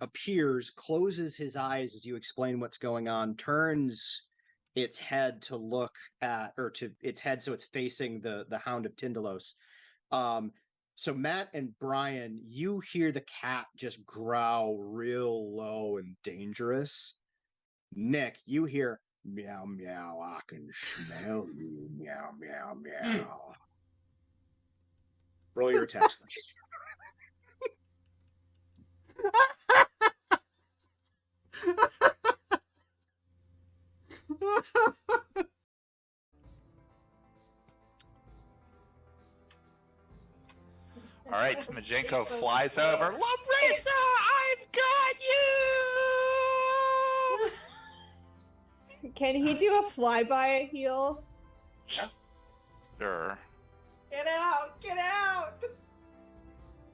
appears, closes his eyes as you explain what's going on, turns its head to look at, or to its head so it's facing the Hound of Tyndalos. So Matt and Brian, you hear the cat just growl real low and dangerous. Nick, you hear meow meow, I can smell you, meow meow meow. Roll your attacks, please. All right, Majenko flies over. Labrisa, I've got you! Can he do a flyby at heel? Sure. Get out! Get out!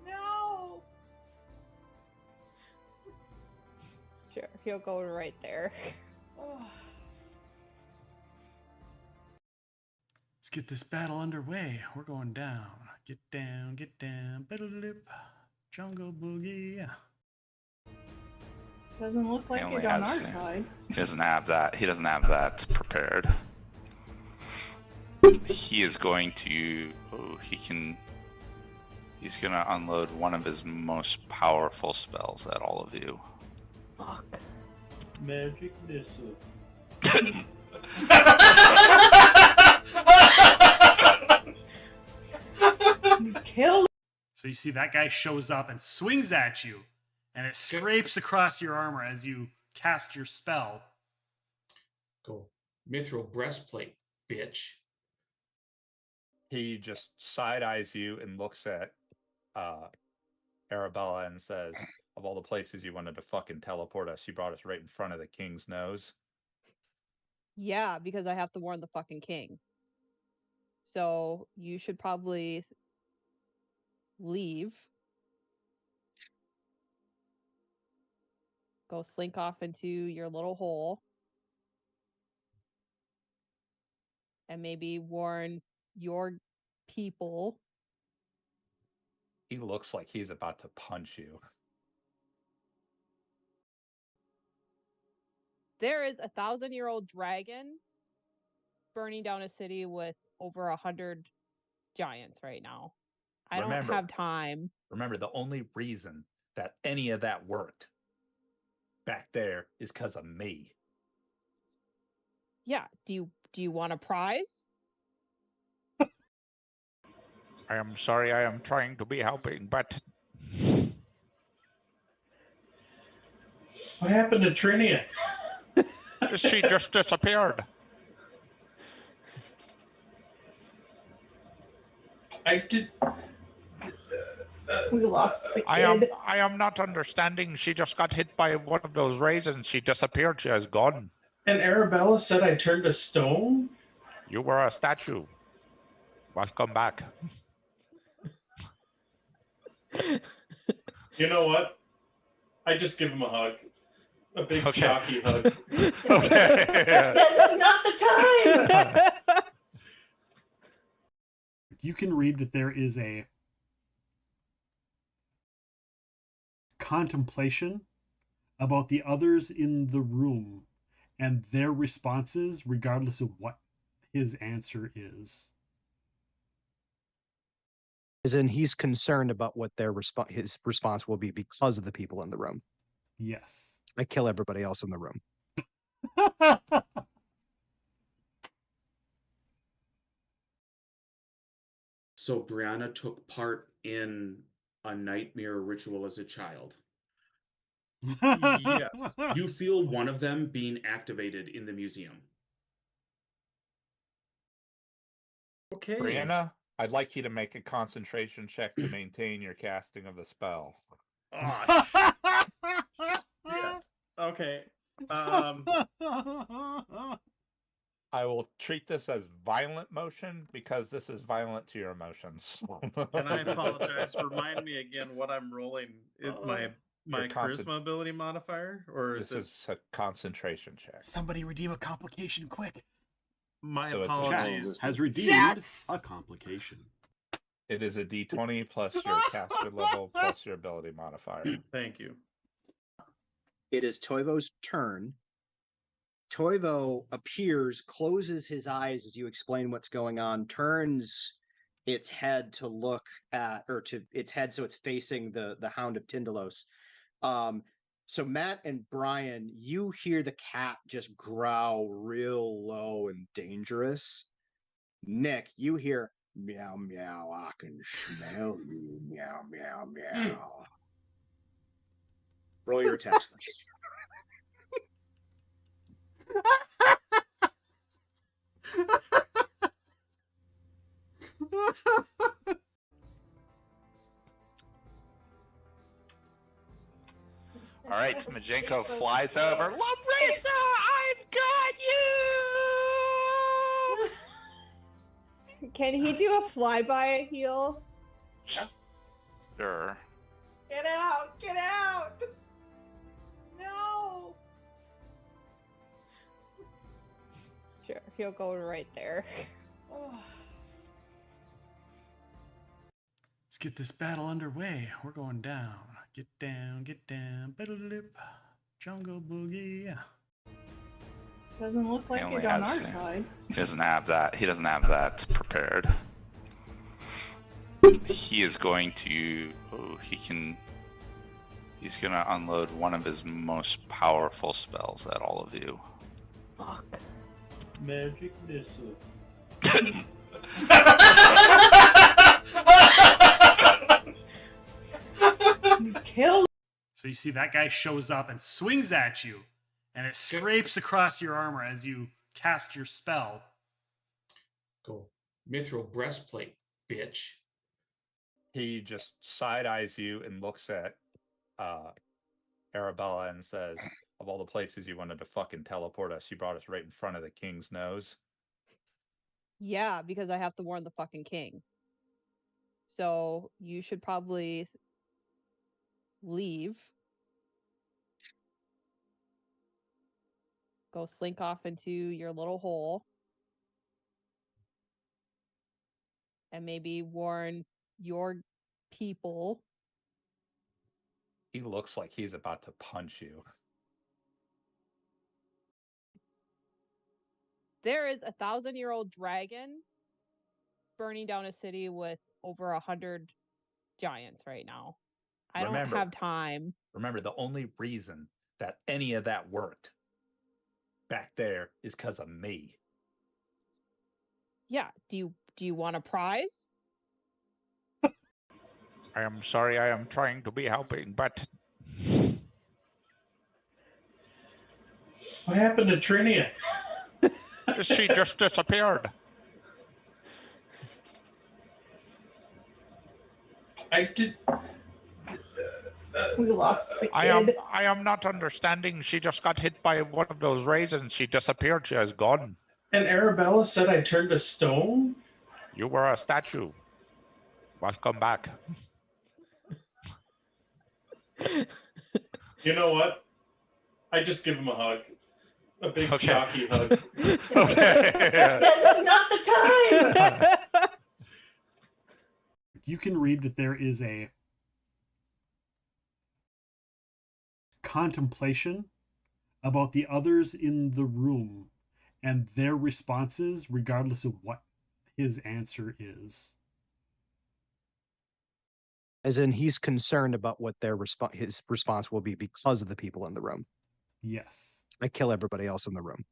No! Sure, he'll go right there. Let's get this battle underway. We're going down. Get down, biddle-lip, jungle boogie. Doesn't look like it on our side. He doesn't have that. He doesn't have that prepared. He is going to. Oh, he's gonna unload one of his most powerful spells at all of you. Fuck. Magic missile. Kill. So you see that guy shows up and swings at you, and it scrapes across your armor as you cast your spell. Go. Mithril breastplate, bitch. He just side-eyes you and looks at Arabella and says, of all the places you wanted to fucking teleport us, you brought us right in front of the king's nose. Yeah, because I have to warn the fucking king. So you should probably leave. Go slink off into your little hole. And maybe warn your people. He looks like he's about to punch you. There is a 1,000-year-old dragon burning down a city with over 100 giants right now. I don't have time. Remember, the only reason that any of that worked back there is because of me. Yeah. Do you want a prize? I am sorry. I am trying to be helping, but What happened to Trinia? she just disappeared. I did. We lost the kid. I am not understanding. She just got hit by one of those raisins. She disappeared. She is gone. And Arabella said I turned to stone? You were a statue. Welcome back. You know what? I just give him a hug. A big chalky hug. Okay. This is not the time! You can read that there is a contemplation about the others in the room and their responses, regardless of what his answer is. As in, he's concerned about what his response will be because of the people in the room. Yes. I kill everybody else in the room. So Brianna took part in a nightmare ritual as a child. Yes. You feel one of them being activated in the museum. Okay. Brianna, I'd like you to make a concentration check to maintain your casting of the spell. Oh, yeah. Okay. I will treat this as violent motion because this is violent to your emotions. And I apologize. Remind me again what I'm rolling. Is my charisma ability modifier, or is this is a concentration check? Somebody redeem a complication quick. My So it's a apologies. Has redeemed a complication. It is a D20 plus your caster level plus your ability modifier. Thank you. It is Toivo's turn. Toivo appears, closes his eyes as you explain what's going on, turns its head to look at, or to its head so it's facing the Hound of Tindalos. So Matt and Brian, you hear the cat just growl real low and dangerous. Nick, you hear meow meow, I can smell you, meow meow meow. Roll your attacks, please. All right, Majenko flies over. Love Racer, I've got you! Can he do a flyby heal? Sure. Get out! Get out! No! Sure, he'll go right there. Oh. Let's get this battle underway. We're going down. Get down, get down. Biddle-lip. Jungle boogie. Doesn't look like only it on our has to. side. He doesn't have that. He doesn't have that prepared. He is going to. Oh, he's gonna unload one of his most powerful spells at all of you. Fuck. Magic missile. Kill. So you see that guy shows up and swings at you, and it scrapes across your armor as you cast your spell. Go. Mithril breastplate, bitch. He just side eyes you and looks at Arabella and says, "Of all the places you wanted to fucking teleport us, you brought us right in front of the king's nose." Yeah, because I have to warn the fucking king. So you should probably leave. Go slink off into your little hole. And maybe warn your people. He looks like he's about to punch you. There is a 1,000-year-old dragon burning down a city with over 100 giants right now. I don't have time. Remember, the only reason that any of that worked back there is because of me. Yeah. Do you want a prize? I am sorry, I am trying to be helping, but What happened to Trinia? she just disappeared. I did. We lost the kid. I am not understanding. She just got hit by one of those raisins. She disappeared. She is gone. And Arabella said I turned to stone? You were a statue. Welcome back. You know what? I just give him a hug. A big jockey hug. Okay. This is not the time! You can read that there is a contemplation about the others in the room and their responses, regardless of what his answer is. As in, he's concerned about what his response will be because of the people in the room. Yes. I kill everybody else in the room.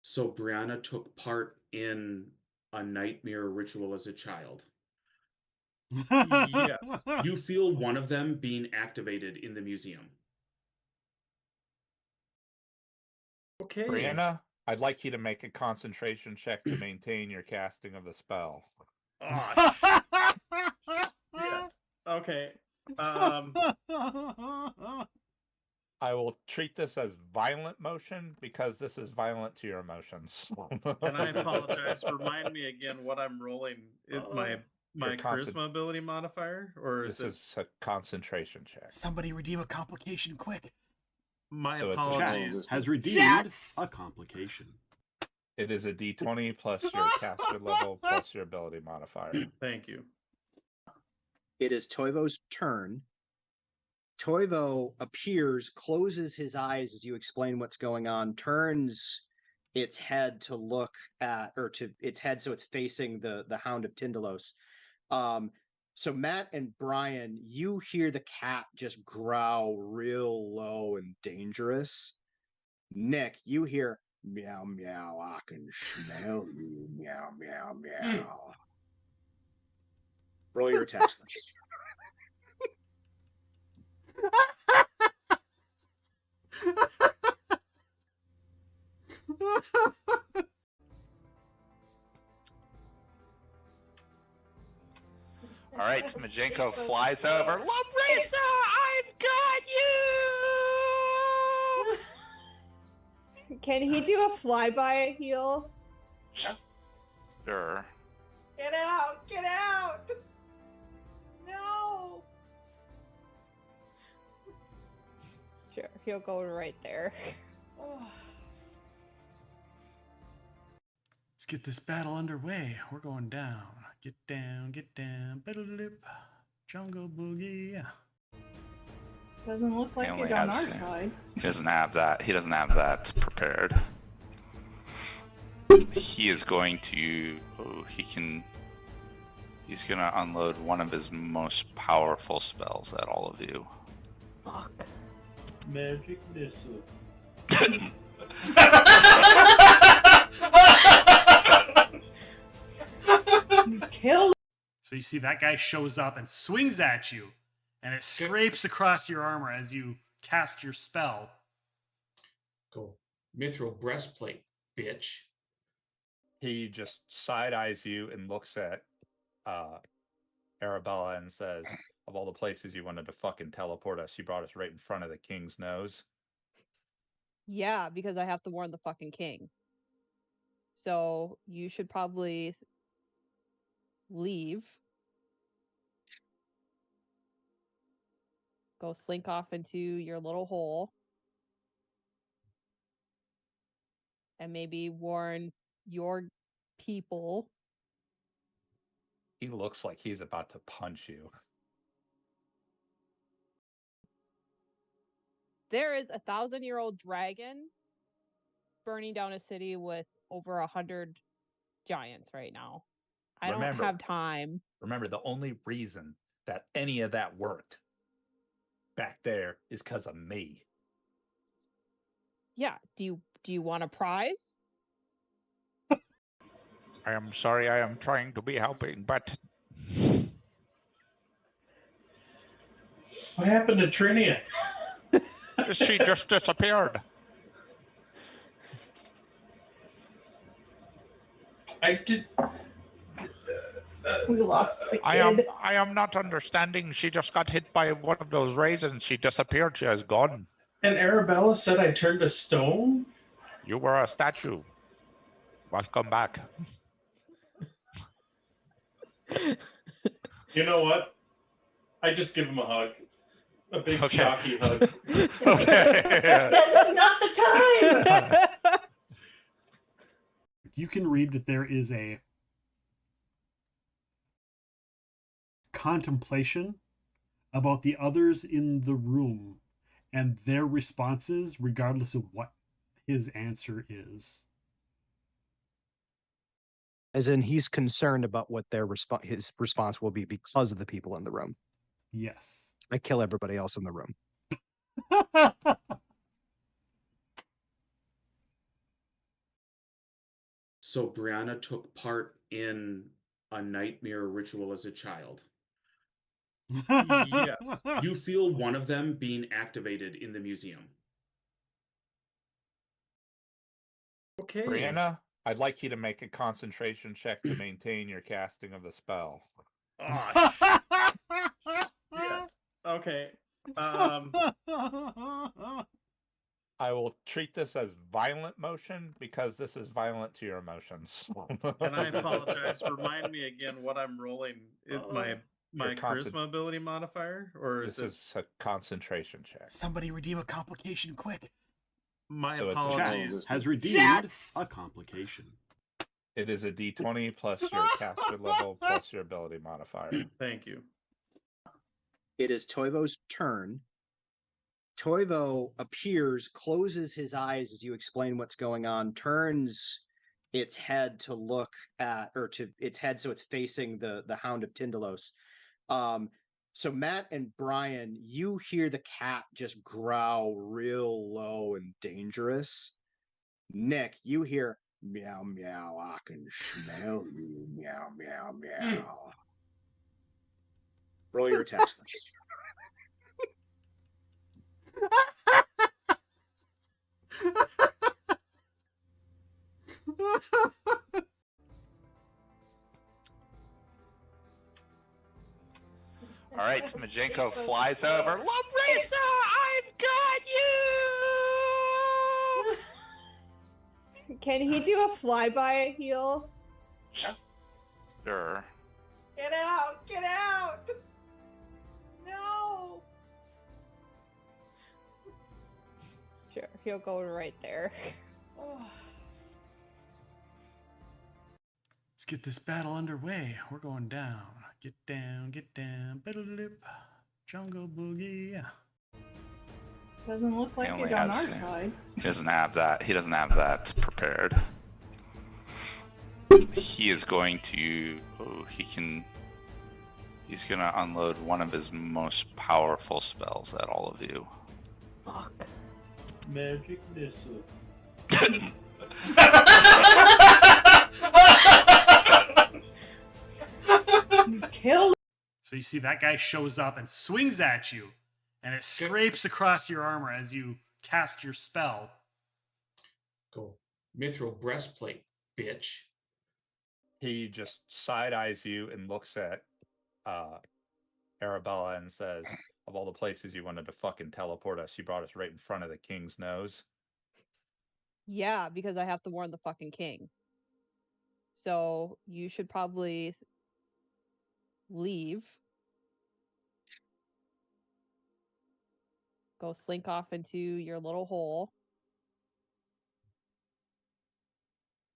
So Brianna took part in a nightmare ritual as a child. Yes. You feel one of them being activated in the museum. Okay. Brianna, I'd like you to make a concentration check to maintain your casting of the spell. Oh, shit. Okay. I will treat this as violent motion because this is violent to your emotions. And I apologize. Remind me again what I'm rolling. Is my Your charisma ability modifier, or is This is a concentration check. Somebody redeem a complication quick. my So it's a apologies? Has redeemed Yes! a complication. It is a d20 plus your caster level plus your ability modifier. Thank you. It is Toivo's turn. Toivo appears, closes his eyes as you explain what's going on, turns its head to look at, or to its head so it's facing the Hound of Tindalos. So Matt and Brian, you hear the cat just growl real low and dangerous. Nick, you hear meow meow, I can smell you, meow meow meow. Roll your attacks, please. All right, Majenko flies over. Labrisa, I've got you! Can he do a flyby heal? Sure. Get out! Get out! No! Sure, he'll go right there. Oh. Let's get this battle underway. We're going down. Get down, get down. Biddle-lip. Jungle boogie. Doesn't look like He it only on our has- side. He doesn't have that. He doesn't have that prepared. He is going to. Oh, he's gonna unload one of his most powerful spells at all of you. Fuck. Magic missile. Kill. So you see that guy shows up and swings at you, and it scrapes across your armor as you cast your spell. Go. Mithril breastplate, bitch. He just side eyes you and looks at Arabella and says, "Of all the places you wanted to fucking teleport us, you brought us right in front of the king's nose." Yeah, because I have to warn the fucking king. So you should probably leave. Go slink off into your little hole. And maybe warn your people. He looks like he's about to punch you. There is a 1,000-year-old dragon burning down a city with over 100 giants right now. I don't have time. Remember, the only reason that any of that worked back there is because of me. Yeah. Do you want a prize? I am sorry. I am trying to be helping, but What happened to Trinia? she just disappeared. I did. We lost the kid. I am not understanding. She just got hit by one of those raisins. She disappeared. She is gone. And Arabella said I turned to stone? You were a statue. Welcome back. You know what? I just give him a hug. A big Okay. chalky hug. Okay. This is not the time! You can read that there is a contemplation about the others in the room and their responses, regardless of what his answer is. As in, he's concerned about what his response will be because of the people in the room. Yes. I kill everybody else in the room. So Brianna took part in a nightmare ritual as a child. Yes. You feel one of them being activated in the museum. Okay. Brianna, I'd like you to make a concentration check to maintain your casting of the spell. Oh, shit. Okay. I will treat this as violent motion because this is violent to your emotions. And I apologize. Remind me again what I'm rolling. Is my Your charisma ability modifier, or is This is a concentration check. Somebody redeem a complication quick. my So it's a apologies? Has redeemed Yes! a complication. It is a d20 plus your caster level plus your ability modifier. Thank you. It is Toivo's turn. Toivo appears, closes his eyes as you explain what's going on, turns its head to look at, or to its head so it's facing the Hound of Tindalos. So Matt and Brian, you hear the cat just growl real low and dangerous. Nick, you hear meow meow, I can smell you, meow meow meow. Roll your attacks, please. All right, Majenko flies over. Lumbrisa, I've got you! Can he do a flyby heal? Sure. Get out! Get out! No! Sure, he'll go right there. Oh. Let's get this battle underway. We're going down. Get down, get down. Biddle-lip. Jungle boogie. Doesn't look like He it only on our has- side. He doesn't have that. He doesn't have that prepared. He is going to. Oh, he's gonna unload one of his most powerful spells at all of you. Fuck. Magic missile. You killed. So you see that guy shows up and swings at you, and it scrapes across your armor as you cast your spell. Go. Mithril breastplate, bitch. He just side eyes you and looks at Arabella and says, "Of all the places you wanted to fucking teleport us, you brought us right in front of the king's nose." Yeah, because I have to warn the fucking king. So you should probably leave. Go slink off into your little hole.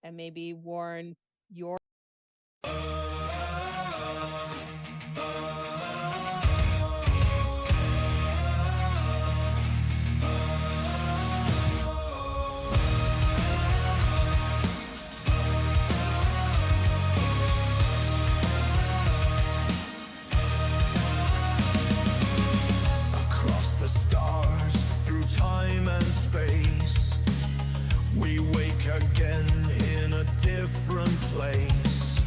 And maybe warn your Across the stars, through time and space, we wake again in a different place.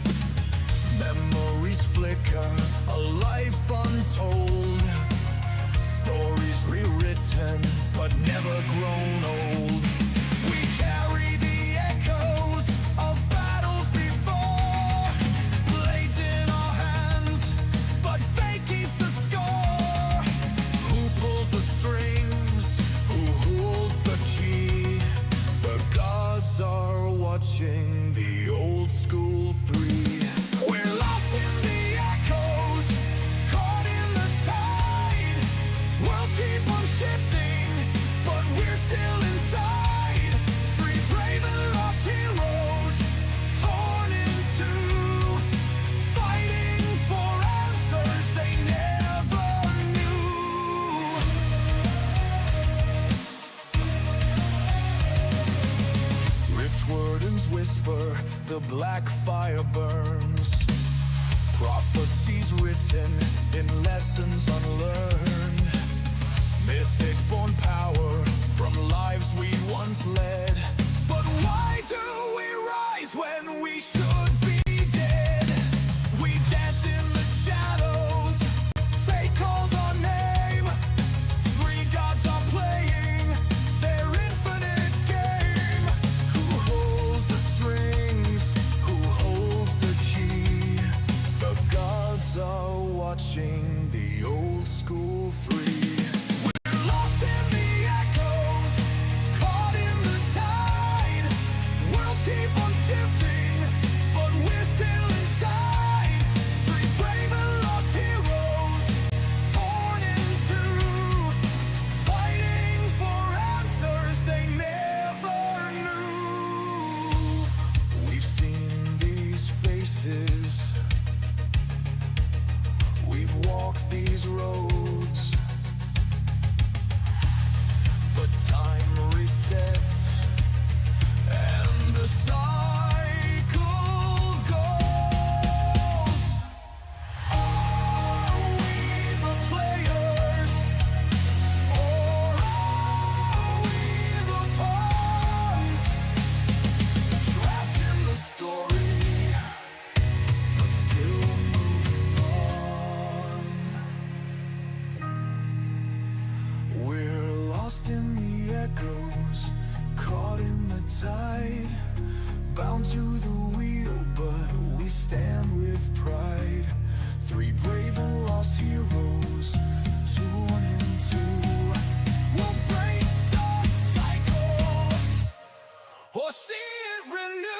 Memories flicker, a life untold. Stories rewritten, but never grown old. We carry the echoes of battles before. Blades in our hands, but fate keeps the score. Who pulls the strings? Who holds the key? The gods are watching the old school three. We're lost in the echoes, caught in the tide. Worlds keep on shifting, but we're still inside. Three brave and lost heroes, torn in two, fighting for answers they never knew. Riftwardens whisper, the black fire burns. Prophecies written in lessons unlearned. Mythic born power from lives we once led. But why do we rise when we should be dead? We dance in the shadows, fate calls our name. Three gods are playing their infinite game. Who holds the strings? Who holds the key? The gods are watching the old school three. We're lost in the echoes, caught in the tide. Worlds keep on shifting, but we're still inside. Three brave and lost heroes, torn in two, fighting for answers they never knew. We've seen these faces, we've walked walk these roads, but time resets and the cycle goes. Are we the players, or are we the pawns, trapped in the story, but still moving on? We're lost in the echoes, caught in the tide, bound to the wheel, but we stand with pride. Three brave and lost heroes, torn in two. We'll break the cycle, or see it renewed.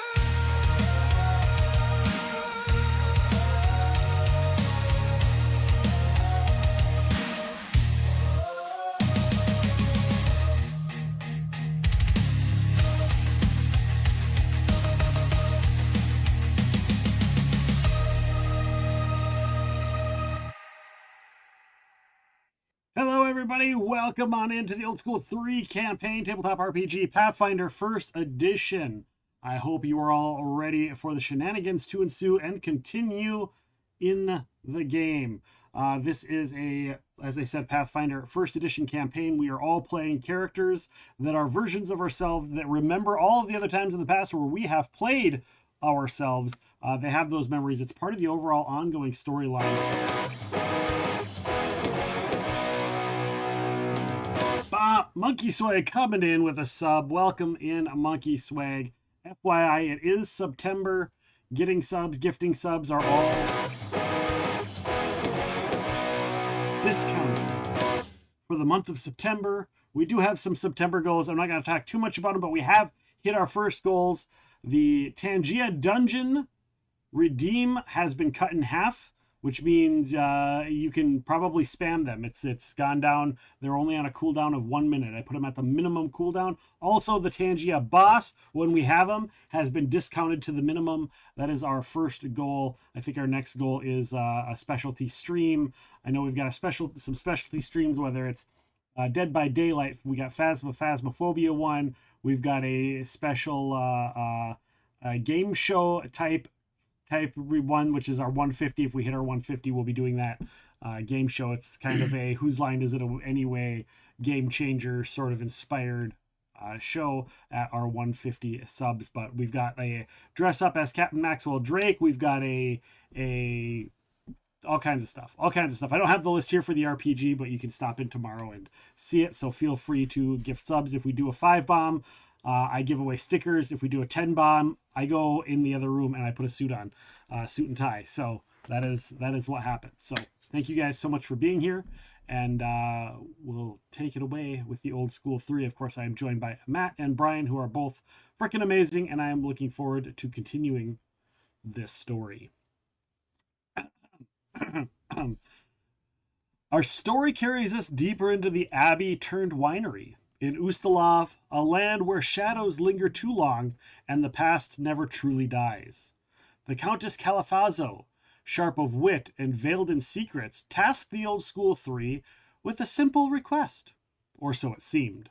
Hello, everybody. Welcome on into the Old School 3 campaign tabletop RPG Pathfinder 1st Edition. I hope you are all ready for the shenanigans to ensue and continue in the game. This is as I said, Pathfinder 1st Edition campaign. We are all playing characters that are versions of ourselves that remember all of the other times in the past where we have played ourselves. They have those memories. It's part of the overall ongoing storyline. Monkey Swag coming in with a sub. Welcome in, Monkey Swag. FYI, it is September. Getting subs, gifting subs are all discounted for the month of September. We do have some September goals. I'm not going to talk too much about them, but we have hit our first goals. The Tangia Dungeon Redeem has been cut in half, which means you can probably spam them. It's gone down. They're only on a cooldown of 1 minute. I put them at the minimum cooldown. Also, the Tangia Boss, when we have them, has been discounted to the minimum. That is our first goal. I think our next goal is a specialty stream. I know we've got some specialty streams, whether it's Dead by Daylight. We got Phasmophobia one. We've got a special game show type one, which is our 150. If we hit our 150, we'll be doing that game show. It's kind of a whose line is it anyway game changer sort of inspired show at our 150 subs. But we've got a dress up as Captain Maxwell Drake. We've got a all kinds of stuff. I don't have the list here for the RPG, but you can stop in tomorrow and see it. So feel free to gift subs. If we do a 5 bomb, I give away stickers. If we do a 10 bomb, I go in the other room and I put a suit on, suit and tie. So that is what happens. So thank you guys so much for being here, and we'll take it away with the Old School 3. Of course, I am joined by Matt and Brian, who are both freaking amazing, and I am looking forward to continuing this story. Our story carries us deeper into the abbey-turned-winery. In Ustalav, a land where shadows linger too long and the past never truly dies. The Countess Caliphaso, sharp of wit and veiled in secrets, tasked the Old School 3 with a simple request, or so it seemed.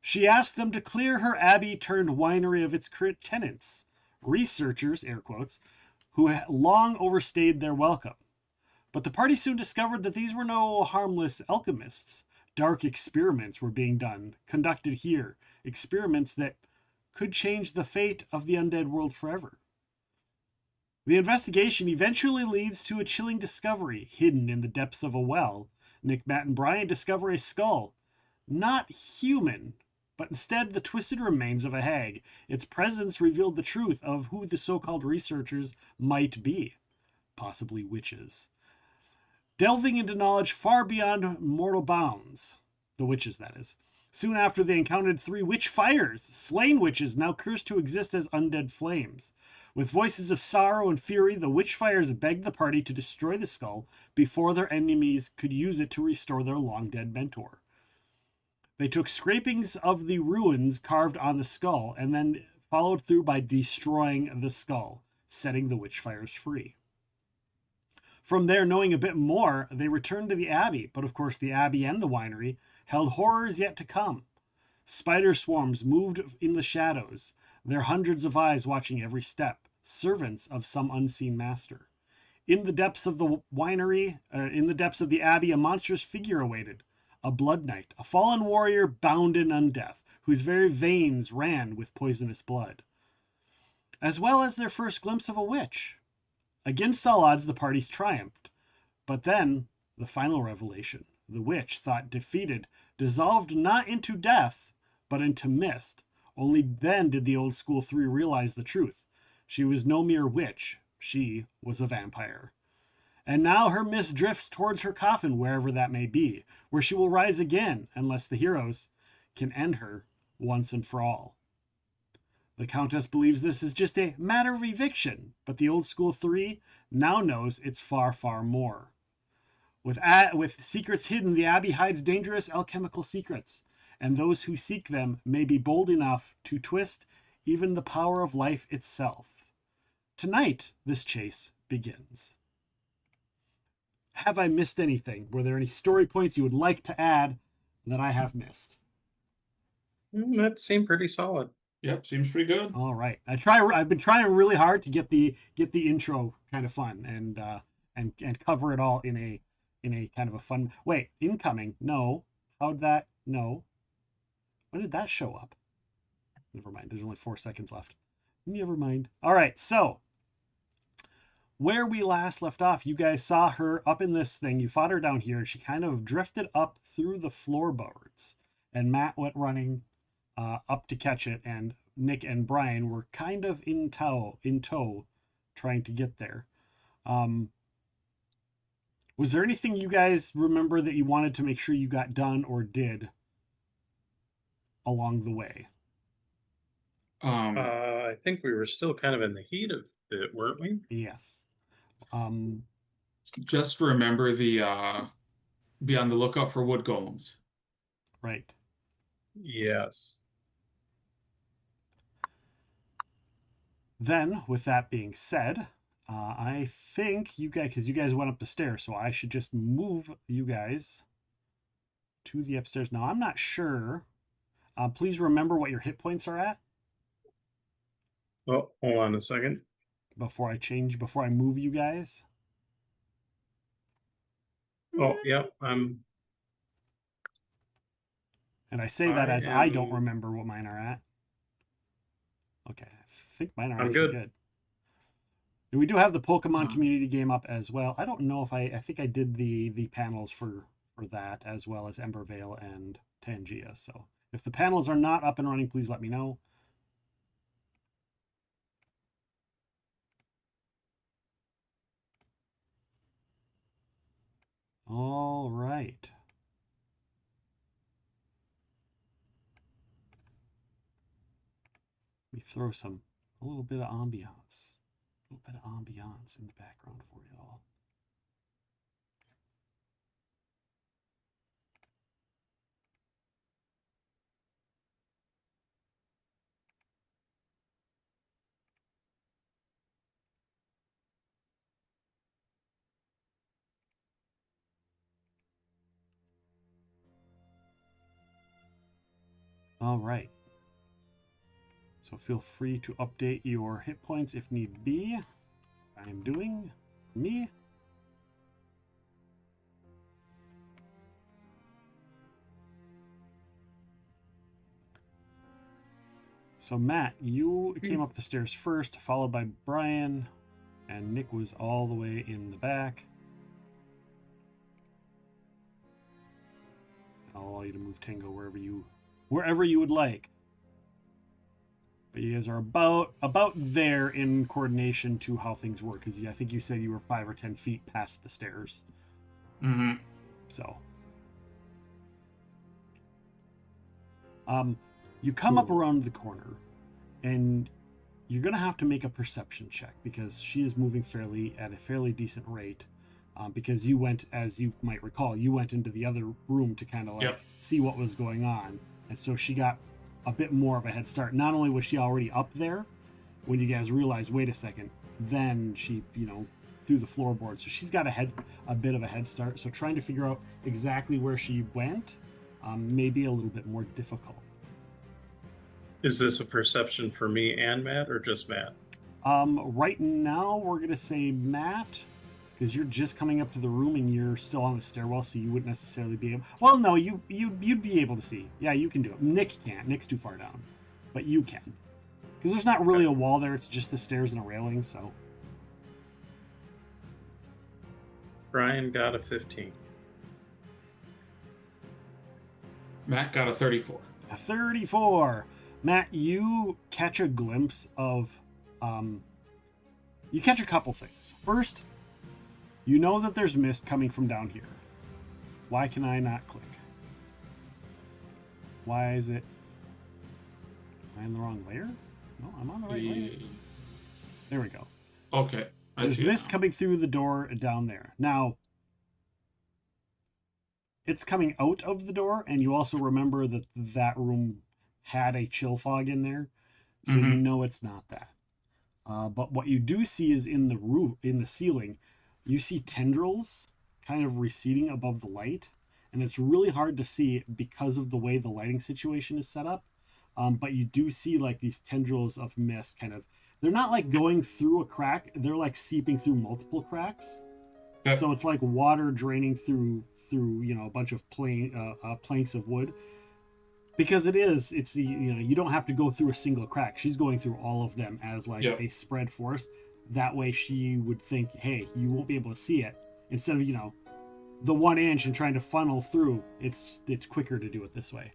She asked them to clear her abbey-turned-winery of its current tenants, researchers, air quotes, who had long overstayed their welcome. But the party soon discovered that these were no harmless alchemists. Dark experiments were being done, conducted here, experiments that could change the fate of the undead world forever. The investigation eventually leads to a chilling discovery. Hidden in the depths of a well, Nick, Matt, and Brian discover a skull. Not human, but instead the twisted remains of a hag. Its presence revealed the truth of who the so-called researchers might be. Possibly witches. Delving into knowledge far beyond mortal bounds. The witches, that is. Soon after, they encountered 3 witchfyres, slain witches now cursed to exist as undead flames. With voices of sorrow and fury, the witchfyres begged the party to destroy the skull before their enemies could use it to restore their long-dead mentor. They took scrapings of the runes carved on the skull and then followed through by destroying the skull, setting the witchfyres free. From there, knowing a bit more, they returned to the abbey, but of course the abbey and the winery held horrors yet to come. Spider swarms moved in the shadows, their hundreds of eyes watching every step, servants of some unseen master. In the depths of the winery, in the depths of the abbey, a monstrous figure awaited, a blood knight, a fallen warrior bound in undeath, whose very veins ran with poisonous blood. As well as their first glimpse of a witch. Against all odds, the parties triumphed. But then, the final revelation, the witch, thought defeated, dissolved not into death, but into mist. Only then did the old school 3 realize the truth. She was no mere witch. She was a vampire. And now her mist drifts towards her coffin, wherever that may be, where she will rise again, unless the heroes can end her once and for all. The Countess believes this is just a matter of eviction, but the old school 3 now knows it's far, far more. With secrets hidden, the Abbey hides dangerous alchemical secrets, and those who seek them may be bold enough to twist even the power of life itself. Tonight, this chase begins. Have I missed anything? Were there any story points you would like to add that I have missed? That seemed pretty solid. Yep, seems pretty good. All right. I've been trying really hard to get the intro kind of fun and cover it all in a kind of a fun. Wait, incoming? No. How'd that? No. When did that show up? Never mind. There's only 4 seconds left. Never mind. All right. So where we last left off, you guys saw her up in this thing. You fought her down here, and she kind of drifted up through the floorboards. And Matt went running up to catch it, and Nick and Brian were kind of in tow, trying to get there. Was there anything you guys remember that you wanted to make sure you got done or did along the way? I think we were still kind of in the heat of it, weren't we? Yes. Just remember the be on the lookout for wood golems. Right. Yes. Then, with that being said, I think you guys, because you guys went up the stairs, so I should just move you guys to the upstairs. Now, I'm not sure. Please remember what your hit points are at. Oh, hold on a second. Before I move you guys. Oh, yeah, And I say that as I don't remember what mine are at. Okay, I think mine are actually good. And we do have the Pokemon community game up as well. I don't know if I think I did the panels for that, as well as Embervale and Tangia. So if the panels are not up and running, please let me know. All right. Let me throw a little bit of ambiance. A little bit of ambiance in the background for you all. All right. So feel free to update your hit points if need be. I am doing me. So Matt, you came up the stairs first, followed by Brian, and Nick was all the way in the back. I'll allow you to move Tango wherever you would like. But you guys are about there in coordination to how things work, because I think you said you were 5 or 10 feet past the stairs. Mm-hmm. So, you come up around the corner, and you're gonna have to make a perception check because she is moving at a fairly decent rate. Because you went, as you might recall, you went into the other room to kind of see what was going on, and so she got a bit more of a head start. Not only was she already up there when you guys realized, wait a second, then she, through the floorboard. So she's got a bit of a head start. So trying to figure out exactly where she went may be a little bit more difficult. Is this a perception for me and Matt, or just Matt? Right now, we're going to say Matt, because you're just coming up to the room and you're still on the stairwell, so you wouldn't necessarily be able... Well, no, you'd be able to see. Yeah, you can do it. Nick can't. Nick's too far down. But you can. Because there's not really a wall there. It's just the stairs and a railing, so... Brian got a 15. Matt got a 34. A 34! Matt, you catch a glimpse of... you catch a couple things. First, you know that there's mist coming from down here. Why can I not click? Why is it... Am I in the wrong layer? No, I'm on the right layer. There we go. Okay. There's mist coming through the door down there. Now, it's coming out of the door, and you also remember that that room had a chill fog in there, so you know it's not that. But what you do see is in the roof, in the ceiling, you see tendrils kind of receding above the light, and it's really hard to see because of the way the lighting situation is set up. But you do see like these tendrils of mist kind of, they're not like going through a crack, they're like seeping through multiple cracks. Okay. So it's like water draining through a bunch of planks of wood. Because it's you don't have to go through a single crack. She's going through all of them as like a spread force. That way she would think, hey, you won't be able to see it. Instead of, the 1 inch and trying to funnel through, it's quicker to do it this way.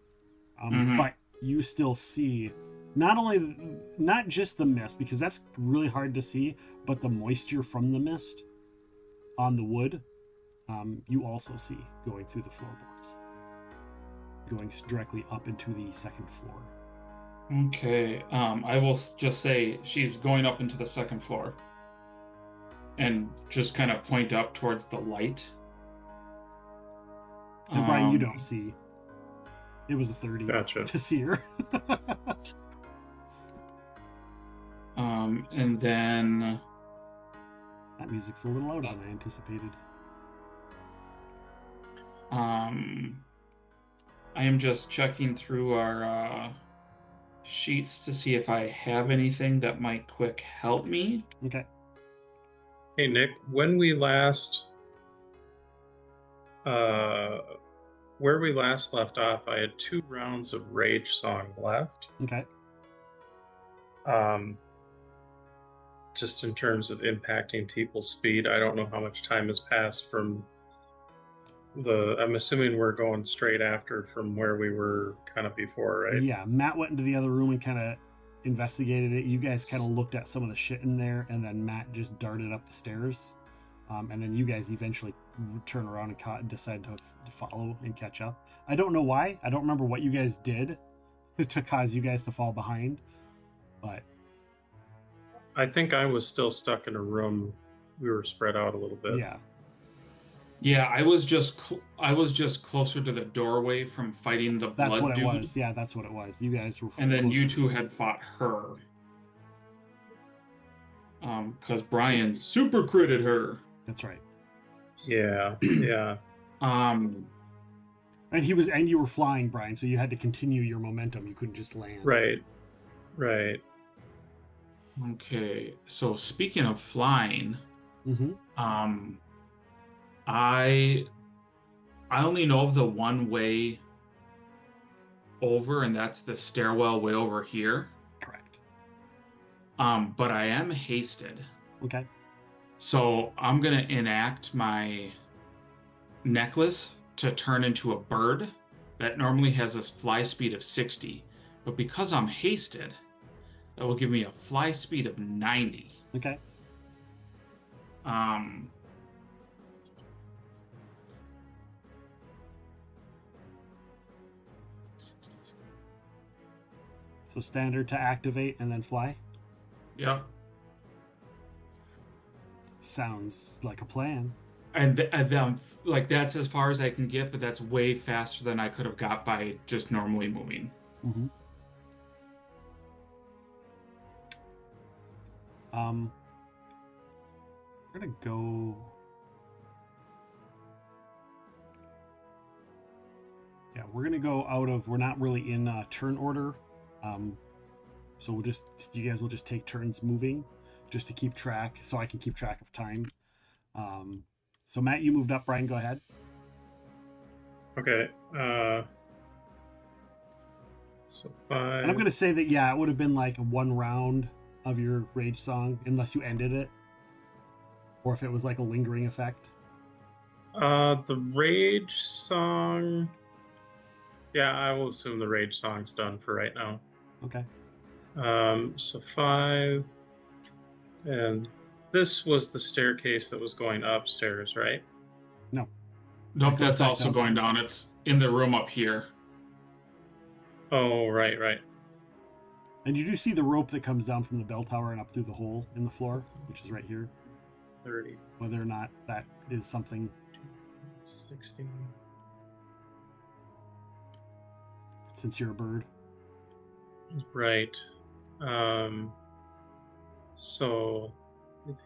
But you still see not just the mist, because that's really hard to see, but the moisture from the mist on the wood, you also see going through the floorboards, going directly up into the second floor. Okay, I will just say she's going up into the second floor and just kind of point up towards the light. And Brian, you don't see. It was a 30 to see her. And then... That music's a little louder than I anticipated. I am just checking through our sheets to see if I have anything that might quick help me. Okay. Hey, Nick, when we last... where we last left off, I had 2 rounds of Rage Song left. Okay. Just in terms of impacting people's speed, I don't know how much time has passed from I'm assuming we're going straight after from where we were kind of before, right? Yeah, Matt went into the other room and kind of investigated it. You guys kind of looked at some of the shit in there, and then Matt just darted up the stairs. And then you guys eventually turn around and decide to follow and catch up. I don't know why. I don't remember what you guys did to cause you guys to fall behind. But I think I was still stuck in a room. We were spread out a little bit. Yeah. Yeah, I was just closer to the doorway from fighting the blood dude. That's what it was. Yeah, that's what it was. You guys were. And then you two had fought her. Because Brian super critted her. That's right. Yeah, yeah. And you were flying, Brian, so you had to continue your momentum. You couldn't just land. Right. Okay, so speaking of flying, I only know of the one way over, and that's the stairwell way over here. Correct. But I am hasted. Okay. So I'm gonna enact my necklace to turn into a bird that normally has a fly speed of 60, but because I'm hasted, that will give me a fly speed of 90. Okay. So standard to activate and then fly? Yep. Sounds like a plan. And like that's as far as I can get, but that's way faster than I could have got by just normally moving. Mm-hmm. We're gonna go. Yeah, we're gonna go out of. We're not really in turn order, so we'll just. You guys will just take turns moving, just to keep track, so I can keep track of time. So Matt, you moved up. Brian, go ahead. Okay. So 5. And I'm gonna say that it would have been like 1 round of your rage song, unless you ended it, or if it was like a lingering effect. The rage song. Yeah, I will assume the rage song's done for right now. Okay. So 5, and this was the staircase that was going upstairs, right? No. Nope, that's also going down. It's in the room up here. Oh, right. And you do see the rope that comes down from the bell tower and up through the hole in the floor, which is right here. 30. Whether or not that is something. 60. Since you're a bird. Right. So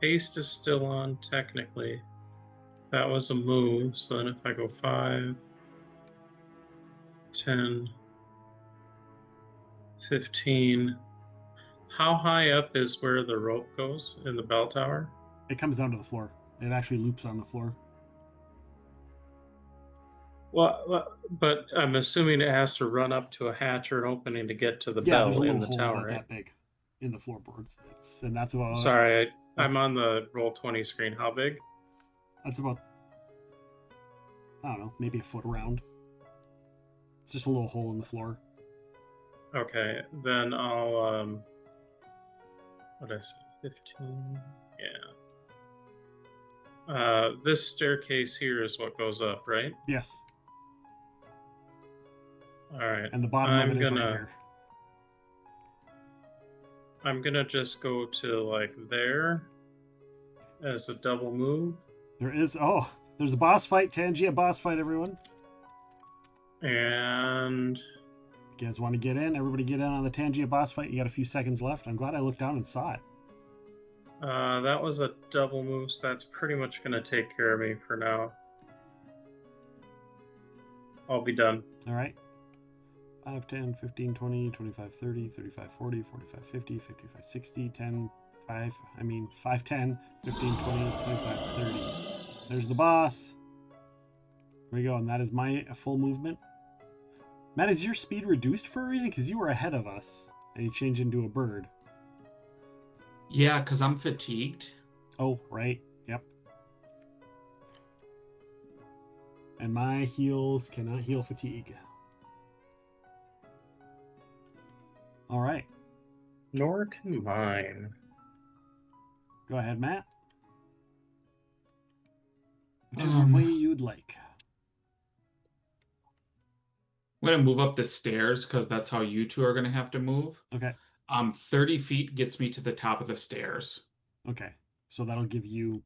haste is still on technically. That was a move. So then if I go 5, 10, 15. How high up is where the rope goes in the bell tower? It comes down to the floor. It actually loops on the floor. Well, but I'm assuming it has to run up to a hatch or an opening to get to the bell in the tower, right? That big in the floorboards. And that's about. Sorry, I'm on the Roll20 screen. How big? That's about, I don't know, maybe a foot around. It's just a little hole in the floor. Okay, then I'll what did I say? 15. Yeah. This staircase here is what goes up, right? Yes. All right. And the bottom of it is right here. I'm gonna just go to like there as a double move. There's a boss fight, Tangia boss fight, everyone. And you guys want to get in? Everybody get in on the Tangia boss fight. You got a few seconds left. I'm glad I looked down and saw it. That was a double move, so that's pretty much gonna take care of me for now. I'll be done. All right. 5, 10, 15, 20, 25, 30, 35, 40, 45, 50, 55, 60, 10, 5, 10, 15, 20, 25, 30. There's the boss. There we go, and that is my full movement. Matt, is your speed reduced for a reason? Because you were ahead of us, and you changed into a bird. Yeah, because I'm fatigued. Oh, right. Yep. And my heals cannot heal fatigue. All right. Nor can mine. Go ahead, Matt. Whichever way you'd like. I'm going to move up the stairs because that's how you two are going to have to move. Okay. 30 feet gets me to the top of the stairs. Okay. So that'll give you...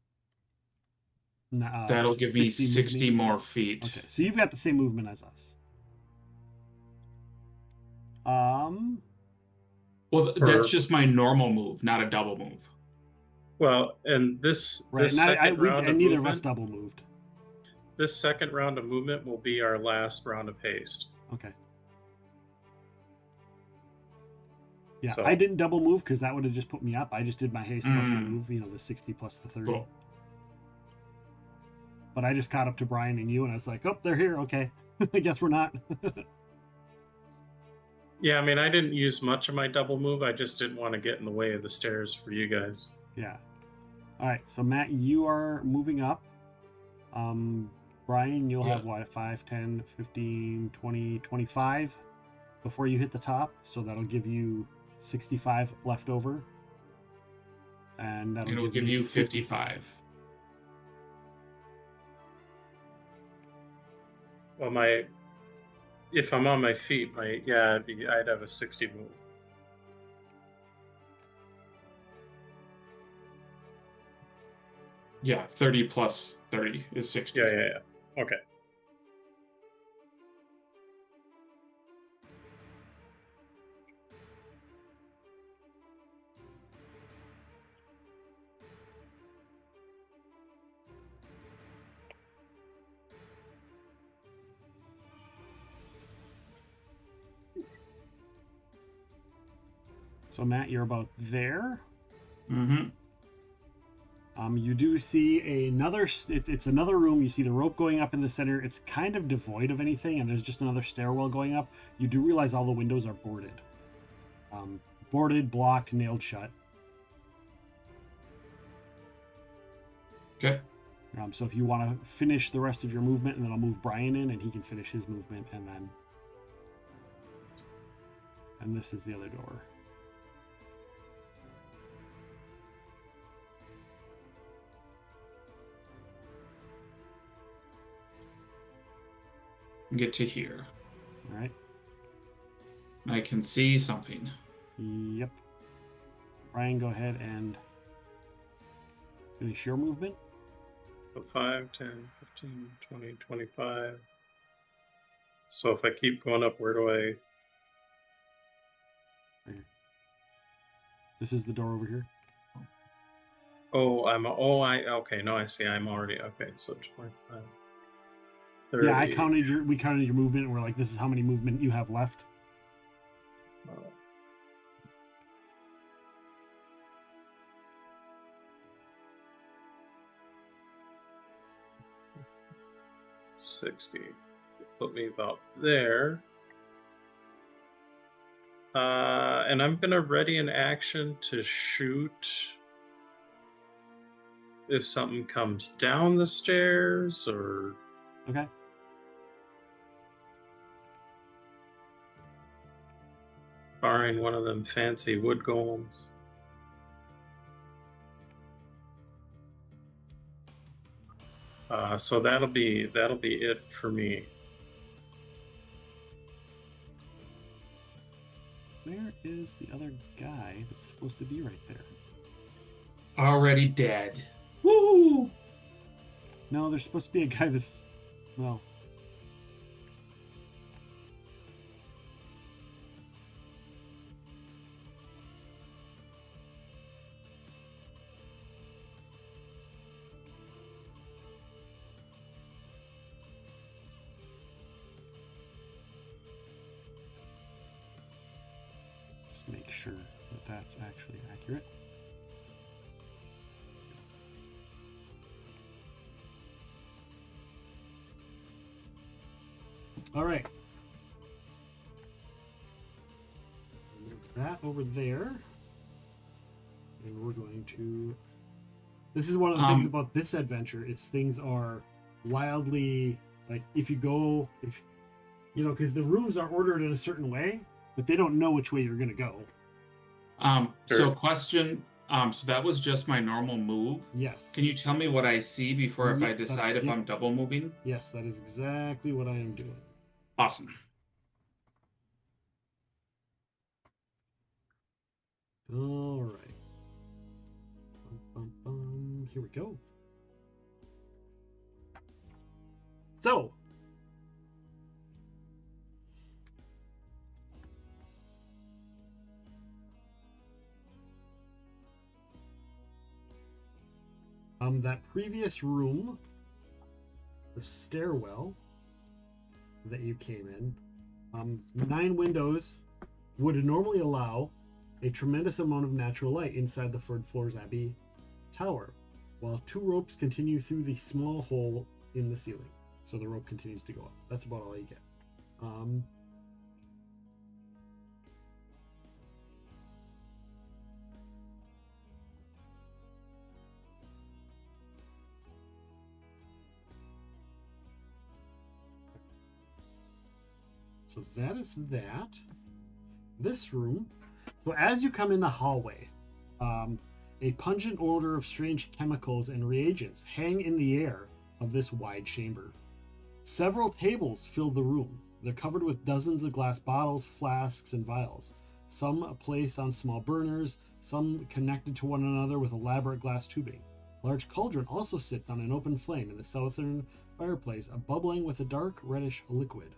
that'll give me 60 more feet. Okay. So you've got the same movement as us. Well, that's just my normal move, not a double move. Well, and this second round of neither movement, of us double moved. This second round of movement will be our last round of haste. Okay. Yeah, So, I didn't double move because that would have just put me up. I just did my haste plus my move, the 60 plus the 30. Cool. But I just caught up to Brian and you, and I was like, oh, they're here. Okay. I guess we're not. yeah, I didn't use much of my double move. I just didn't want to get in the way of the stairs for you guys. Yeah. All right. So, Matt, you are moving up. Brian, you'll have what, 5, 10, 15, 20, 25 before you hit the top. So that'll give you 65 left over. And that'll give you 55. Well, if I'm on my feet, I'd have a 60 move. Yeah, 30 plus 30 is 60. Yeah. Okay. So Matt, you're about there. Mm-hmm. You do see another. It's another room. You see the rope going up in the center. It's kind of devoid of anything, and there's just another stairwell going up. You do realize all the windows are boarded. Boarded, blocked, nailed shut. Okay. So if you want to finish the rest of your movement, and then I'll move Brian in, and he can finish his movement, and then. And this is the other door. Get to here. All right. I can see something. Yep. Brian, go ahead and finish your movement. 5, 10, 15, 20, 25. So if I keep going up, where do I... This is the door over here. Okay, no, I see. I'm already... Okay, so 25. 30. Yeah, we counted your movement, and we're like, this is how many movement you have left. 60. Put me about there. And I'm gonna ready an action to shoot if something comes down the stairs or... Okay. Barring one of them fancy wood golems. So that'll be it for me. Where is the other guy that's supposed to be right there? Already dead. Woo! No, there's supposed to be a guy that's... Well... Make sure that that's actually accurate. All right. Move that over there. And we're going to... This is one of the things about this adventure. It's things are wildly... Like, if you go... because the rooms are ordered in a certain way, but they don't know which way you're going to go. So question, so that was just my normal move? Yes. Can you tell me what I see before if I decide if I'm double moving? Yes, that is exactly what I am doing. Awesome. All right. Here we go. So, that previous room, the stairwell that you came in, 9 windows would normally allow a tremendous amount of natural light inside the third floor's Abbey Tower, while 2 ropes continue through the small hole in the ceiling. So the rope continues to go up. That's about all you get. So that is that. This room. So as you come in the hallway, a pungent odor of strange chemicals and reagents hang in the air of this wide chamber. Several tables fill the room. They're covered with dozens of glass bottles, flasks, and vials. Some placed on small burners, some connected to one another with elaborate glass tubing. A large cauldron also sits on an open flame in the southern fireplace, bubbling with a dark reddish liquid.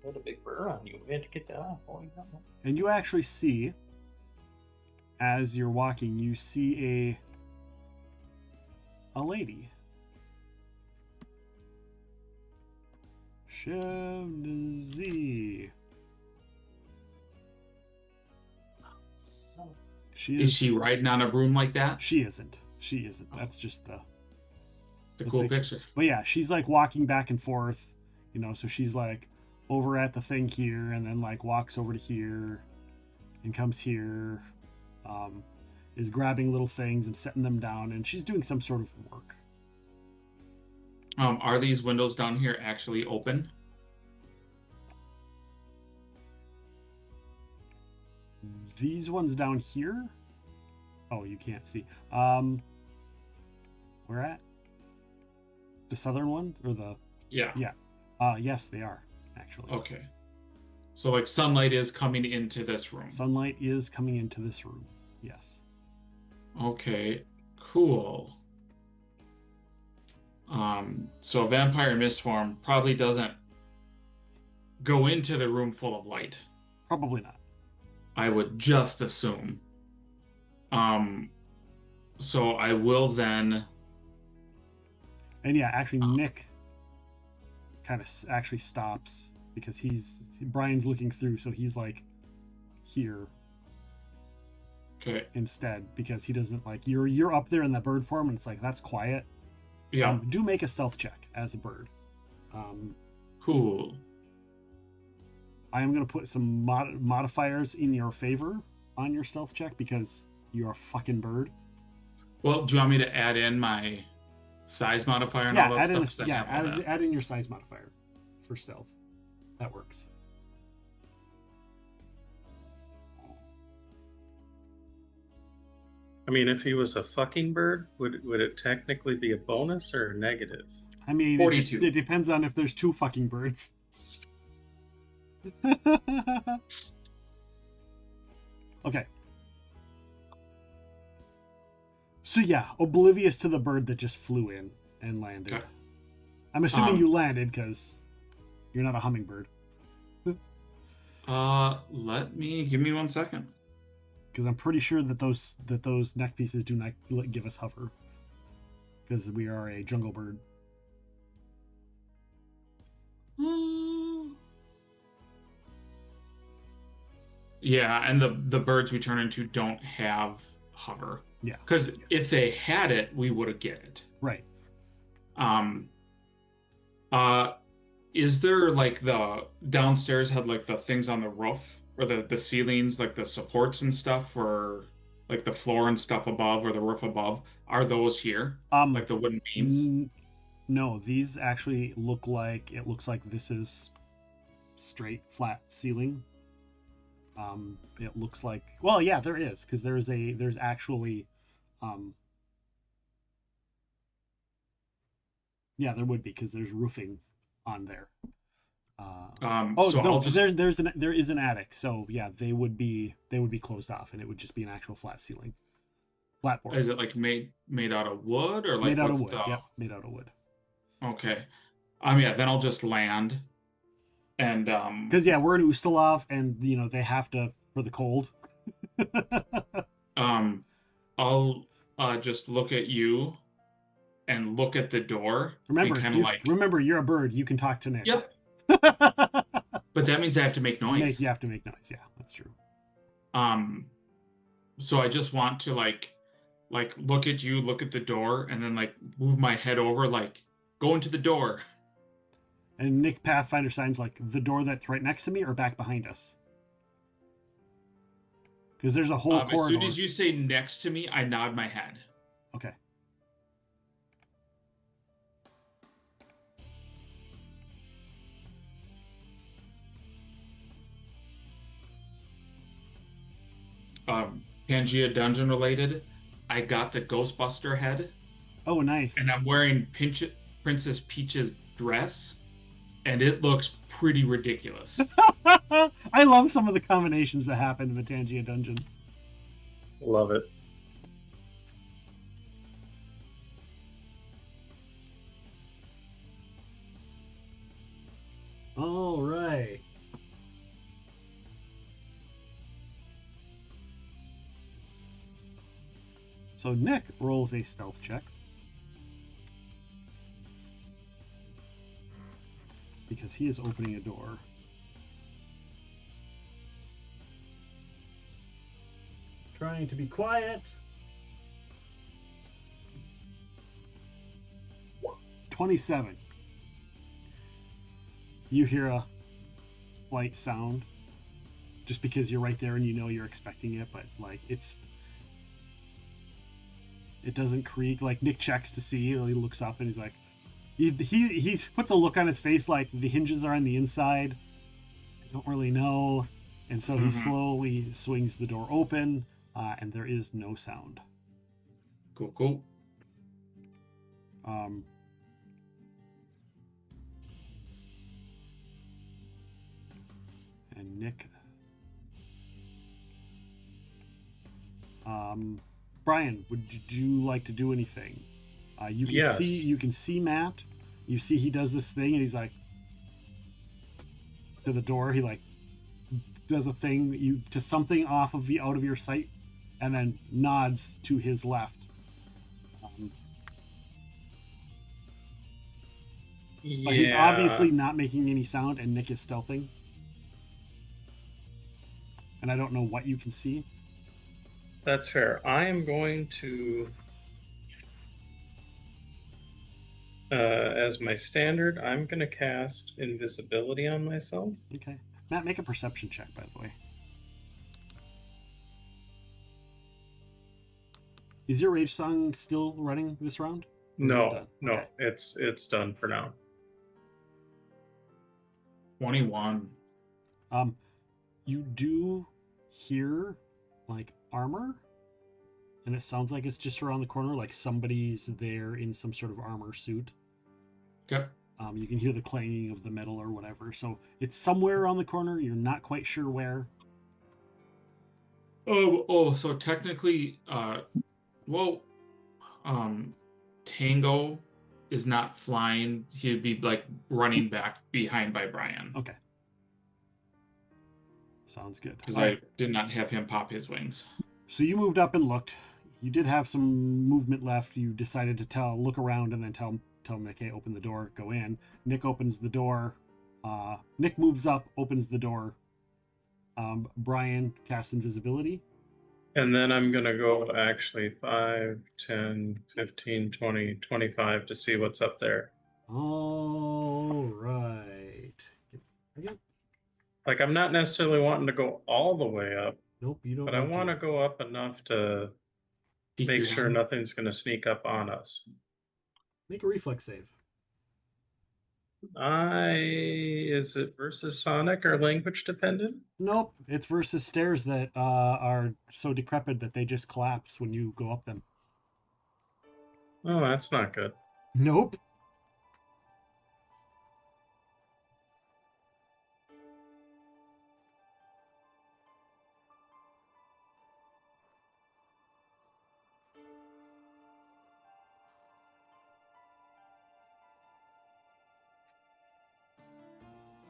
What a big burr on you. We had to get that off. And you actually see as you're walking, you see a lady. Chevnazi. Is she riding on a broom like that? She isn't. That's just the cool picture. But yeah, she's like walking back and forth, you know, so she's like over at the thing here and then like walks over to here and comes here, is grabbing little things and setting them down, and she's doing some sort of work. Are these windows down here actually open? These ones down here? Oh, you can't see. Where at? The southern one or the? Yeah. Yeah. Yes, they are actually. Okay. So like sunlight is coming into this room. Sunlight is coming into this room. Yes. Okay. Cool. So a vampire in mist form probably doesn't go into the room full of light. Probably not. I would just assume. So I will then. And yeah, actually, Nick kind of actually stops because Brian's looking through, so he's like here. Okay. Instead, because he doesn't like you're up there in the bird form, and it's like that's quiet. Yeah. Do make a stealth check as a bird. Cool. I am going to put some modifiers in your favor on your stealth check because you're a fucking bird. Well, do you want me to add in my size modifier and all that stuff? Add in your size modifier for stealth. That works. I mean, if he was a fucking bird, would it technically be a bonus or a negative? I mean, 42. It depends on if there's two fucking birds. Okay. So yeah, oblivious to the bird that just flew in and landed. Okay. I'm assuming you landed because you're not a hummingbird. Give me 1 second. Because I'm pretty sure that those neck pieces do not give us hover. Because we are a jungle bird. Yeah, and the birds we turn into don't have hover. Yeah. Because if they had it, we would have get it. Right. Is there like the downstairs had like the things on the roof or the ceilings, like the supports and stuff, or like the floor and stuff above or the roof above? Are those here? Like the wooden beams? No, these actually looks like this is straight flat ceiling. It looks like, well, yeah, there is, because there's actually yeah, there would be, because there's roofing on there. There is an attic, so yeah, they would be closed off, and it would just be an actual flat ceiling, flat boards. Is it like made out of wood or like made out of wood? Yeah, made out of wood. Okay, yeah, then I'll just land, and because yeah, we're in Ustalav, and you know they have to for the cold. I'll just look at you and look at the door. Remember, you're a bird. You can talk to Nick. Yep. But that means I have to make noise. You have to make noise. Yeah, that's true. So I just want to like look at you, look at the door, and then like move my head over, like go into the door. And Nick Pathfinder signs like the door that's right next to me or back behind us. Because there's a whole corridor. As soon as you say next to me, I nod my head. Okay. Pangea dungeon related. I got the Ghostbuster head. Oh, nice. And I'm wearing Princess Peach's dress, and it looks pretty ridiculous. I love some of the combinations that happen in the Pangea dungeons. Love it. All right. So Nick rolls a stealth check. Because he is opening a door. Trying to be quiet. 27. You hear a light sound. Just because you're right there and you know you're expecting it, but like it doesn't creak. Like Nick checks to see, he looks up and he's like, he puts a look on his face like the hinges are on the inside. I don't really know. And so he slowly swings the door open, and there is no sound. Cool. And Nick. Brian, would you like to do anything? You can see Matt. You see he does this thing, and he's like to the door. He like does a thing to something out of your sight, and then nods to his left. But he's obviously not making any sound, and Nick is stealthing. And I don't know what you can see. That's fair. I am going to, as my standard, I'm going to cast invisibility on myself. Okay. Matt, make a perception check, by the way. Is your Rage Song still running this round? No, Okay. it's done for now. 21. You do hear like armor, and it sounds like it's just around the corner, like somebody's there in some sort of armor suit. Okay. You can hear the clanging of the metal or whatever. So it's somewhere around the corner. You're not quite sure where. So technically, Tango is not flying. He'd be like running back behind by Brian. Okay. Sounds good. Because I did not have him pop his wings. So you moved up and looked. You did have some movement left. You decided to look around and then tell Nick, hey, open the door, go in. Nick opens the door. Nick moves up, opens the door. Brian casts invisibility. And then I'm going to go actually 5, 10, 15, 20, 25 to see what's up there. All right. Like, I'm not necessarily wanting to go all the way up. Nope, you don't. But I want to go up enough to make sure nothing's going to sneak up on us. Make a reflex save. Is it versus Sonic or language dependent? Nope, it's versus stairs that are so decrepit that they just collapse when you go up them. Oh, that's not good. Nope.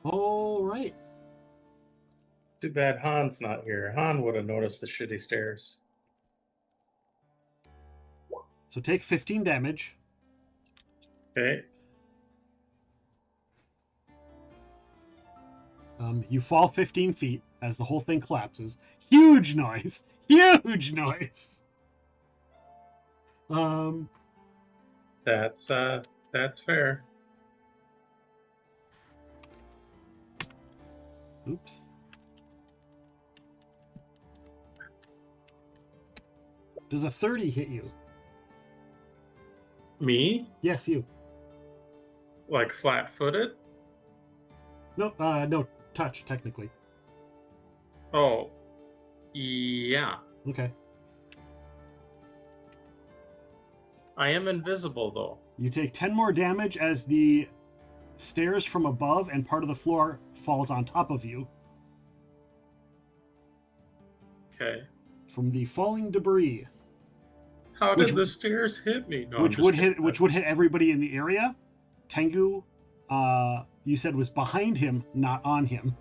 All right. Too bad Han's not here. Han would have noticed the shitty stairs. So take 15 damage. Okay. You fall 15 feet as the whole thing collapses. Huge noise. Huge noise. That's fair. Oops. Does a 30 hit you? Me? Yes, you. Like flat-footed? Nope, no touch, technically. Oh. Yeah. Okay. I am invisible, though. You take 10 more damage as the stairs from above and part of the floor falls on top of you. Okay. From the falling debris. How did the stairs hit me? No, which would hit everybody in the area. Tengu, you said was behind him, not on him.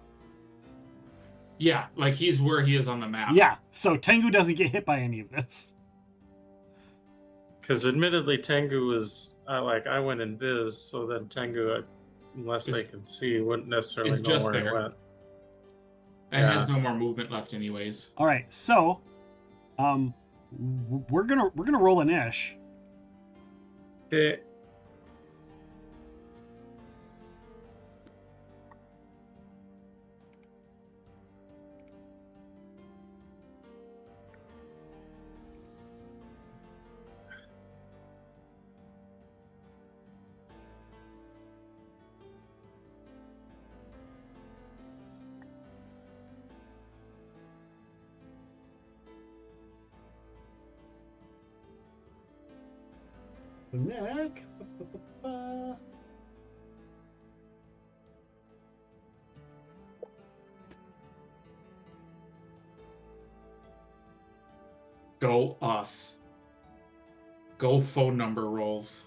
Yeah, like he's where he is on the map. Yeah, so Tengu doesn't get hit by any of this. Because admittedly, Tengu was I went invis, so then Tengu, unless they can see, wouldn't necessarily It's know just where there. it went. It has no more movement left, anyways. All right, so, we're gonna roll an ish. Okay. Neck. Go us. Go phone number rolls.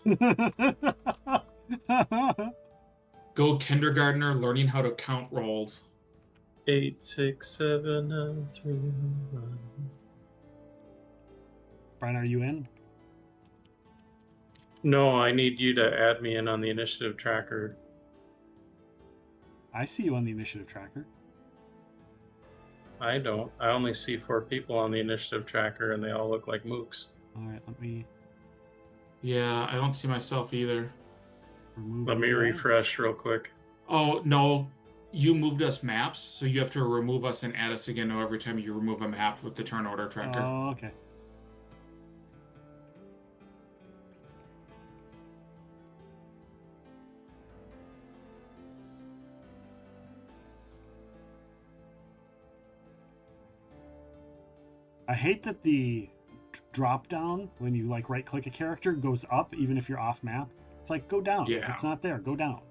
Go kindergartner learning how to count rolls. 8, 6, 7, 9, 3, 1. Brian, are you in? No, I need you to add me in on the initiative tracker. I see you on the initiative tracker. I don't. I only see 4 people on the initiative tracker, and they all look like mooks. All right, let me Yeah, I don't see myself either. remove. Let me that. refresh real quick. Oh, no. You moved us maps, so you have to remove us and add us again every time you remove a map with the turn order tracker. Oh, okay. I hate that the drop down when you like right click a character goes up even if you're off map. It's like go down. If Yeah. it's not there, go down.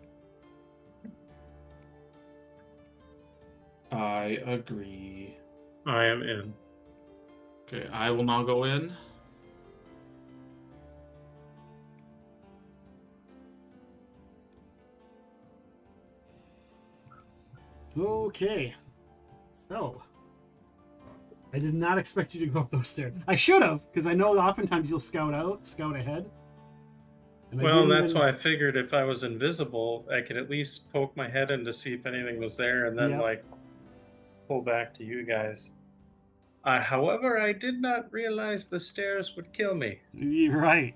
I agree. I am in. Okay, I will now go in. Okay. So I did not expect you to go up those stairs. I should have, because I know oftentimes you'll scout ahead. And Well, that's why I figured if I was invisible, I could at least poke my head in to see if anything was there, and then Yep. like pull back to you guys. However, I did not realize the stairs would kill me. You're right.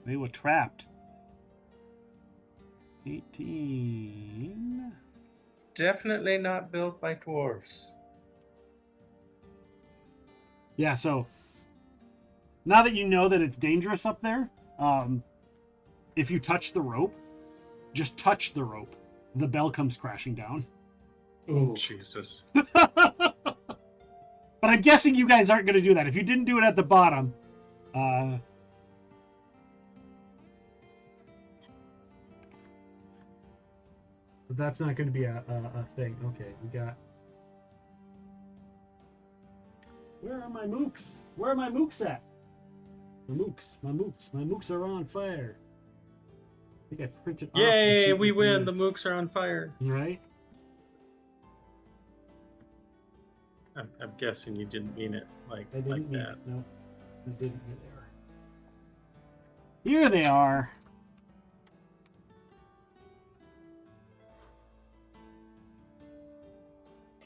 They were trapped. 18. Definitely not built by dwarfs. Yeah, so now that you know that it's dangerous up there, if you touch the rope, just touch the rope. The bell comes crashing down. Ooh. Jesus. But I'm guessing you guys aren't going to do that. If you didn't do it at the bottom, but that's not going to be a thing. Okay, we got... Where are my mooks? Where are my mooks at? My mooks are on fire. I think I printed off the Yay, sheet we with win. The mooks. mooks are on fire. Right? I'm guessing you didn't mean it like I didn't mean that. it. No, I didn't. Here they are.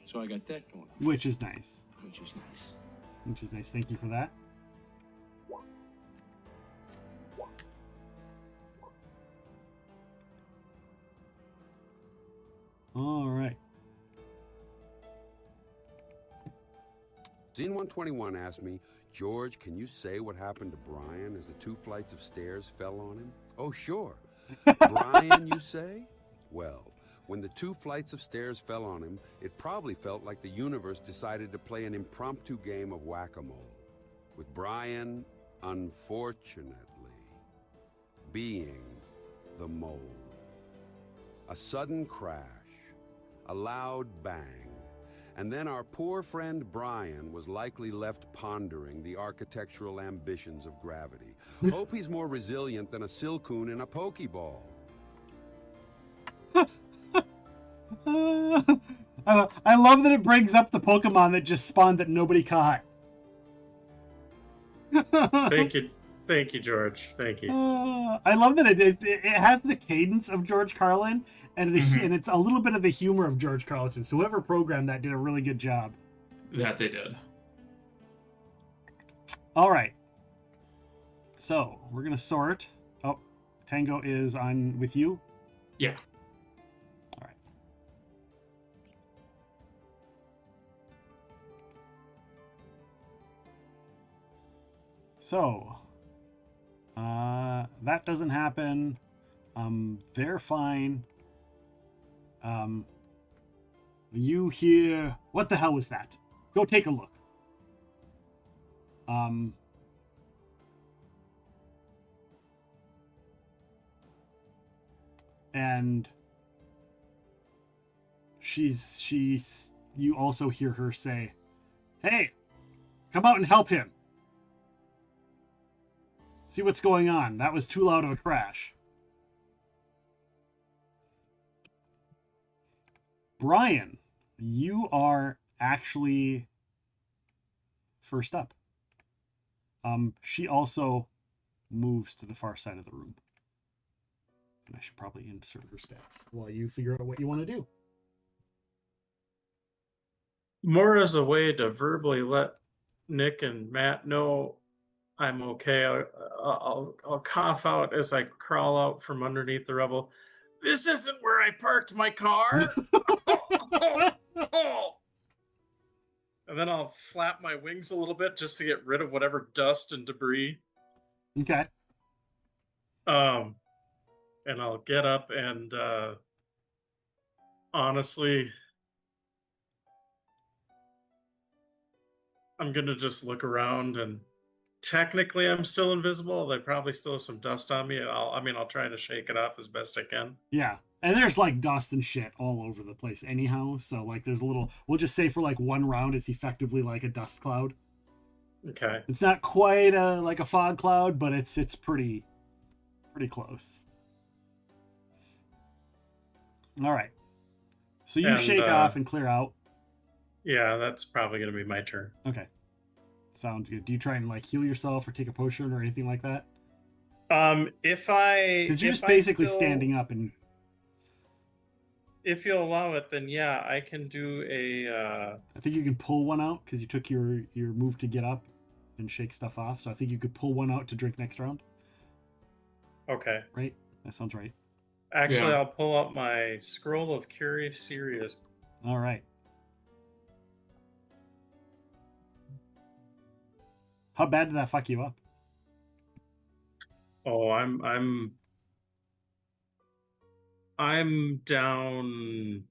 So I got that going. Which is nice. Which is nice. Which is nice. Thank you for that. All right. Scene 121 asked me, George, can you say what happened to Brian as the 2 flights of stairs fell on him? Oh, sure. Brian, you say? Well, when the 2 flights of stairs fell on him, it probably felt like the universe decided to play an impromptu game of whack-a-mole. With Brian, unfortunately, being the mole. A sudden crash, a loud bang, and then our poor friend Brian was likely left pondering the architectural ambitions of gravity. Hope he's more resilient than a silcoon in a pokeball. I love that it brings up the Pokemon that just spawned that nobody caught. Thank you. Thank you, George. Thank you. I love that it has the cadence of George Carlin, and Mhm. it's a little bit of the humor of George Carlin. So whoever programmed that did a really good job. That they did. All right. So we're gonna sort. Oh, Tango is on with you. Yeah. All right. So, that doesn't happen. They're fine. You hear, what the hell was that? Go take a look. And you also hear her say, "Hey, come out and help him. See what's going on. That was too loud of a crash." Brian, you are actually first up. She also moves to the far side of the room. And I should probably insert her stats while you figure out what you want to do. More as a way to verbally let Nick and Matt know I'm okay. I'll cough out as I crawl out from underneath the rubble. This isn't where I parked my car. And then I'll flap my wings a little bit just to get rid of whatever dust and debris. Okay. And I'll get up and honestly, I'm gonna just look around, and technically I'm still invisible. They probably still have some dust on me. I'll try to shake it off as best I can. Yeah. And there's like dust and shit all over the place anyhow. So like there's a little, we'll just say for like one round, it's effectively like a dust cloud. Okay. It's not quite like a fog cloud, but it's pretty close. All right. So you shake off and clear out. Yeah, that's probably going to be my turn. Okay. Sounds good. Do you try and like heal yourself or take a potion or anything like that? Because you're just basically standing up and. If you'll allow it, then yeah, I can do I think you can pull one out because you took your move to get up and shake stuff off. So I think you could pull one out to drink next round. Okay. Right? That sounds right. Actually, yeah. I'll pull up my Scroll of Curious Serious. All right. How bad did that fuck you up? Oh, I'm down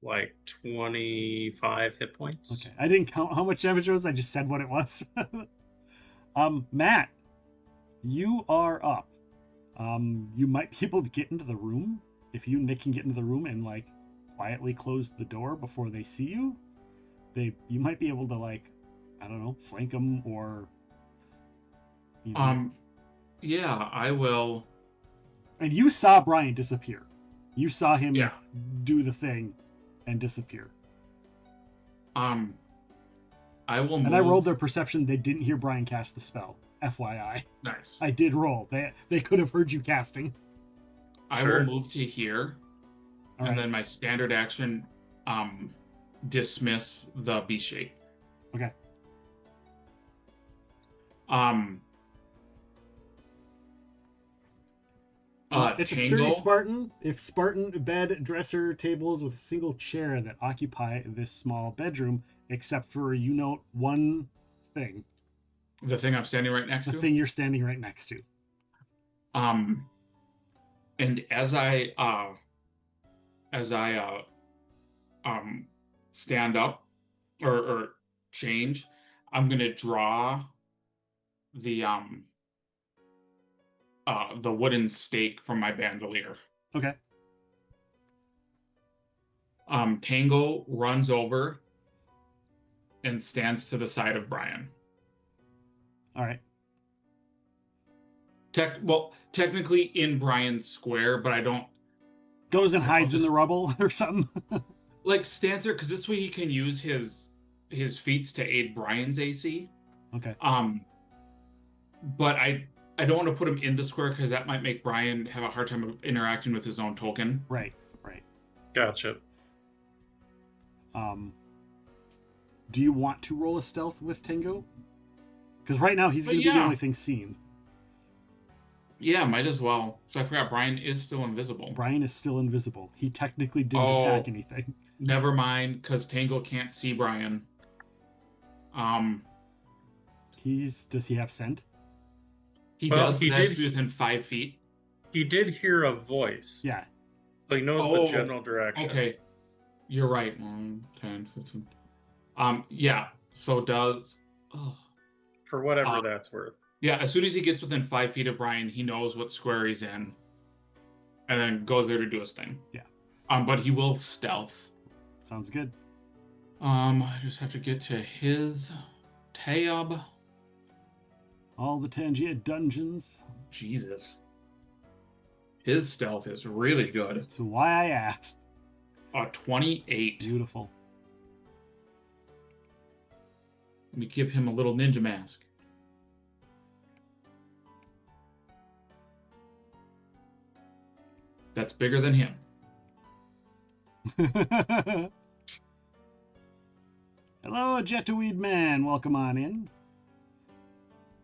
like 25 hit points. Okay. I didn't count how much damage it was. I just said what it was. Matt, you are up. You might be able to get into the room. If you and Nick can get into the room and like quietly close the door before they see you, you might be able to like, I don't know, flank them or. Yeah, I will. And you saw Brian disappear. You saw him do the thing and disappear. I will move. And I rolled their perception. They didn't hear Brian cast the spell. FYI. Nice. I did roll. They could have heard you casting. I will move to here. All and right. then my standard action, dismiss the beast shape. Okay. It's a sturdy Spartan. If Spartan bed, dresser, tables with a single chair that occupy this small bedroom, except for, you note, one thing. The thing I'm standing right next to? The thing you're standing right next to. And as I stand up or change, I'm gonna draw the wooden stake from my bandolier. Okay. Tango runs over and stands to the side of Brian. All right. Technically in Brian's square, but I don't. Goes and hides in the rubble or something. Like stands there because this way he can use his feats to aid Brian's AC. Okay. But I don't want to put him in the square because that might make Brian have a hard time interacting with his own token. Right. Gotcha. Do you want to roll a stealth with Tengu? Because right now he's going to be the only thing seen. Yeah, might as well. So I forgot Brian is still invisible. Brian is still invisible. He technically didn't attack anything. Never mind, because Tango can't see Brian. Does he have scent? He does. He has to be within 5 feet. He did hear a voice. Yeah. So he knows the general direction. Okay. You're right. 10, 15. Yeah. So does. For whatever that's worth. Yeah. As soon as he gets within 5 feet of Brian, he knows what square he's in, and then goes there to do his thing. Yeah. But he will stealth. Sounds good. I just have to get to his tab. All the Tangia dungeons. Jesus. His stealth is really good. That's why I asked. 28. Beautiful. Let me give him a little ninja mask. That's bigger than him. Hello, Jettoweed Man. Welcome on in.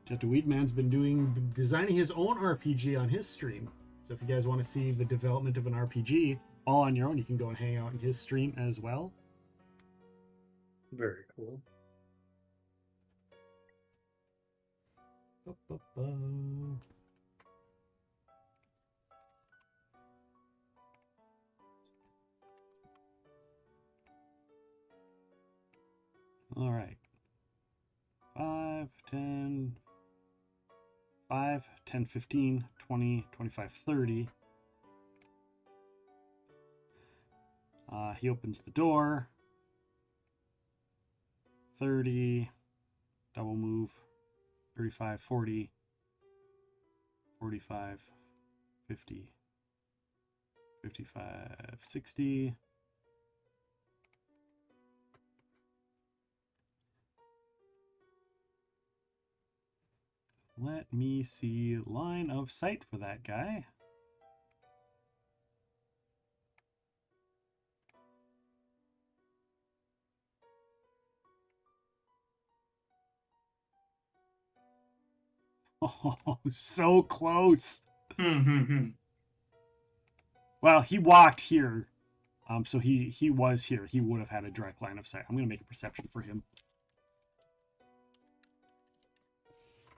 Jettoweed Man's been designing his own RPG on his stream. So if you guys want to see the development of an RPG all on your own, you can go and hang out in his stream as well. Very cool. All right. 5, 10, 15, 20, 25, 30. He opens the door. 30. Double move. 35, 40. 45, 50. 55, 60. Let me see line of sight for that guy. Oh, so close. Well, he walked here. So he was here. He would have had a direct line of sight. I'm going to make a perception for him.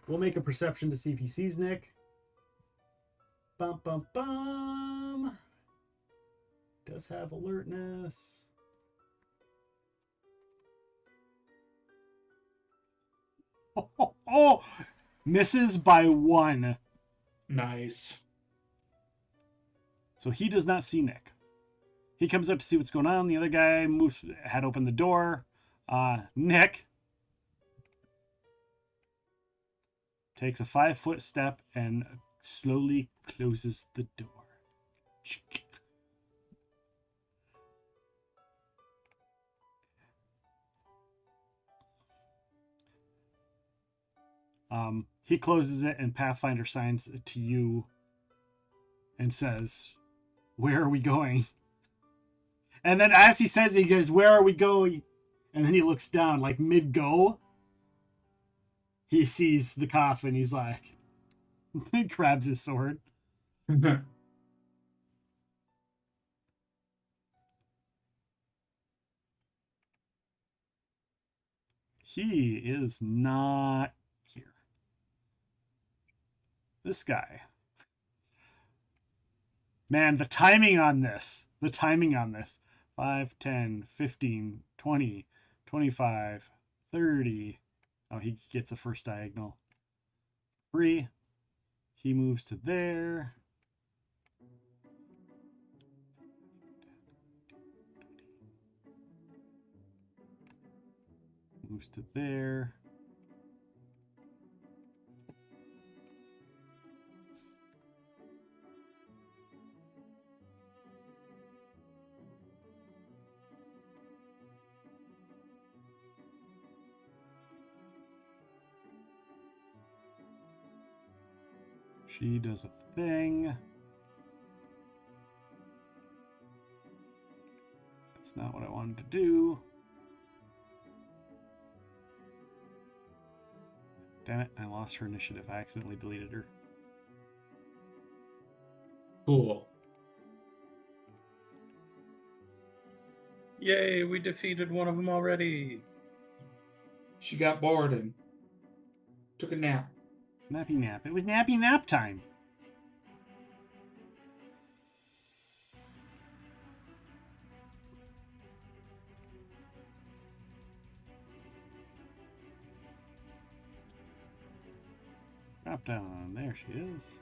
We'll make a perception to see if he sees Nick. Bum, bum, bum. Does have alertness. Oh, misses by 1. Nice. So he does not see Nick. He comes up to see what's going on. The other guy had opened the door. Nick takes a 5-foot step and slowly closes the door. He closes it and Pathfinder signs to you and says, "Where are we going?" And then as he says it, he goes, "Where are we going?" And then he looks down, like mid-go. He sees the coffin. He's like, he grabs his sword. He is not here. This guy. Man, the timing on this. 5, 10, 15, 20, 25, 30. Oh, he gets a first diagonal. 3. He moves to there. Moves to there. She does a thing. That's not what I wanted to do. Damn it, I lost her initiative. I accidentally deleted her. Cool. Yay, we defeated one of them already. She got bored and took a nap. Nappy nap. It was nappy nap time. Drop down. There she is.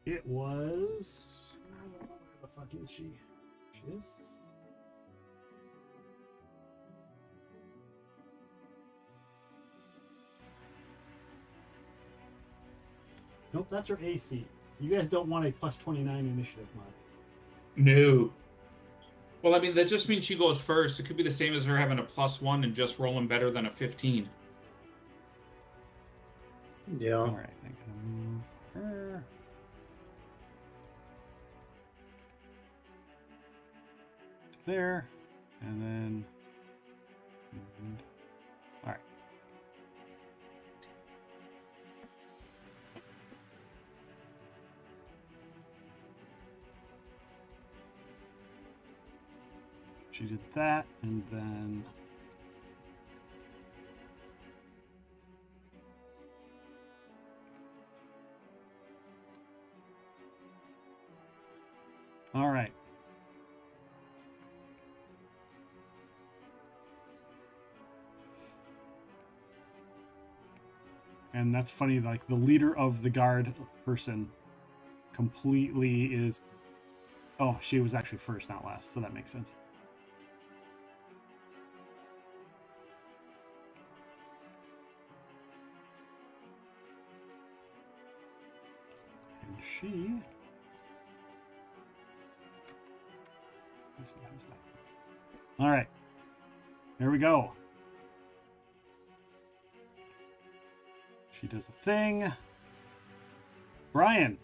It was... Where the fuck is she? She is? Nope, that's her AC. You guys don't want a plus 29 initiative mod. No. Well, I mean, that just means she goes first. It could be the same as her having a +1 and just rolling better than a 15. Yeah. All right, I'm gonna move her. There, and then, all right. She did that, and then all right. And that's funny, like the leader of the guard person completely is... Oh, she was actually first, not last, so that makes sense. And she... All right. There we go. She does a thing. Brian.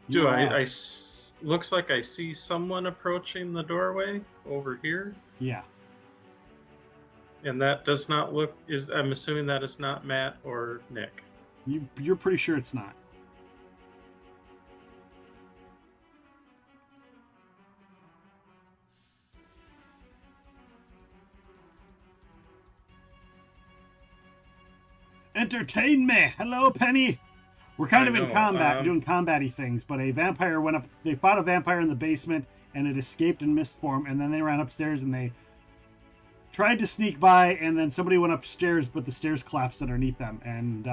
Looks like I see someone approaching the doorway over here. Yeah. And that does not look, I'm assuming that is not Matt or Nick. You're pretty sure it's not. Entertain me! Hello, Penny! We're kind of in combat, doing combat-y things, but a vampire went up... They fought a vampire in the basement, and it escaped in mist form, and then they ran upstairs, and they tried to sneak by, and then somebody went upstairs, but the stairs collapsed underneath them, and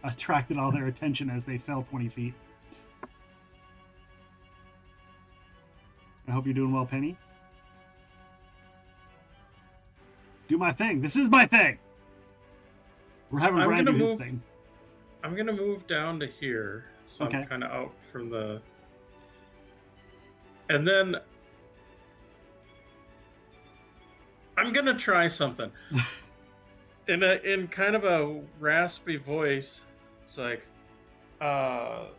attracted all their attention as they fell 20 feet. I hope you're doing well, Penny. Do my thing. This is my thing! We're having Brian do his thing. I'm going to move down to here, so okay. I'm kind of out from the... And then... I'm going to try something. in kind of a raspy voice. It's like, oh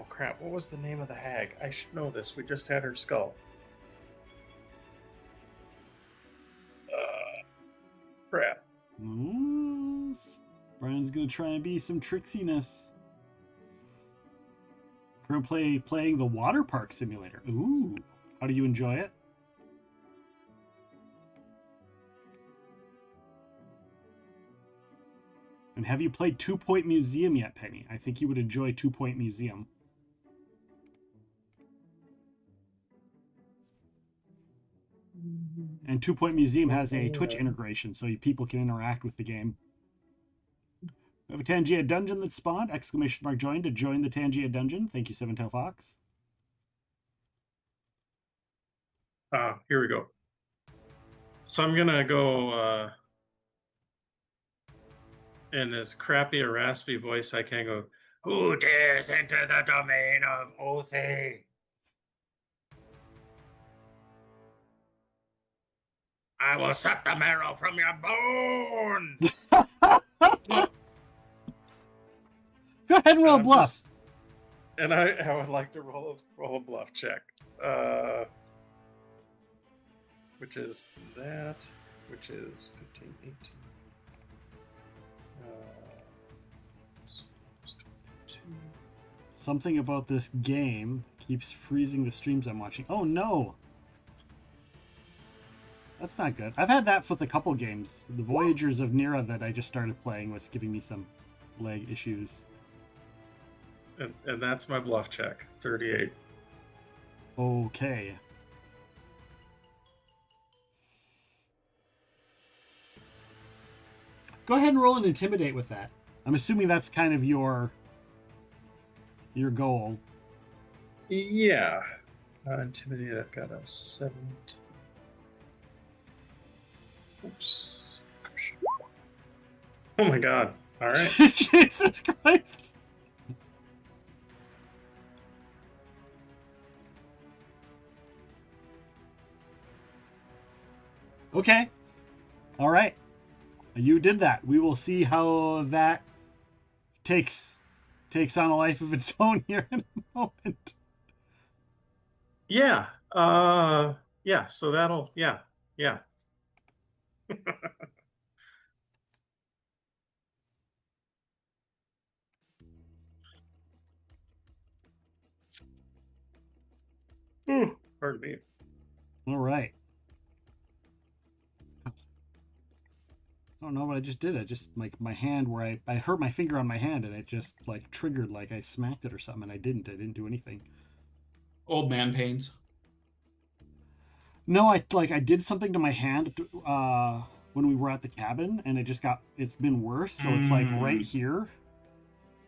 crap, what was the name of the hag? I should know this. We just had her skull. Crap. Brian's gonna try and be some tricksiness. We're gonna playing the water park simulator. Ooh, how do you enjoy it? And have you played 2 Point Museum yet, Penny? I think you would enjoy 2 Point Museum. And 2 Point Museum has a Twitch integration, so people can interact with the game. We have a Tangia dungeon that spawned. Exclamation mark join to join the Tangia dungeon. Thank you, Seven Tail Fox. Here we go. So I'm gonna go in as crappy a raspy voice I can go, "Who dares enter the domain of Othi? I will suck the marrow from your bones." Go ahead and roll a bluff. And I would like to roll a bluff check. Which is that, which is 15, 18. Something about this game keeps freezing the streams I'm watching. Oh no! That's not good. I've had that with a couple games. The Voyagers of Nira that I just started playing was giving me some lag issues. And that's my bluff check, 38. Okay. Go ahead and roll an intimidate with that. I'm assuming that's kind of your goal. Yeah. Intimidate, I've got a 7. Oops. Oh my god. All right. Jesus Christ. Okay. All right. You did that. We will see how that takes on a life of its own here in a moment. Yeah. Yeah. So that'll. Yeah. Yeah. Ooh, pardon me. All right. I don't know what I just did. I just my hand where I hurt my finger on my hand and it just like triggered like I smacked it or something and I didn't do anything. Old man pains. No, I did something to my hand when we were at the cabin and it's been worse. So it's like right here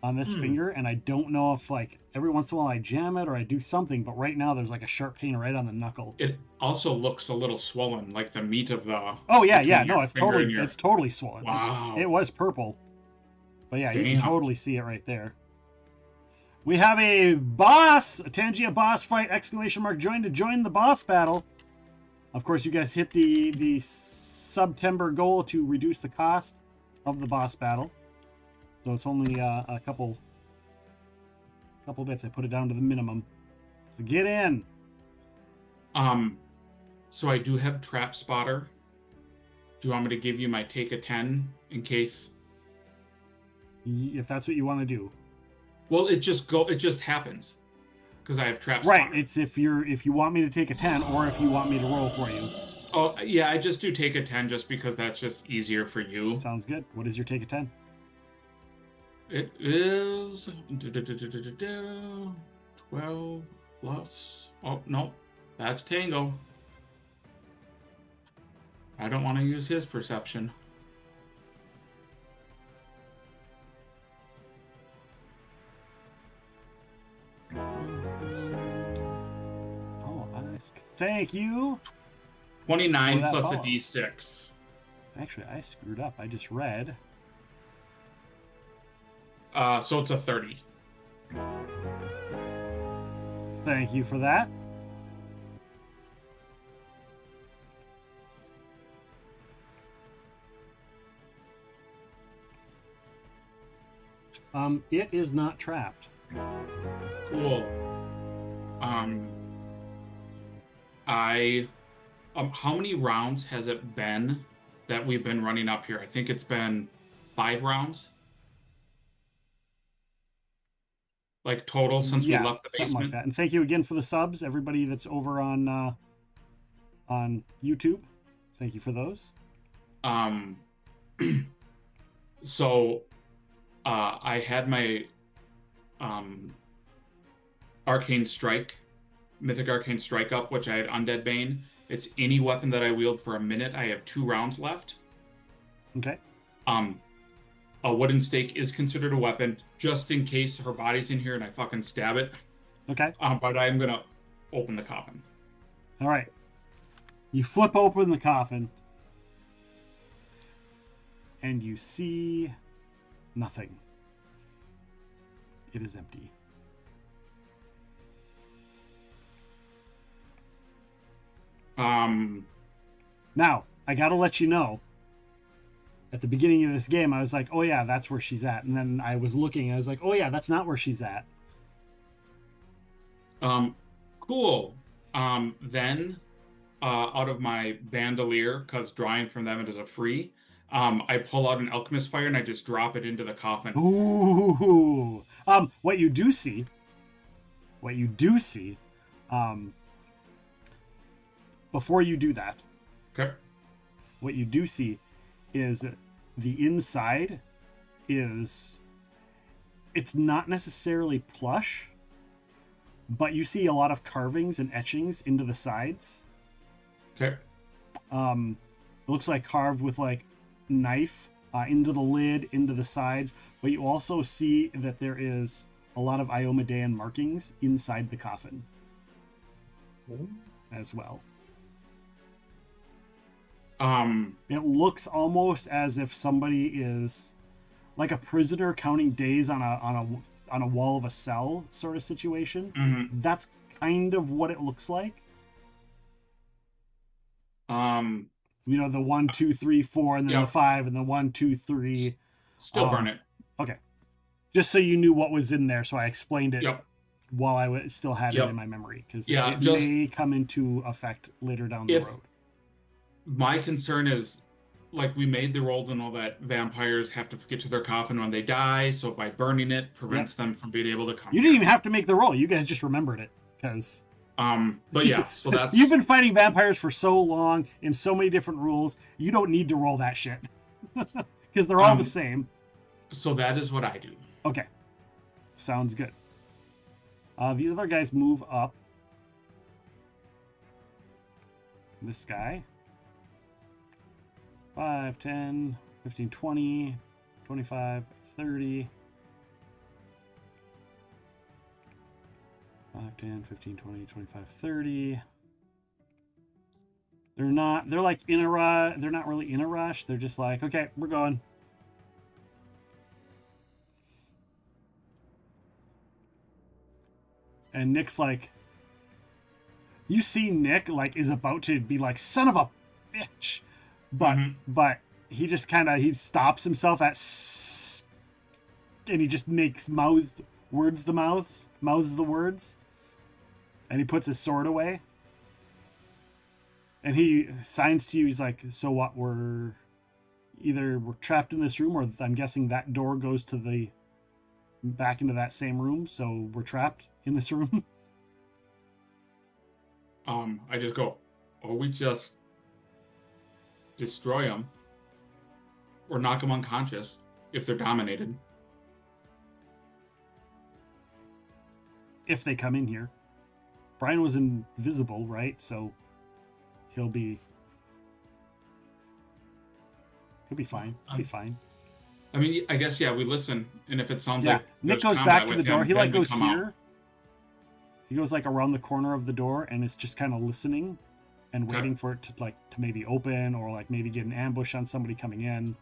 on this finger, and I don't know if like every once in a while I jam it or I do something, but right now there's like a sharp pain right on the knuckle. It also looks a little swollen, like the meat of the. Oh yeah, no, it's totally swollen. Wow. It was purple, but yeah, Damn. you can totally see it right there. We have a boss, a Tangia boss fight! Exclamation mark! Join to join the boss battle. Of course, you guys hit the September goal to reduce the cost of the boss battle. So it's only a couple bits. I put it down to the minimum. So get in. So I do have Trap Spotter. Do you want me to give you my take a 10 in case? If that's what you want to do. Well, it just happens because I have Trap Right. Spotter. It's if you want me to take a 10 or if you want me to roll for you. Oh yeah, I just do take a 10 just because that's just easier for you. Sounds good. What is your take a 10? It is 12 plus. Oh no, that's Tango. I don't want to use his perception. Oh, thank you. 29 plus a D6. Actually, I screwed up. I just read. So it's a 30. Thank you for that. It is not trapped. Cool. How many rounds has it been that we've been running up here? I think it's been 5 rounds. Like total since we left the basement. Something like that. And thank you again for the subs, everybody that's over on YouTube. Thank you for those. So I had my Arcane Strike, Mythic Arcane Strike up, which I had Undead Bane. It's any weapon that I wield for a minute. I have 2 rounds left. Okay. a wooden stake is considered a weapon, just in case her body's in here and I fucking stab it. Okay. But I'm gonna open the coffin. All right. You flip open the coffin, and you see nothing. It is empty. Now, I gotta let you know, at the beginning of this game, I was like, oh yeah, that's where she's at. And then I was looking, I was like, oh yeah, that's not where she's at. Cool. Then, out of my bandolier, because drawing from them it is a free, I pull out an alchemist fire and I just drop it into the coffin. Ooh. What you do see, before you do that, okay, what you do see is the inside is, it's not necessarily plush, but you see a lot of carvings and etchings into the sides. Okay. It looks like carved with like knife into the lid, into the sides, but you also see that there is a lot of Iomedean markings inside the coffin as well. It looks almost as if somebody is like a prisoner counting days on a wall of a cell sort of situation. Mm-hmm. That's kind of what it looks like. You know, the 1, 2, 3, 4, and then the 5, and the 1, 2, 3. Still burn it. Okay. Just so you knew what was in there, so I explained it while I still had it in my memory, because it may come into effect later down the road. My concern is, like, we made the roll to know that vampires have to get to their coffin when they die, so by burning it prevents them from being able to come. You didn't even have to make the roll. You guys just remembered it, because... but yeah, so that's... You've been fighting vampires for so long in so many different rules, you don't need to roll that shit. Because they're all the same. So that is what I do. Okay. Sounds good. These other guys move up. This guy. 5, 10, 15, 20, 25, 30. 5, 10, 15, 20, 25, 30. They're like in a rush. They're not really in a rush. They're just like, okay, we're going. And Nick's like, you see Nick like is about to be like, son of a bitch. But he just he stops himself at and he just makes mouths the words. And he puts his sword away. And he signs to you, he's like, so what, we're trapped in this room, or I'm guessing that door goes to back into that same room, so we're trapped in this room. I just go, or we just destroy them, or knock them unconscious if they're dominated. If they come in here. Brian was invisible, right? So he'll be fine. He'll be fine. I mean, I guess, we listen, and if it sounds like Nick goes back to the door. He like goes here. He goes like around the corner of the door, and it's just kind of listening and waiting for it to maybe open, or like maybe get an ambush on somebody coming in.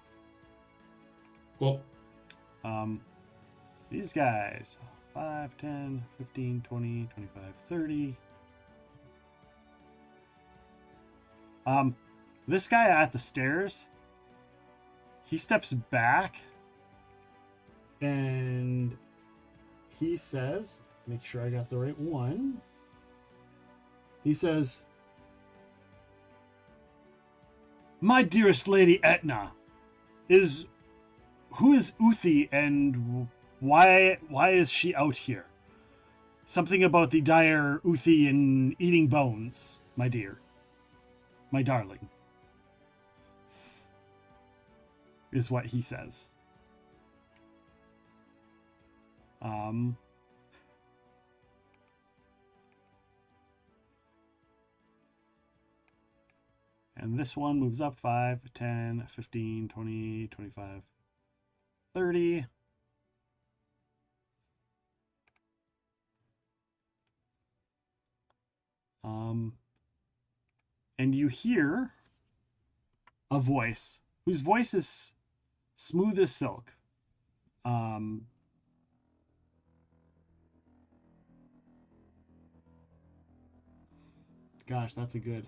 Cool. These guys, 5, 10, 15, 20, 25, 30. This guy at the stairs, he steps back and he says, make sure I got the right one. He says, my dearest Lady Etna, who is Uthi, and why is she out here? Something about the dire Uthi and eating bones, my dear. My darling. Is what he says. And this one moves up 5, 10, 15, 20, 25, 30. And you hear a voice whose voice is smooth as silk. Gosh, that's a good.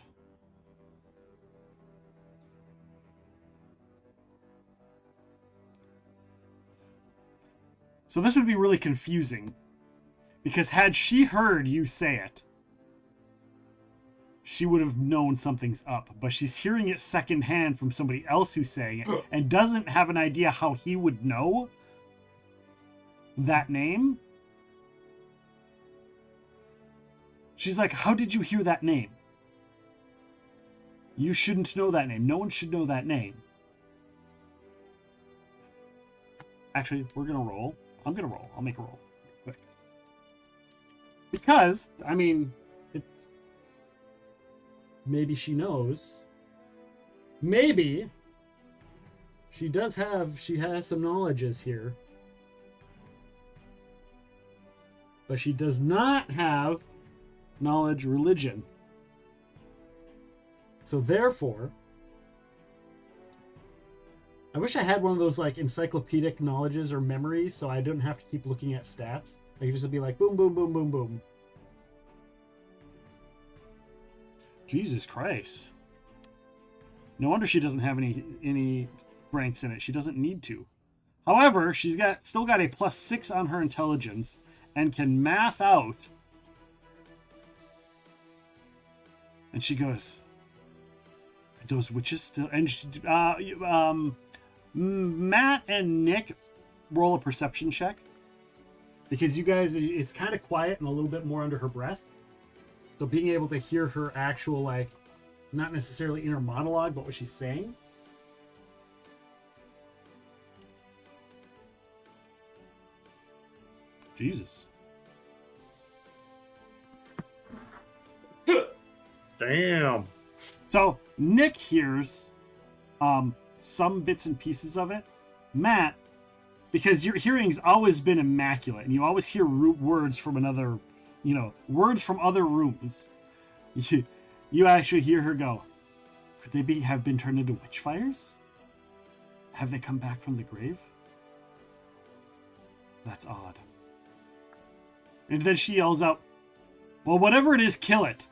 So this would be really confusing, because had she heard you say it, she would have known something's up, but she's hearing it secondhand from somebody else who's saying it and doesn't have an idea how he would know that name. She's like, how did you hear that name? You shouldn't know that name. No one should know that name. Actually, we're going to roll. I'm going to roll. I'll make a roll. Quick. Because, I mean, it's... Maybe she knows. Maybe she has some knowledges here. But she does not have knowledge religion. So therefore, I wish I had one of those like encyclopedic knowledges or memories so I don't have to keep looking at stats. I could just be like boom, boom, boom, boom, boom. Jesus Christ. No wonder she doesn't have any ranks in it. She doesn't need to. However, she's still got a +6 on her intelligence and can math out. And she goes, those witches still... And she, Matt and Nick roll a perception check. Because you guys, it's kind of quiet and a little bit more under her breath. So being able to hear her actual, like, not necessarily inner monologue, but what she's saying. Jesus. Damn. So Nick hears some bits and pieces of it. Matt, because your hearing's always been immaculate, and you always hear words from another... words from other rooms. You actually hear her go, could they have been turned into witchfyres? Have they come back from the grave? That's odd. And then she yells out, well, whatever it is, kill it.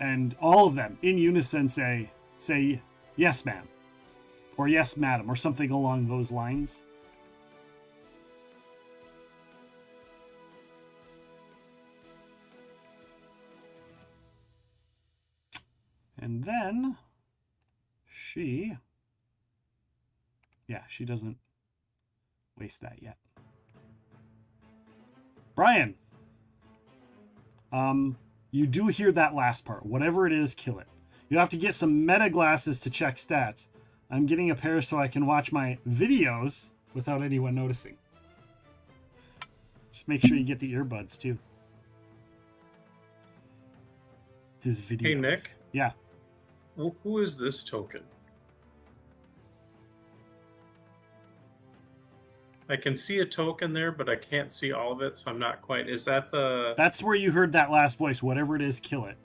And all of them in unison say yes, ma'am, or yes, madam, or something along those lines. And then she doesn't waste that yet. Brian, you do hear that last part. Whatever it is, kill it. You have to get some meta glasses to check stats. I'm getting a pair so I can watch my videos without anyone noticing. Just make sure you get the earbuds too. His videos. Hey, Nick? Yeah. Who is this token? I can see a token there, but I can't see all of it, so I'm not quite... Is that the... That's where you heard that last voice. Whatever it is, kill it.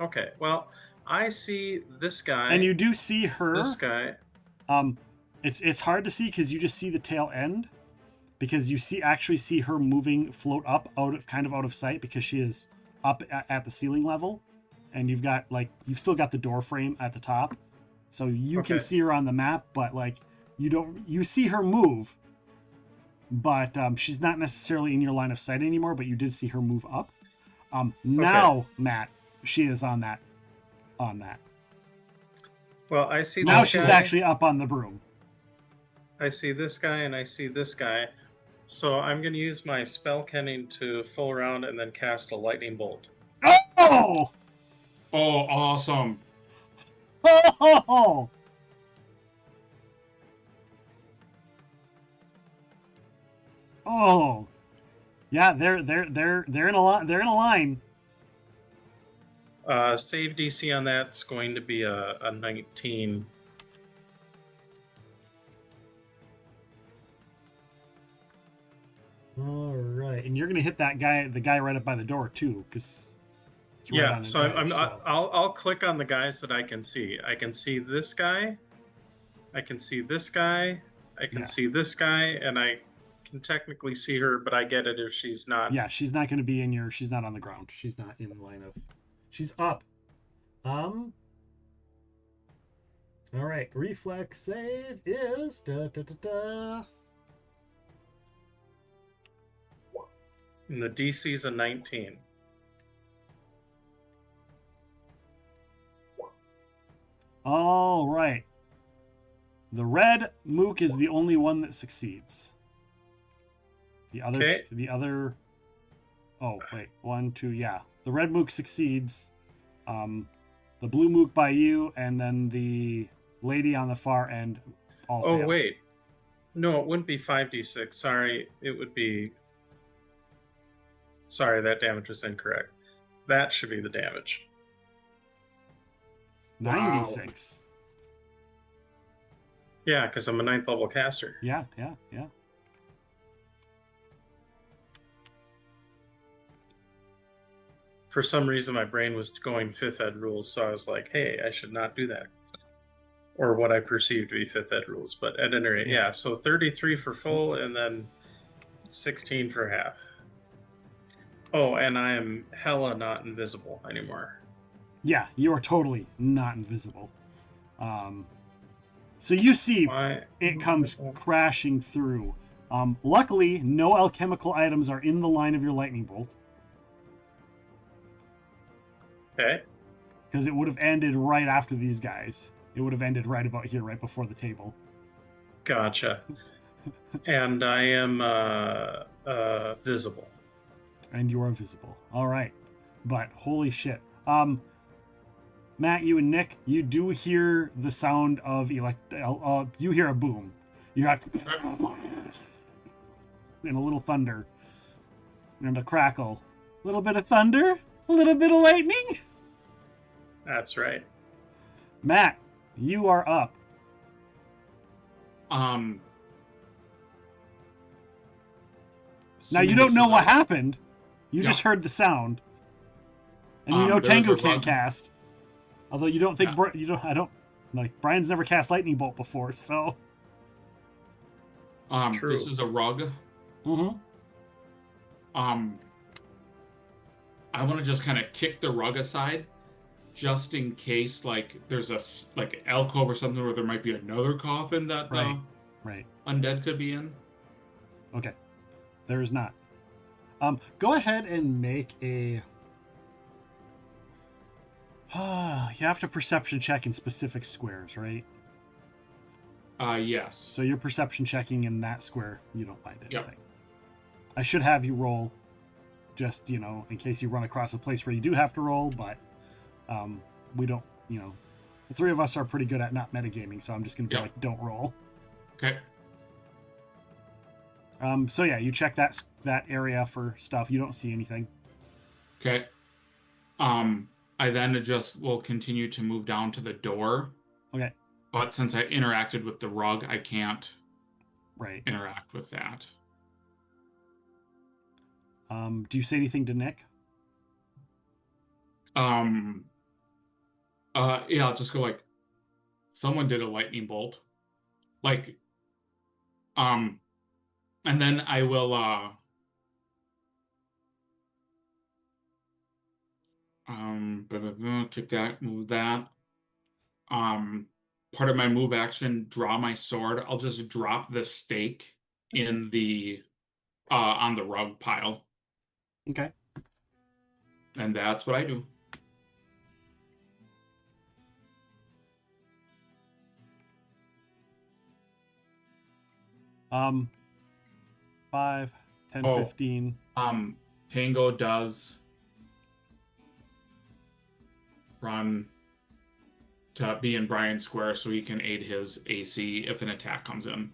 Okay, well, I see this guy. And you do see her. This guy. It's hard to see because you just see the tail end. Because you actually see her float up out of sight because she is up at the ceiling level. And you've still got the door frame at the top. So you can see her on the map, but you see her move. But she's not necessarily in your line of sight anymore, but you did see her move up. Now, Matt, she is on that. Well, I see now this she's guy. actually up on the broom. I see this guy and I see this guy. So I'm going to use my spell kenning to full around and then cast a lightning bolt. Oh! Oh, awesome. Oh! Oh! Yeah, they're in a line. Save DC on that's going to be a 19. All right, and you're gonna hit the guy right up by the door too, because Yeah. So I'll click on the guys that I can see. I can see this guy. I can see this guy. I can see this guy, and I can technically see her, but I get it if she's not. Yeah, she's not going to be in your. She's not on the ground. She's not in the line of. She's up. All right. Reflex save is And the DC's a 19. All right. The red mook is the only one that succeeds. The other. Oh wait, 1, 2, yeah. The red mook succeeds. The blue mook by you, and then the lady on the far end all fail. Oh wait, no, it wouldn't be 5d6. Sorry, it would be. Sorry, that damage was incorrect. That should be the damage. 96. Yeah, because I'm a 9th level caster. Yeah. For some reason, my brain was going 5th ed rules, so I was like, hey, I should not do that. Or what I perceived to be 5th ed rules. But at any rate, yeah, so 33 for full, and then 16 for half. Oh, and I am hella not invisible anymore. Yeah, you are totally not invisible. So you see it comes crashing through. Luckily, no alchemical items are in the line of your lightning bolt. Okay. Because it would have ended right after these guys. It would have ended right about here, right before the table. Gotcha. And I am visible. And you are visible. All right. But holy shit. Matt, you and Nick, you do hear the sound of you hear a boom. You have and a little thunder and a crackle. A little bit of thunder, a little bit of lightning. That's right. Matt, you are up. Now you don't know what happened. You just heard the sound, and you know Tango can't cast. Although you don't think Brian's never cast lightning bolt before, so. True. This is a rug. Mm-hmm. I want to just kind of kick the rug aside, just in case, like, there's a alcove or something where there might be another coffin that the undead could be in. Okay, there is not. Go ahead and make a. You have to perception check in specific squares, right? Yes. So you're perception checking in that square. You don't find anything. Yep. I should have you roll, just in case you run across a place where you do have to roll. But we don't. The three of us are pretty good at not metagaming, so I'm just gonna be like, don't roll. Okay. So yeah, you check that area for stuff. You don't see anything. Okay. I then will continue to move down to the door. Okay. But since I interacted with the rug, I can't interact with that. Do you say anything to Nick? Yeah, I'll just go like, someone did a lightning bolt. Like, and then I will, kick that, move that. Part of my move action, draw my sword. I'll just drop the stake in the, on the rug pile. Okay. And that's what I do. Um, 5, 10, 15. Tango does run to be in Brian's square so he can aid his AC if an attack comes in.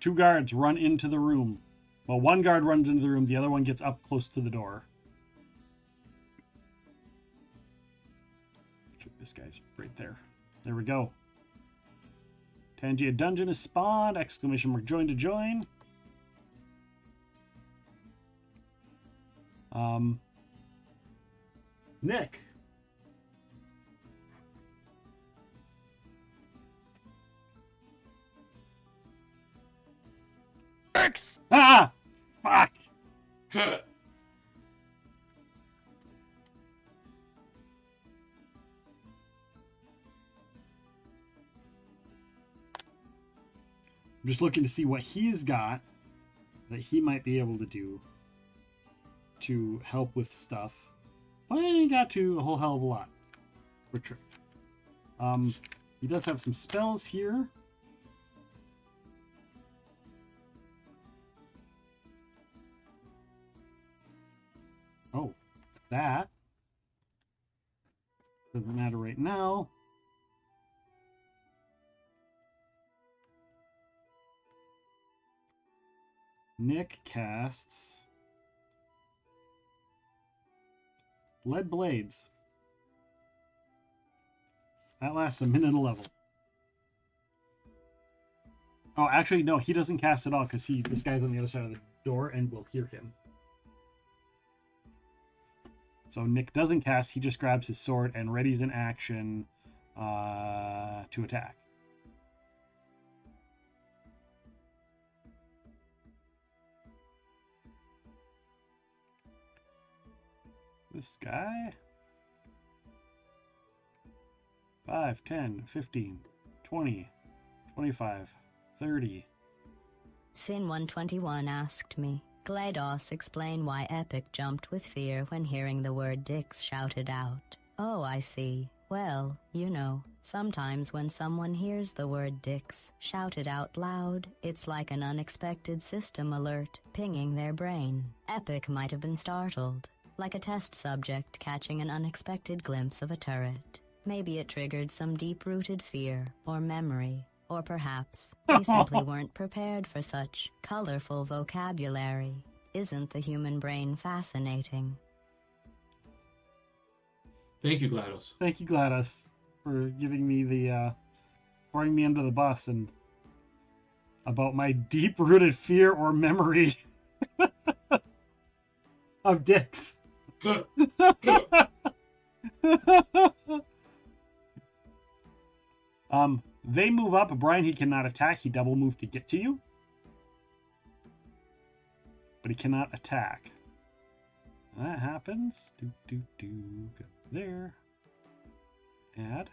2 guards run into the room. Well, 1 guard runs into the room. The other one gets up close to the door. This guy's right there. There we go. Tangia Dungeon is spawned. Exclamation mark join to join. Nick. Ah! Fuck! I'm just looking to see what he's got that he might be able to do to help with stuff. Well, he ain't got to a whole hell of a lot. For trick. He does have some spells here. Oh, that doesn't matter right now. Nick casts Lead Blades. That lasts a minute a level. Oh, actually, no, he doesn't cast at all because this guy's on the other side of the door and we'll hear him. So Nick doesn't cast, he just grabs his sword and readies an action to attack. This guy. 5, 10, 15, 20, 25, 30. Sin 121 asked me, GLaDOS, explain why Epic jumped with fear when hearing the word dicks shouted out. Oh, I see. Well, you know, sometimes when someone hears the word dicks shouted out loud, it's like an unexpected system alert pinging their brain. Epic might have been startled, like a test subject catching an unexpected glimpse of a turret. Maybe it triggered some deep-rooted fear or memory, or perhaps they simply weren't prepared for such colorful vocabulary. Isn't the human brain fascinating? Thank you, GLaDOS. Thank you, GLaDOS, for giving me the, throwing me under the bus and about my deep-rooted fear or memory of dicks. They move up. Brian, he cannot attack. He double moved to get to you. But he cannot attack. That happens. Go there. Add.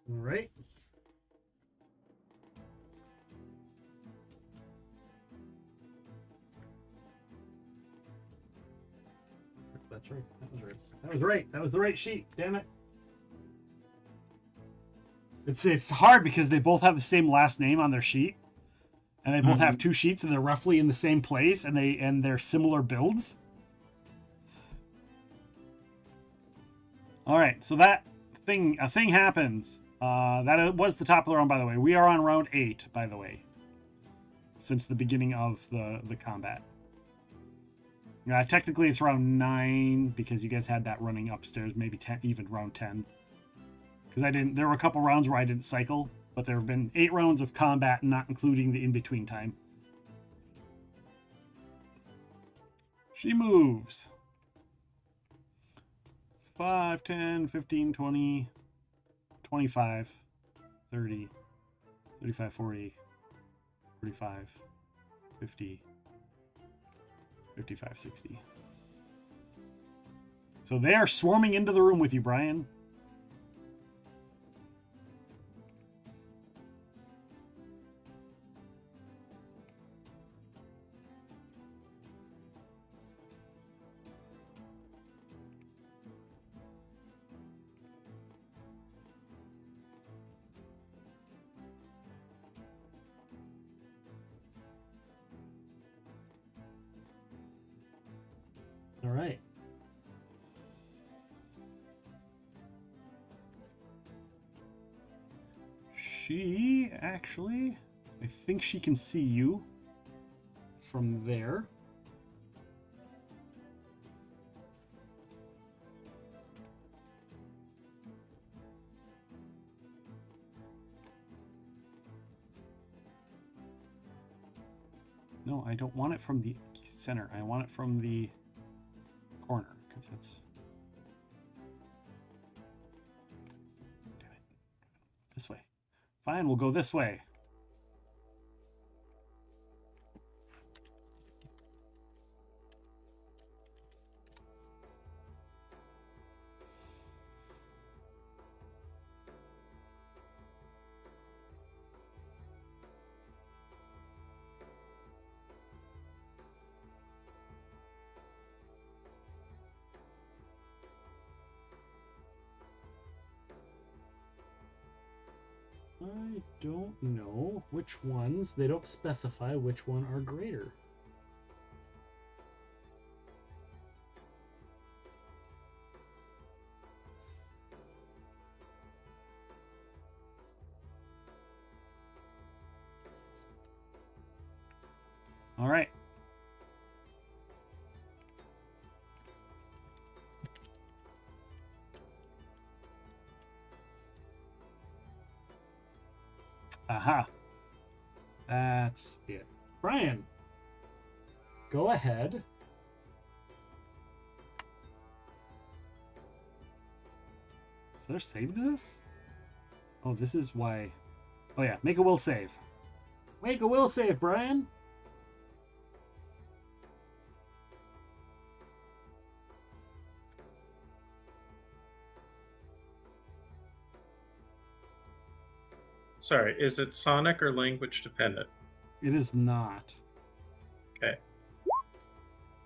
All right. That's right. That was right. That was right. That was the right sheet. Damn it. It's hard because they both have the same last name on their sheet, and they both have 2 sheets, and they're roughly in the same place, and they're similar builds. All right. So a thing happens. That was the top of the round, by the way. We are on round 8, by the way, since the beginning of the combat. Technically, it's round 9 because you guys had that running upstairs, maybe 10, even round 10. Because there were a couple rounds where I didn't cycle, but there have been 8 rounds of combat, not including the in-between time. She moves. 5, 10, 15, 20... 25, 30, 35, 40, 45, 50, 55, 60. So they are swarming into the room with you, Brian. All right. She actually, I think she can see you from there. No, I don't want it from the center. I want it from the corner, because that's... Damn it. This way. Fine, we'll go this way. I don't know which ones. They don't specify which one are greater. All right. Aha. That's it. Brian, go ahead. Is there a save to this? Oh, this is why. Oh yeah, make a will save. Make a will save, Brian. Sorry, is it sonic or language dependent? It is not. Okay.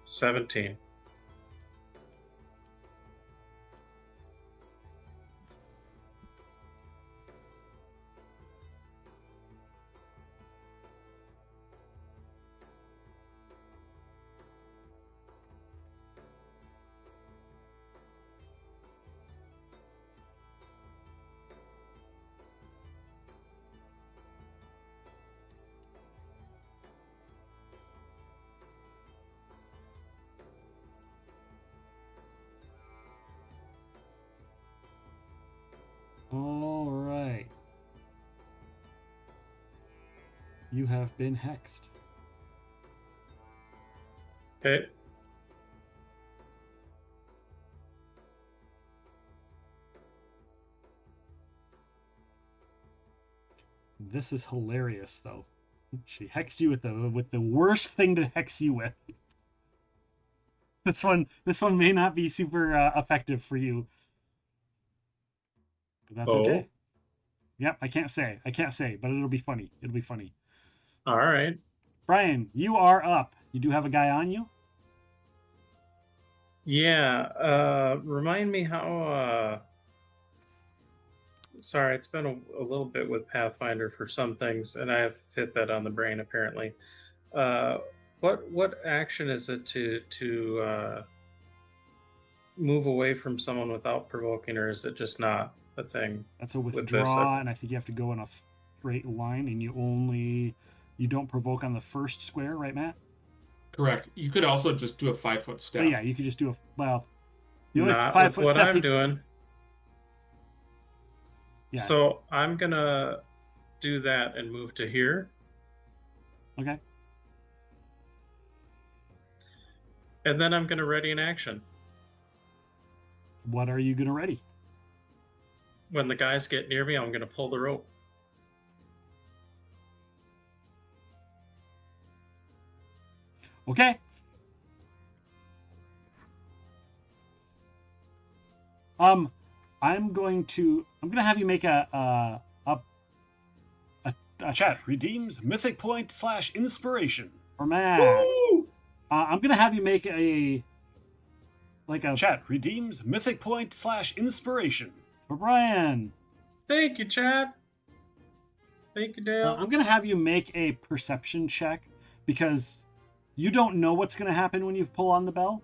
17. All right. You have been hexed. Okay. This is hilarious, though. She hexed you with the worst thing to hex you with. This one may not be super effective for you. But that's okay. Yep, I can't say, but it'll be funny. It'll be funny. All right. Brian, you are up. You do have a guy on you? Yeah. Remind me how. Sorry, it's been a little bit with Pathfinder for some things, and I have fit that on the brain apparently. What action is it to move away from someone without provoking, or is it just not a thing? That's a withdraw, and I think you have to go in a straight line, and you don't provoke on the first square, right, Matt? Correct. You could also just do a 5-foot step. Oh, yeah, you could just do not 5-foot what step. I'm doing. Yeah. So I'm gonna do that and move to here. Okay. And then I'm gonna ready an action. What are you gonna ready? When the guys get near me, I'm gonna pull the rope. Okay. I'm gonna have you make a chat redeems mythic point / inspiration for Matt. I'm gonna have you make a chat redeems mythic point / inspiration for Brian. Thank you, chat. Thank you, Dale. I'm gonna have you make a perception check because you don't know what's gonna happen when you pull on the bell.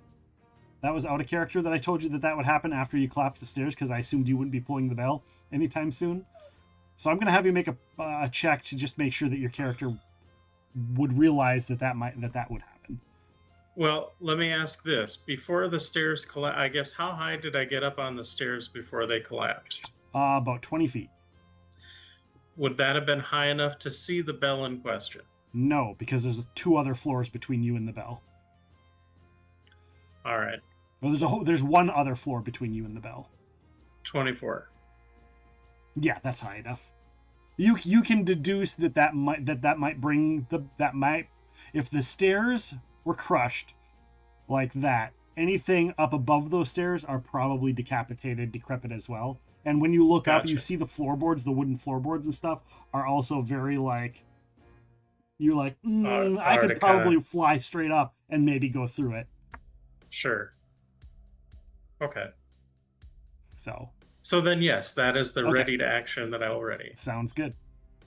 That was out of character that I told you that would happen after you collapse the stairs, because I assumed you wouldn't be pulling the bell anytime soon. So I'm going to have you make a check to just make sure that your character would realize that would happen. Well, let me ask this. Before the stairs collapsed, I guess, how high did I get up on the stairs before they collapsed? About 20 feet. Would that have been high enough to see the bell in question? No, because there's 2 other floors between you and the bell. All right. Well, there's 1 other floor between you and the bell. 24. Yeah, that's high enough. You can deduce that might bring if the stairs were crushed like that, anything up above those stairs are probably decrepit as well. And when you look up, you see the floorboards, the wooden floorboards and stuff are also very like, you're like, I could probably fly straight up and maybe go through it. Sure. Okay. So then, yes, that is the okay. ready to action that I will ready. Sounds good.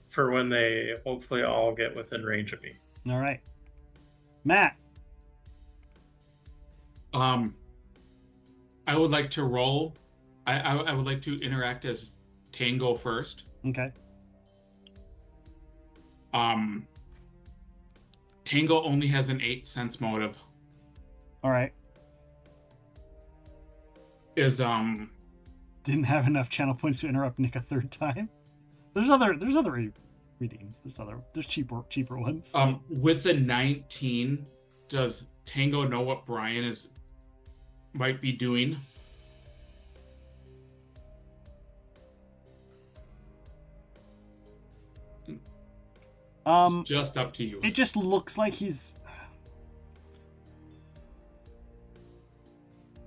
For when they hopefully all get within range of me. All right. Matt. I would like to roll. I would like to interact as Tango first. Okay. Tango only has an 8 sense motive. All right. Didn't have enough channel points to interrupt Nick a 3rd time. There's other redeems. There's cheaper ones. With the 19, does Tango know what Brian might be doing? It's just up to you. It just looks like he's.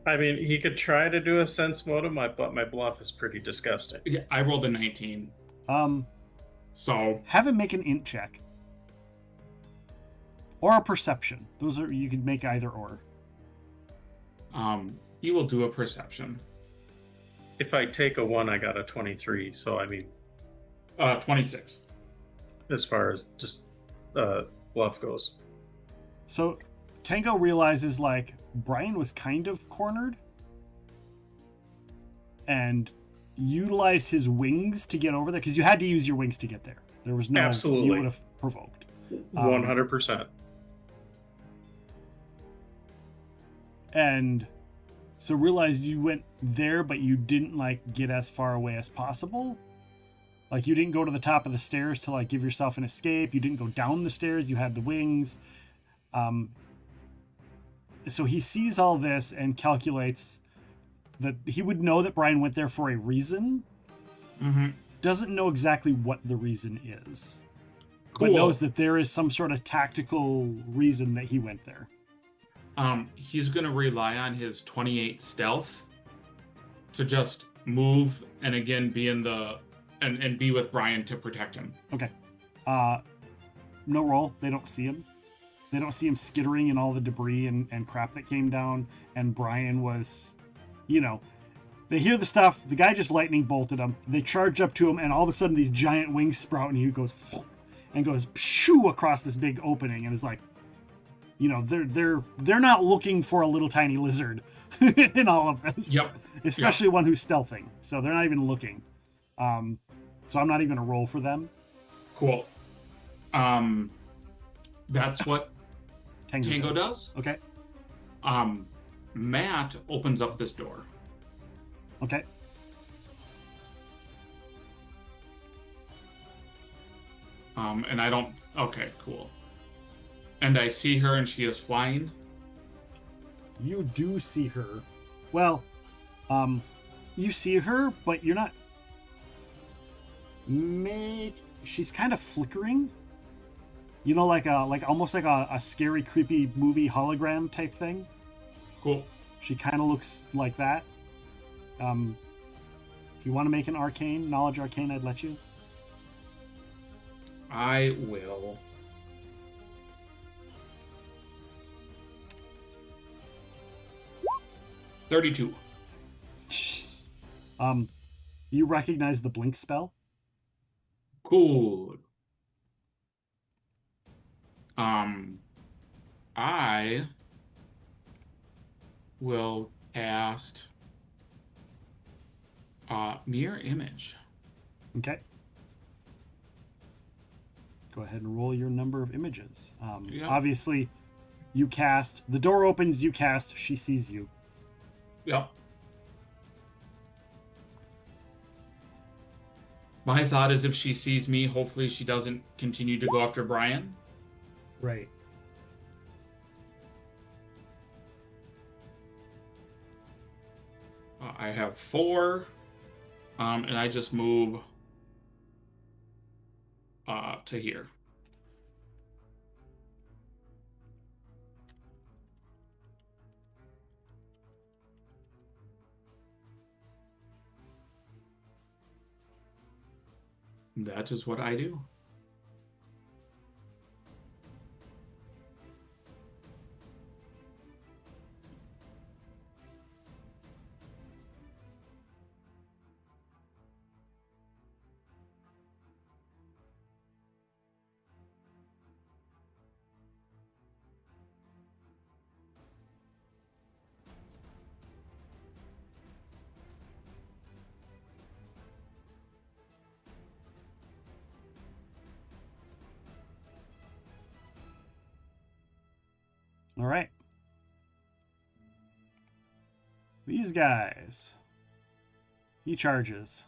I mean, he could try to do a sense motive, but my bluff is pretty disgusting. Yeah, I rolled a 19. So have him make an int check. Or a perception. You could make either or. You will do a perception. If I take a 1, I got a 23, so I mean 26. As far as just bluff goes. So Tango realizes like Brian was kind of cornered and utilized his wings to get over there, because you had to use your wings to get there. There was no absolutely you would have provoked. 100%. And so realized you went there, but you didn't like get as far away as possible. Like you didn't go to the top of the stairs to like give yourself an escape. You didn't go down the stairs. You had the wings. So he sees all this and calculates that he would know that Brian went there for a reason. Mm-hmm. Doesn't know exactly what the reason is. Cool. But knows that there is some sort of tactical reason that he went there. He's going to rely on his 28 stealth to just move and again be in the and be with Brian to protect him. Okay. No roll. They don't see him. They don't see him skittering in all the debris and crap that came down. And Brian was, they hear the stuff. The guy just lightning bolted him. They charge up to him, and all of a sudden these giant wings sprout, and he goes shoo across this big opening, and is like, they're not looking for a little tiny lizard in all of this. Yep. Especially one who's stealthing. So they're not even looking. So I'm not even gonna roll for them. Cool. That's what Tango does. Okay. Matt opens up this door. Okay. And I don't. Okay, cool. And I see her, and she is flying. You do see her. Well, you see her, but you're not. She's kind of flickering. Like almost like a scary, creepy movie hologram type thing. Cool. She kind of looks like that. If you want to make an knowledge arcane, I'd let you. I will. $32. You recognize the blink spell? Cool. I will cast Mirror Image. Okay. Go ahead and roll your number of images. Yeah. Obviously, you cast. The door opens, you cast, she sees you. Yep. My thought is if she sees me, hopefully she doesn't continue to go after Brian. Right. I have 4, and I just move to here. That is what I do. All right. These guys. He charges.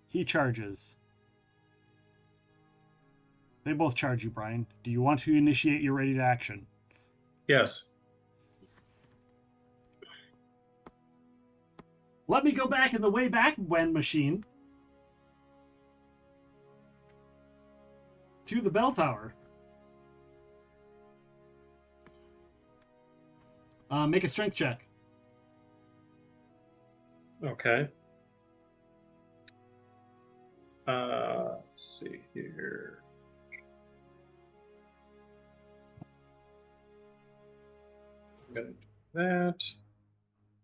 He charges. They both charge you, Brian. Do you want to initiate your ready to action? Yes. Let me go back in the way back when machine to the bell tower. Make a strength check. Okay. Let's see here. I'm gonna do that.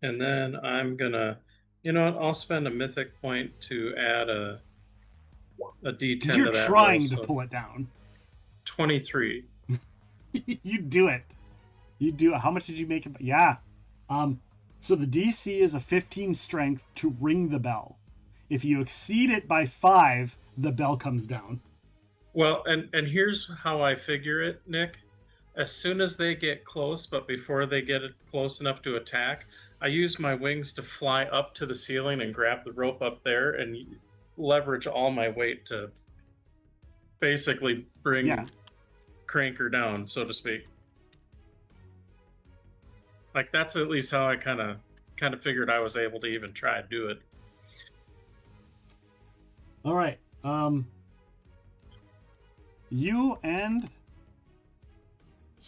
And then I'm gonna, you know what, I'll spend a mythic point to add a D10 Because you're to that trying roll, to so pull it down. 23. You do it. You do it. How much did you make it? Yeah. So the DC is a 15 strength to ring the bell. If you exceed it by 5, the bell comes down. Well, and here's how I figure it, Nick. As soon as they get close, but before they get close enough to attack, I use my wings to fly up to the ceiling and grab the rope up there and leverage all my weight to basically bring Cranker down, so to speak. Like, that's at least how I kind of figured I was able to even try to do it. All right. You and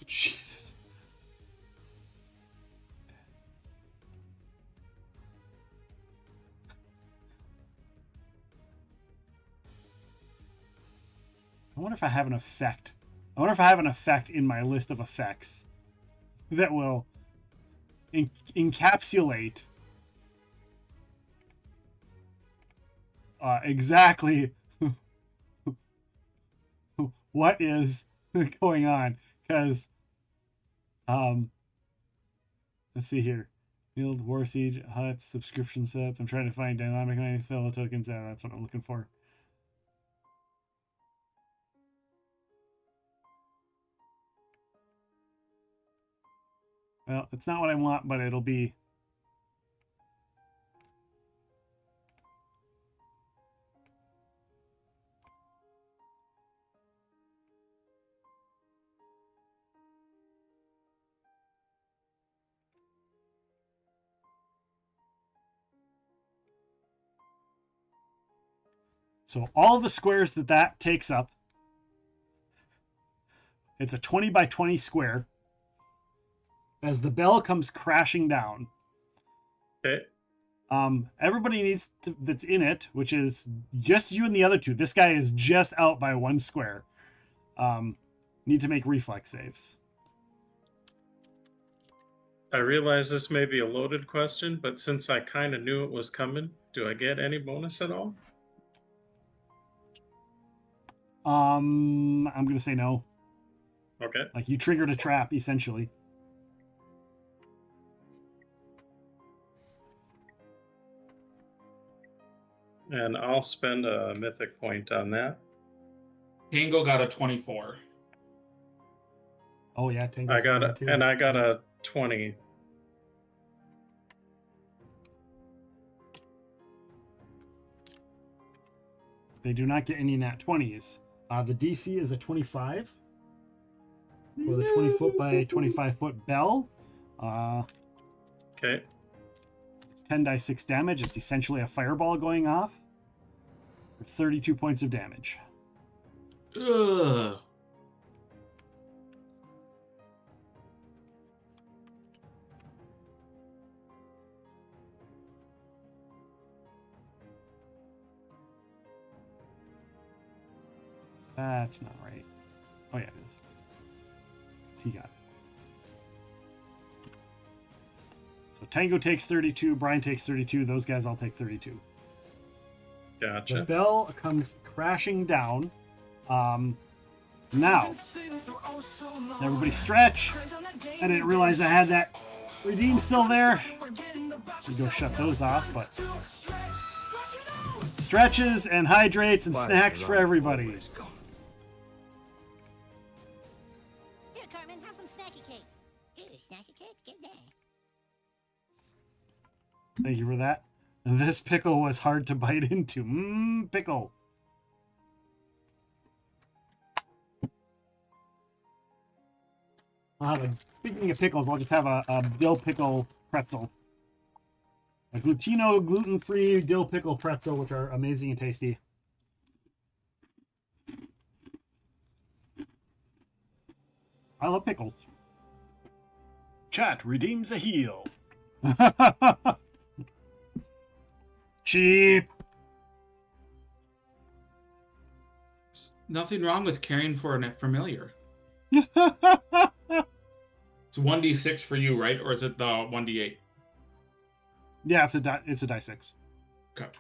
Jesus. I wonder if I have an effect. I wonder if I have an effect in my list of effects that will encapsulate exactly what is going on. Because, let's see here. Field, War Siege, huts, subscription sets. I'm trying to find dynamic mining spell tokens. That's what I'm looking for. Well, it's not what I want, but it'll be. So all the squares that takes up, it's a 20 by 20 square. As the bell comes crashing down, okay. Everybody that's in it, which is just you and the other two. This guy is just out by 1 square. Need to make reflex saves. I realize this may be a loaded question, but since I kind of knew it was coming, do I get any bonus at all? I'm gonna say no. Okay. Like you triggered a trap, essentially. And I'll spend a mythic point on that. Tango got a 24. Oh yeah, Tango. I got a 20. They do not get any nat 20s. The DC is a 25 for the 20 foot by 25 foot bell. Okay. It's 10 die 6 damage. It's essentially a fireball going off for 32 points of damage. Ugh. That's not right. Oh yeah, it is. So he got it. So Tango takes 32, Brian takes 32, those guys all take 32. Gotcha. The bell comes crashing down. Now, everybody stretch. I didn't realize I had that redeem still there. Should go shut those off, but stretches and hydrates and snacks for everybody. Here, Cartman, have some snacky cakes. Here, snacky cake, get that. Thank you for that. And this pickle was hard to bite into. Pickle. Speaking of pickles, I'll just have a dill pickle pretzel. A glutino, gluten-free dill pickle pretzel, which are amazing and tasty. I love pickles. Chat redeems a heal. Cheap. Nothing wrong with caring for a familiar. It's 1d6 for you, right? Or is it the 1d8? Yeah, it's a die 6. Gotcha.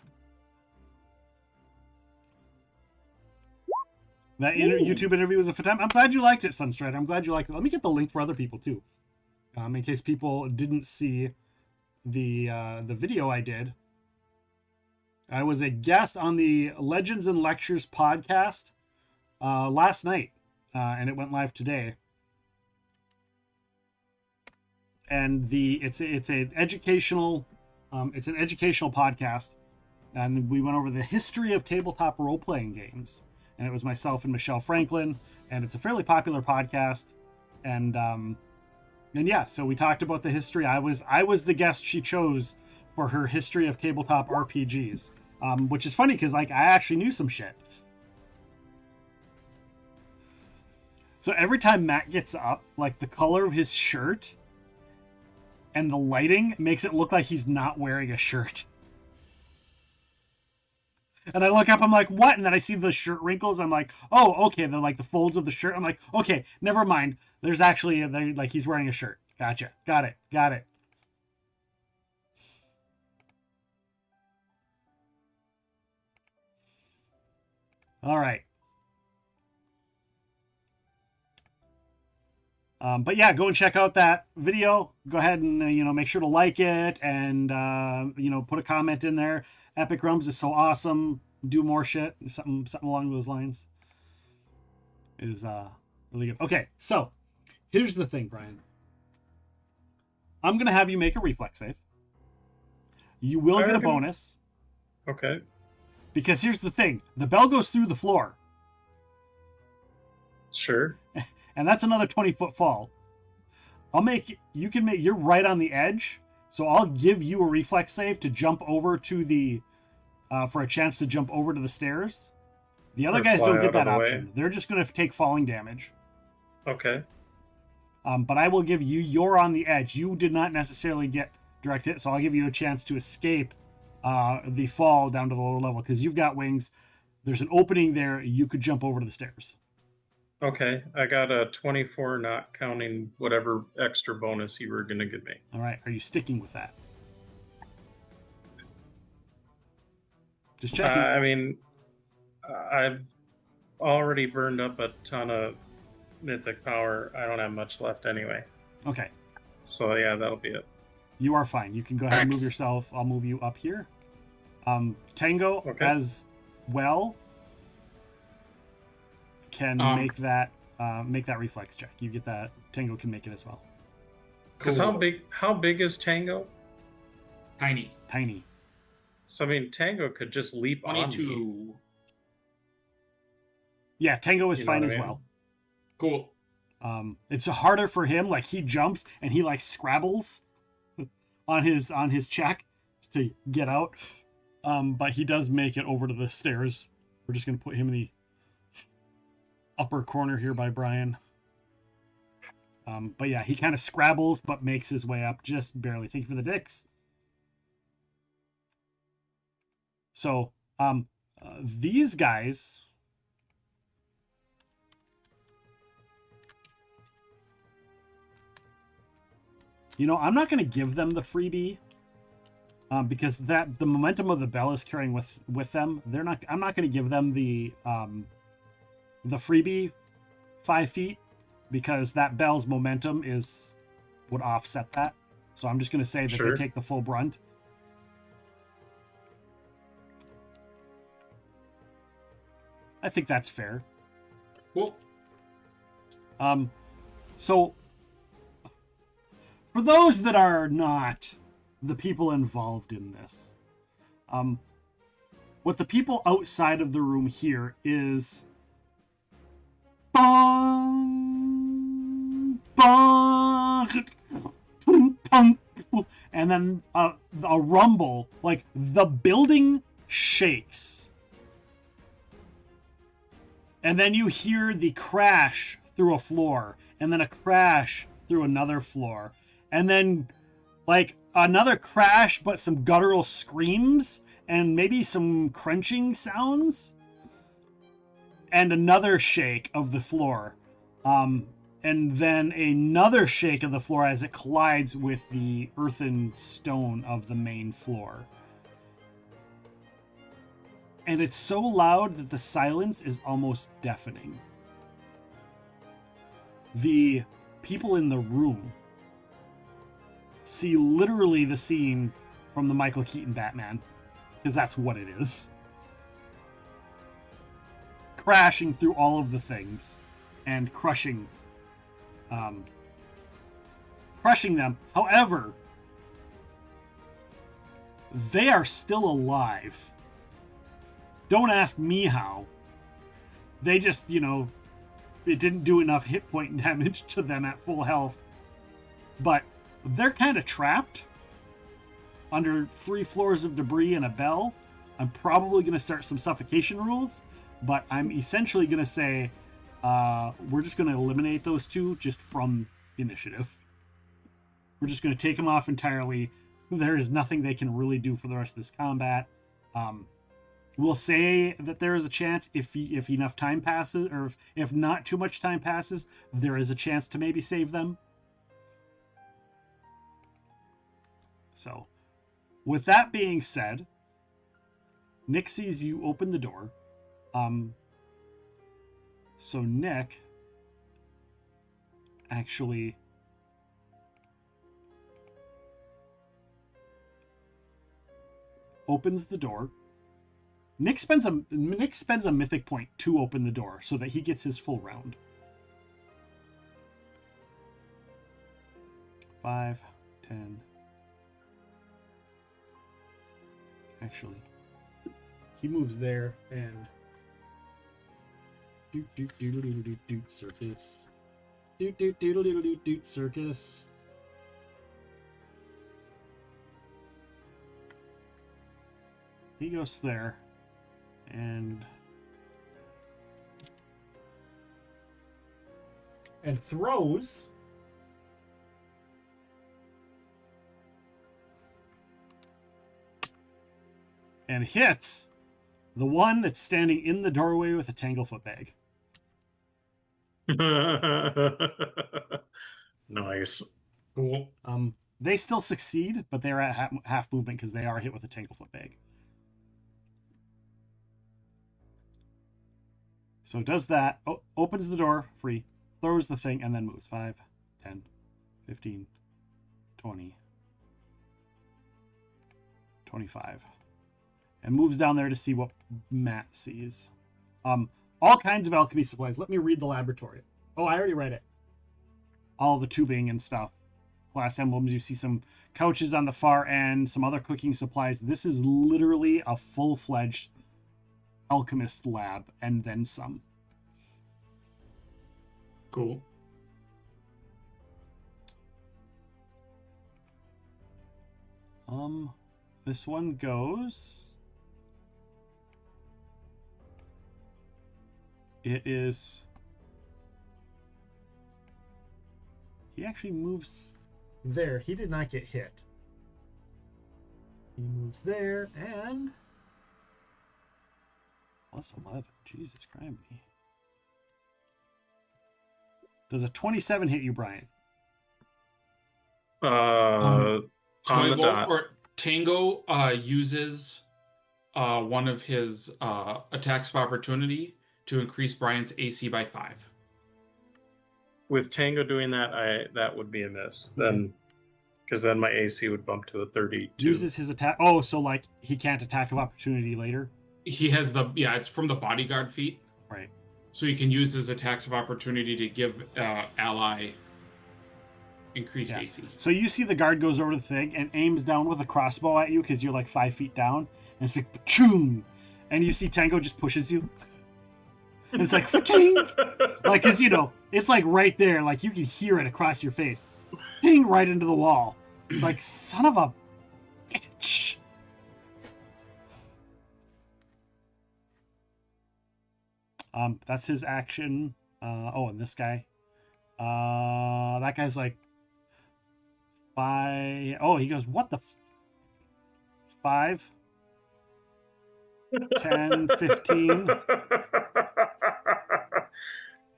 That YouTube interview was a fun time. I'm glad you liked it, Sunstrider. I'm glad you liked it. Let me get the link for other people too, in case people didn't see the video I did. I was a guest on the Legends and Lectures podcast last night, and it went live today. And it's an educational podcast, and we went over the history of tabletop role-playing games. And it was myself and Michelle Franklin, and it's a fairly popular podcast. And yeah, so we talked about the history. I was the guest she chose for her history of tabletop RPGs, which is funny because like I actually knew some shit. So every time Matt gets up, like the color of his shirt and the lighting makes it look like he's not wearing a shirt. And I look up, I'm like, what? And then I see the shirt wrinkles. I'm like, oh, okay. They're like the folds of the shirt. I'm like, okay, never mind. There's actually, like, he's wearing a shirt. Gotcha. Got it. All right. But yeah, go and check out that video. Go ahead and, make sure to like it and, put a comment in there. Epic Realms is so awesome. Do more shit. Something along those lines is really good. Okay, so here's the thing, Brian. I'm going to have you make a reflex save. You will get a bonus. Okay. Because here's the thing. The bell goes through the floor. Sure. And that's another 20-foot fall. You're right on the edge. So I'll give you a reflex save to jump over to the, for a chance to jump over to the stairs. The other guys don't get that option. They're just going to take falling damage. Okay. But I will give you're on the edge. You did not necessarily get direct hit, so I'll give you a chance to escape the fall down to the lower level because you've got wings. There's an opening there. You could jump over to the stairs. Okay, I got a 24, not counting whatever extra bonus you were going to give me. All right, are you sticking with that? Just checking. I mean, I've already burned up a ton of mythic power. I don't have much left anyway. Okay. So yeah, that'll be it. You are fine. You can go ahead and move yourself. I'll move you up here. Tango as well can make that reflex check. You get that. Tango can make it as well. Because how big is Tango? Tiny. So I mean, Tango could just leap on me. Yeah, Tango is fine as well. Cool. It's harder for him. Like he jumps and he like scrabbles on his check to get out. But he does make it over to the stairs. We're just gonna put him in the upper corner here by Brian. But yeah, he kind of scrabbles but makes his way up just barely. Thank you for the dicks. So, these guys, you know, I'm not going to give them the freebie because the momentum of the bell is carrying with them. I'm not going to give them the freebie 5 feet because that bell's momentum would offset that. So I'm just going to say that they take the full brunt. I think that's fair. Cool. So for those that are not the people involved in this, what the people outside of the room hear is bong, bong, and then a rumble, like the building shakes. And then you hear the crash through a floor, and then a crash through another floor, and then like another crash, but some guttural screams, and maybe some crunching sounds, and another shake of the floor, and then another shake of the floor as it collides with the earthen stone of the main floor. And it's so loud that the silence is almost deafening. The people in the room see literally the scene from the Michael Keaton Batman, because that's what it is. Crashing through all of the things and crushing them. However, they are still alive. Don't ask me how. They just, it didn't do enough hit point damage to them at full health. But they're kind of trapped under 3 floors of debris and a bell. I'm probably going to start some suffocation rules, but I'm essentially going to say we're just going to eliminate those 2 just from initiative. We're just going to take them off entirely. There is nothing they can really do for the rest of this combat. We'll say that there is a chance if enough time passes, or if not too much time passes, there is a chance to maybe save them. So, with that being said, Nick sees you open the door. So Nick actually opens the door. Nick spends a mythic point to open the door so that he gets his full round. 5, 10. Actually, he moves there and doot circus. Doot circus. He goes there and throws and hits the one that's standing in the doorway with a tanglefoot bag. Nice. Cool. They still succeed, but they're at half movement because they are hit with a tanglefoot bag. So it does that. Opens the door free. throws the thing, and then moves 5, 10, 15, 20, 25. And moves down there to see what Matt sees. All kinds of alchemy supplies. Let me read the laboratory. Oh, I already read it. All the tubing and stuff. Glass emblems. You see some couches on the far end, some other cooking supplies. This is literally a full-fledged alchemist lab, and then some. Cool. This one goes. It is. He actually moves there. He did not get hit. He moves there and. Plus 11. Jesus Christ. Does a 27 hit you, Brian? On the dot. Or Tango uses one of his attacks of opportunity to increase Brian's AC by 5. With Tango doing that, that would be a miss. Then, because then my AC would bump to a 32. Uses his attack. Oh, so like he can't attack of opportunity later. He has it's from the bodyguard feat. Right. So he can use his attacks of opportunity to give ally increased AC. So you see the guard goes over to the thing and aims down with a crossbow at you because you're like 5 feet down, and it's like choom, and you see Tango just pushes you. And it's like ching, like, cause it's like right there, like you can hear it across your face, ding, right into the wall, like son of a bitch. That's his action. And this guy, that guy's like 5. Oh, he goes, what the 5, 10, 15.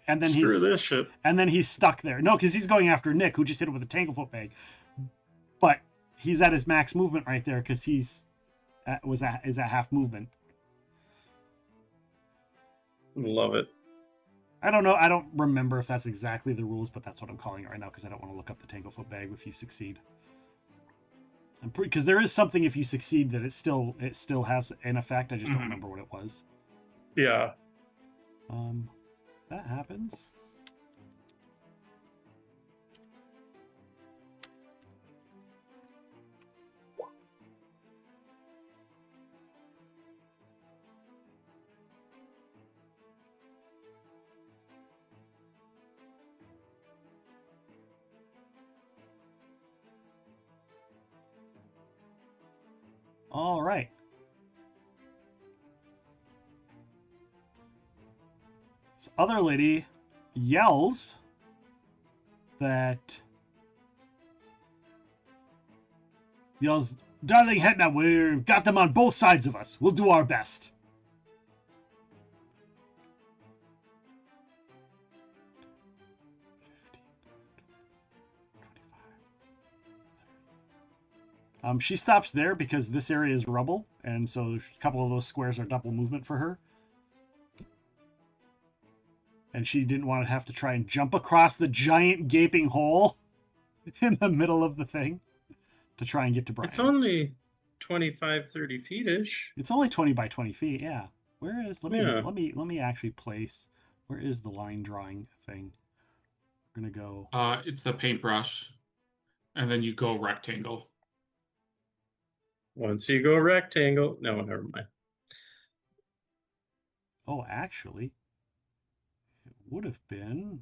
And then Screw this shit. And then he's stuck there. No, because he's going after Nick, who just hit him with a tanglefoot bag. But he's at his max movement right there because is at half movement. Love it. I don't know. I don't remember if that's exactly the rules, but that's what I'm calling it right now because I don't want to look up the tanglefoot bag if you succeed. Because there is something if you succeed that it still has an effect. I just don't remember what it was. Yeah. That happens. All right. This other lady yells Darling Hetna, we've got them on both sides of us. We'll do our best. She stops there because this area is rubble, and so a couple of those squares are double movement for her. And she didn't want to have to try and jump across the giant gaping hole in the middle of the thing to try and get to Brian. It's only 25, 30 feet-ish. It's only 20 by 20 feet, yeah. Where is, let me actually place, where is the line drawing thing? We're going to go. It's the paintbrush, and then you go rectangle. Once you go rectangle, no, never mind. Oh, actually, it would have been.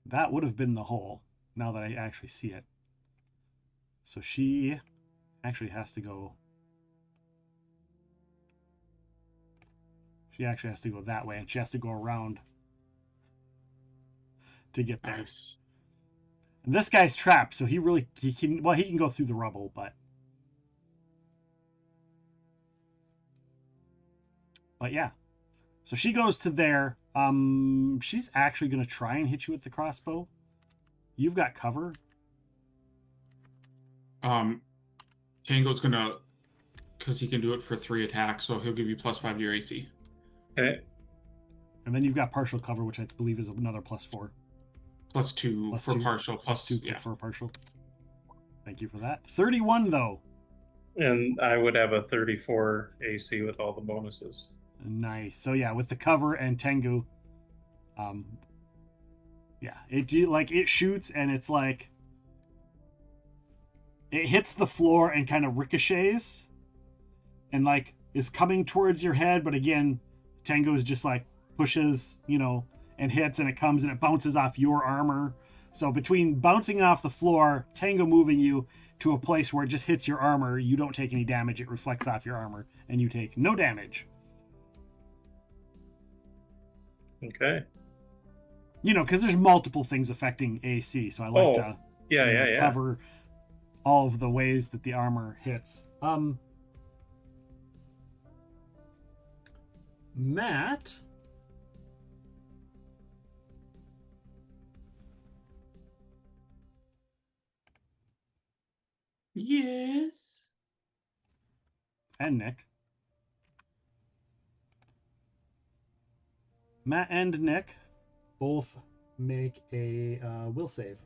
That would have been the hole, now that I actually see it. So she actually has to go. She actually has to go that way, and she has to go around to get there. Nice. And this guy's trapped, so he can go through the rubble, but yeah. So she goes to there. She's actually going to try and hit you with the crossbow. You've got cover. Tango's gonna, because he can do it for 3 attacks, so he'll give you +5 to your AC. Okay. And then you've got partial cover, which I believe is another +4. +2 Plus for 2. partial. +2 yeah. for partial. Thank you for that. 31 though. And I would have a 34 AC with all the bonuses. Nice. So yeah, with the cover and Tengu, yeah, it shoots and it's like it hits the floor and kind of ricochets and like is coming towards your head, but again, Tengu is just like pushes, and hits, and it comes and it bounces off your armor. So between bouncing off the floor, Tango moving you to a place where it just hits your armor, you don't take any damage. It reflects off your armor, and you take no damage. Okay. Because there's multiple things affecting AC, so I like to cover all of the ways that the armor hits. Matt. Yes. And Nick. Matt and Nick both make a will save.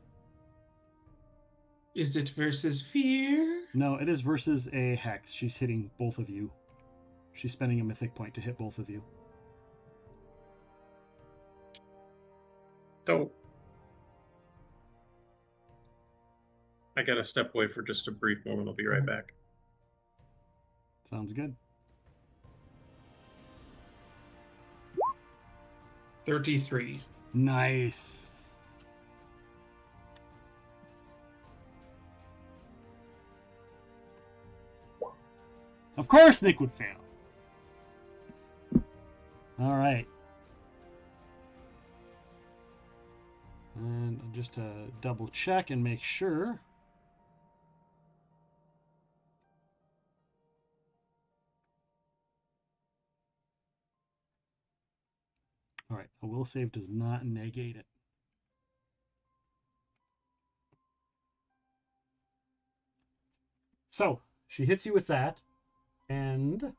Is it versus fear? No, it is versus a hex. She's hitting both of you. She's spending a mythic point to hit both of you. So I gotta step away for just a brief moment. I'll be right back. Sounds good. 33. Nice. Of course Nick would fail. All right. And just to double check and make sure. All right, a will save does not negate it. So, she hits you with that, and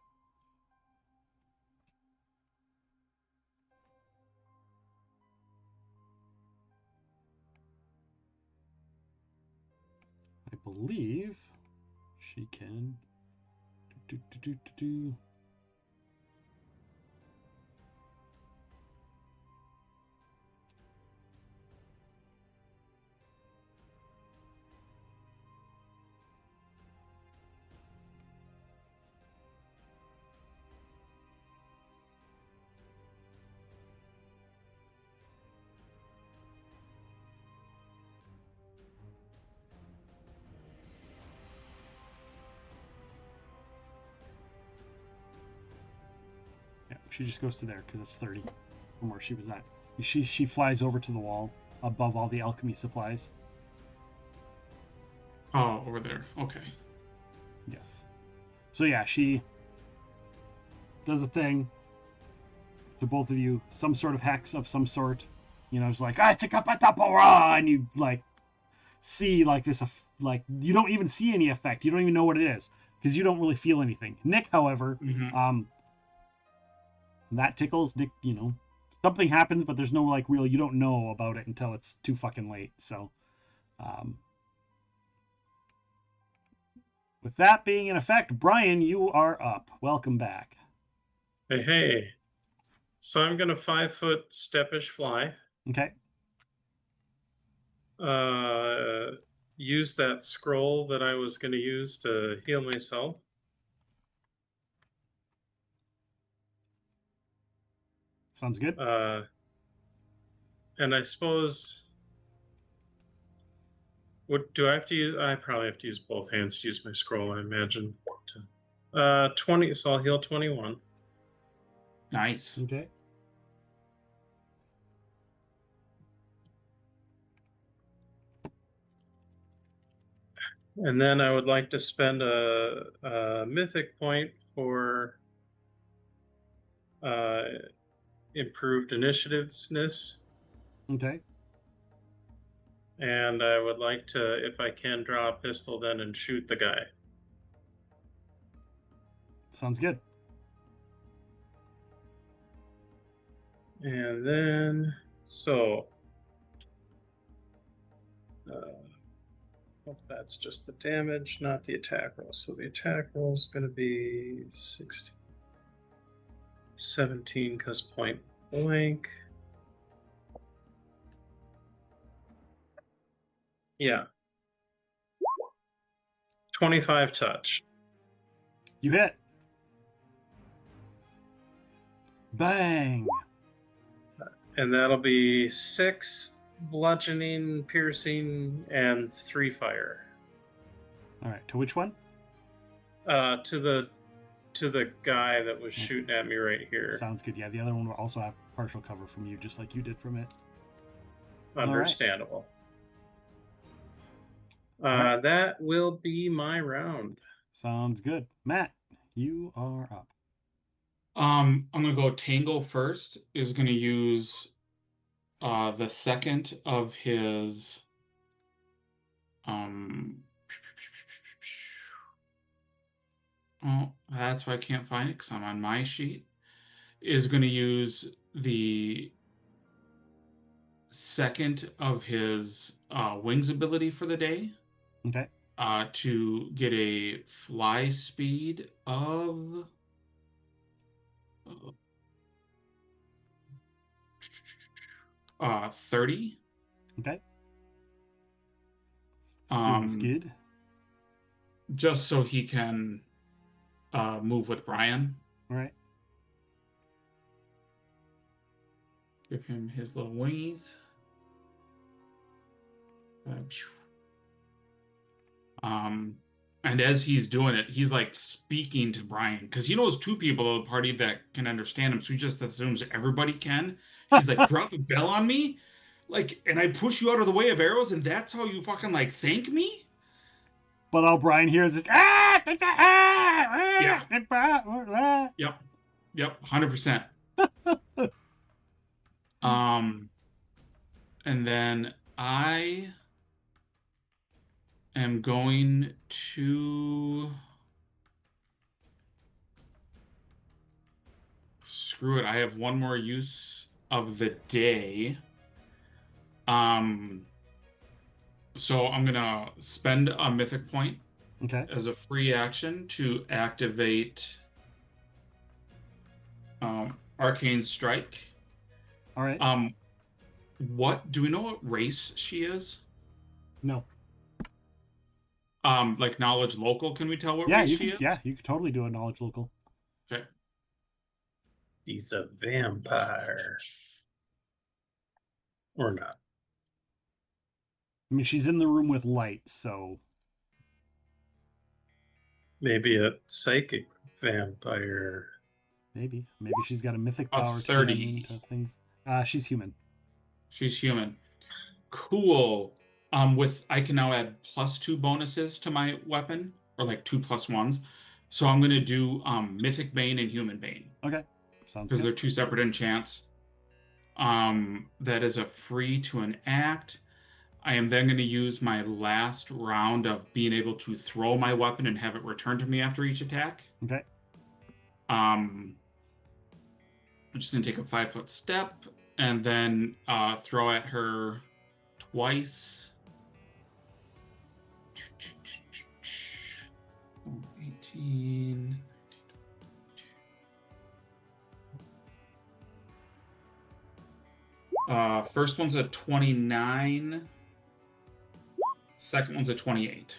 I believe she can She just goes to there because it's 30 from where she was at. She flies over to the wall above all the alchemy supplies. Oh, over there. Okay. Yes. So yeah, she does a thing to both of you, some sort of hex of some sort. It's like and you like see like this, like you don't even see any effect. You don't even know what it is because you don't really feel anything. Nick, however, that tickles Nick. Something happens, but there's no like real. You don't know about it until it's too fucking late. So, with that being in effect, Brian, you are up. Welcome back. Hey. So I'm gonna 5-foot steppish fly. Okay. Use that scroll that I was gonna use to heal myself. Sounds good. And I suppose, what do I have to use? I probably have to use both hands to use my scroll, I imagine. 20, so I'll heal 21. Nice. Okay. And then I would like to spend a mythic point for improved initiativeness. Okay. And I would like to, if I can, draw a pistol then and shoot the guy. Sounds good. And then, so, that's just the damage, not the attack roll. So the attack roll is going to be 16, 17 because point blank. Yeah. 25 touch. You hit. Bang. And that'll be 6 bludgeoning, piercing, and 3 fire. All right. To which one? To the guy that was shooting at me right here. Sounds good. Yeah, the other one will also have partial cover from you, just like you did from it. Understandable. Right. That will be my round. Sounds good. Matt, you are up. I'm gonna go Tango first. Is gonna use the second of his oh, that's why I can't find it because I'm on my sheet. Is gonna use the second of his wings ability for the day. Okay. To get a fly speed of 30. Okay. Seems good. Just so he can move with Brian. All right. Give him his little wingies. And as he's doing it, he's like speaking to Brian because he knows 2 people at the party that can understand him. So he just assumes everybody can. He's like, drop a bell on me, like, and I push you out of the way of arrows, and that's how you fucking like thank me. But all Brian hears is yeah. Yep, 100%. And then I am going to screw it. I have one more use of the day. So I'm gonna spend a mythic point as a free action to activate Arcane Strike. All right. What do we know what race she is? No. Like knowledge local, can we tell what race she is? Yeah, you could totally do a knowledge local. Okay. He's a vampire. Or not. I mean, she's in the room with light, so maybe a psychic vampire. Maybe she's got a mythic power. 30 to things. She's human. She's human. Cool. With I can now add +2 bonuses to my weapon, or like 2 +1s. So I'm gonna do Mythic Bane and Human Bane. Okay, sounds good. Because they're 2 separate enchants. That is a free to enact. I am then going to use my last round of being able to throw my weapon and have it returned to me after each attack. Okay. I'm just going to take a 5-foot step and then throw at her twice. 18. First one's a 29. Second one's a 28.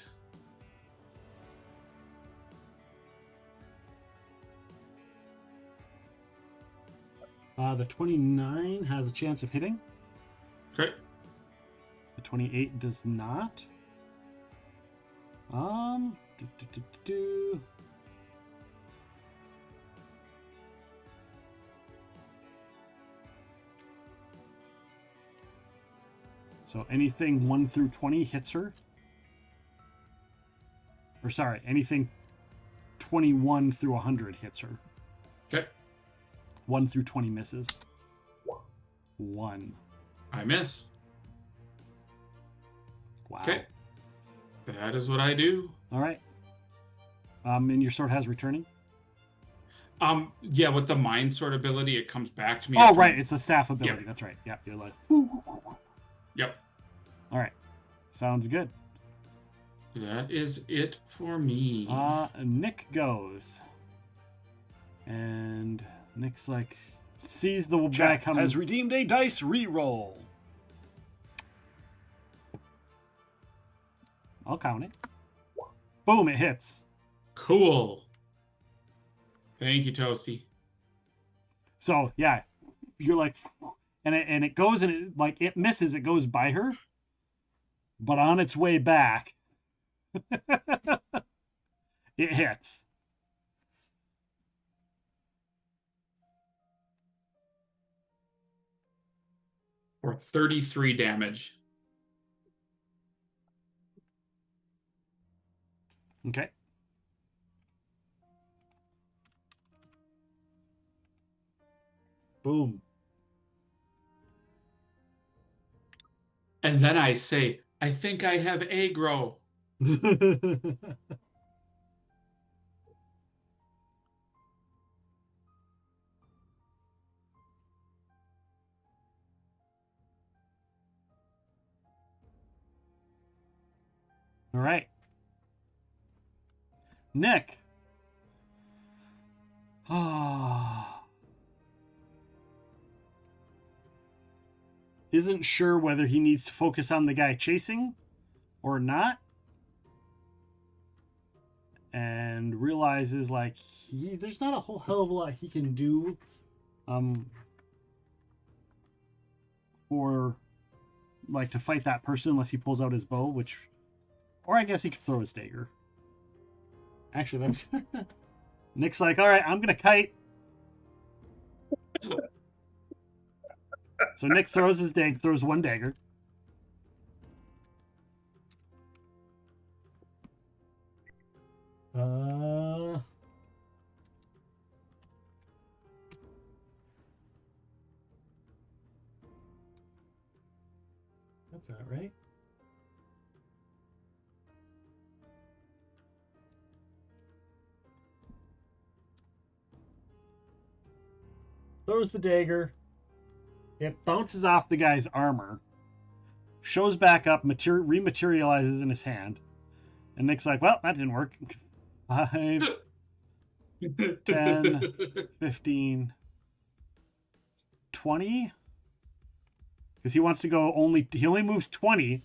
The 29 has a chance of hitting. Okay. The 28 does not. So anything 1 through 20 hits her. Or sorry, anything 21 through 100 hits her. Okay. 1 through 20 misses. 1. I miss. Wow. Okay. That is what I do. All right. And your sword has returning? Yeah, with the mind sword ability, it comes back to me. Oh, right. It's a staff ability. Yep. That's right. Yeah, you're like. Yep. All right. Sounds good. That is it for me. Nick goes. And Nick's like, sees the guy coming. Has redeemed a dice reroll. I'll count it. Boom, it hits. Cool. Thank you, Toasty. So, yeah, you're like, and it goes and it, like, it misses, it goes by her. But on its way back, it hits. For 33 damage. Okay. Boom. And then I say, I think I have aggro. All right. Nick. Isn't sure whether he needs to focus on the guy chasing or not. And realizes like there's not a whole hell of a lot he can do for like to fight that person unless he pulls out his bow, which or I guess he could throw his dagger. Actually, that's Nick's like, all right, I'm gonna kite. So Nick throws throws one dagger. That's not right. Throws the dagger. It bounces off the guy's armor. Shows back up, rematerializes in his hand. And Nick's like, well, that didn't work. 5, 10, 15, 20. Because he wants to go he only moves 20.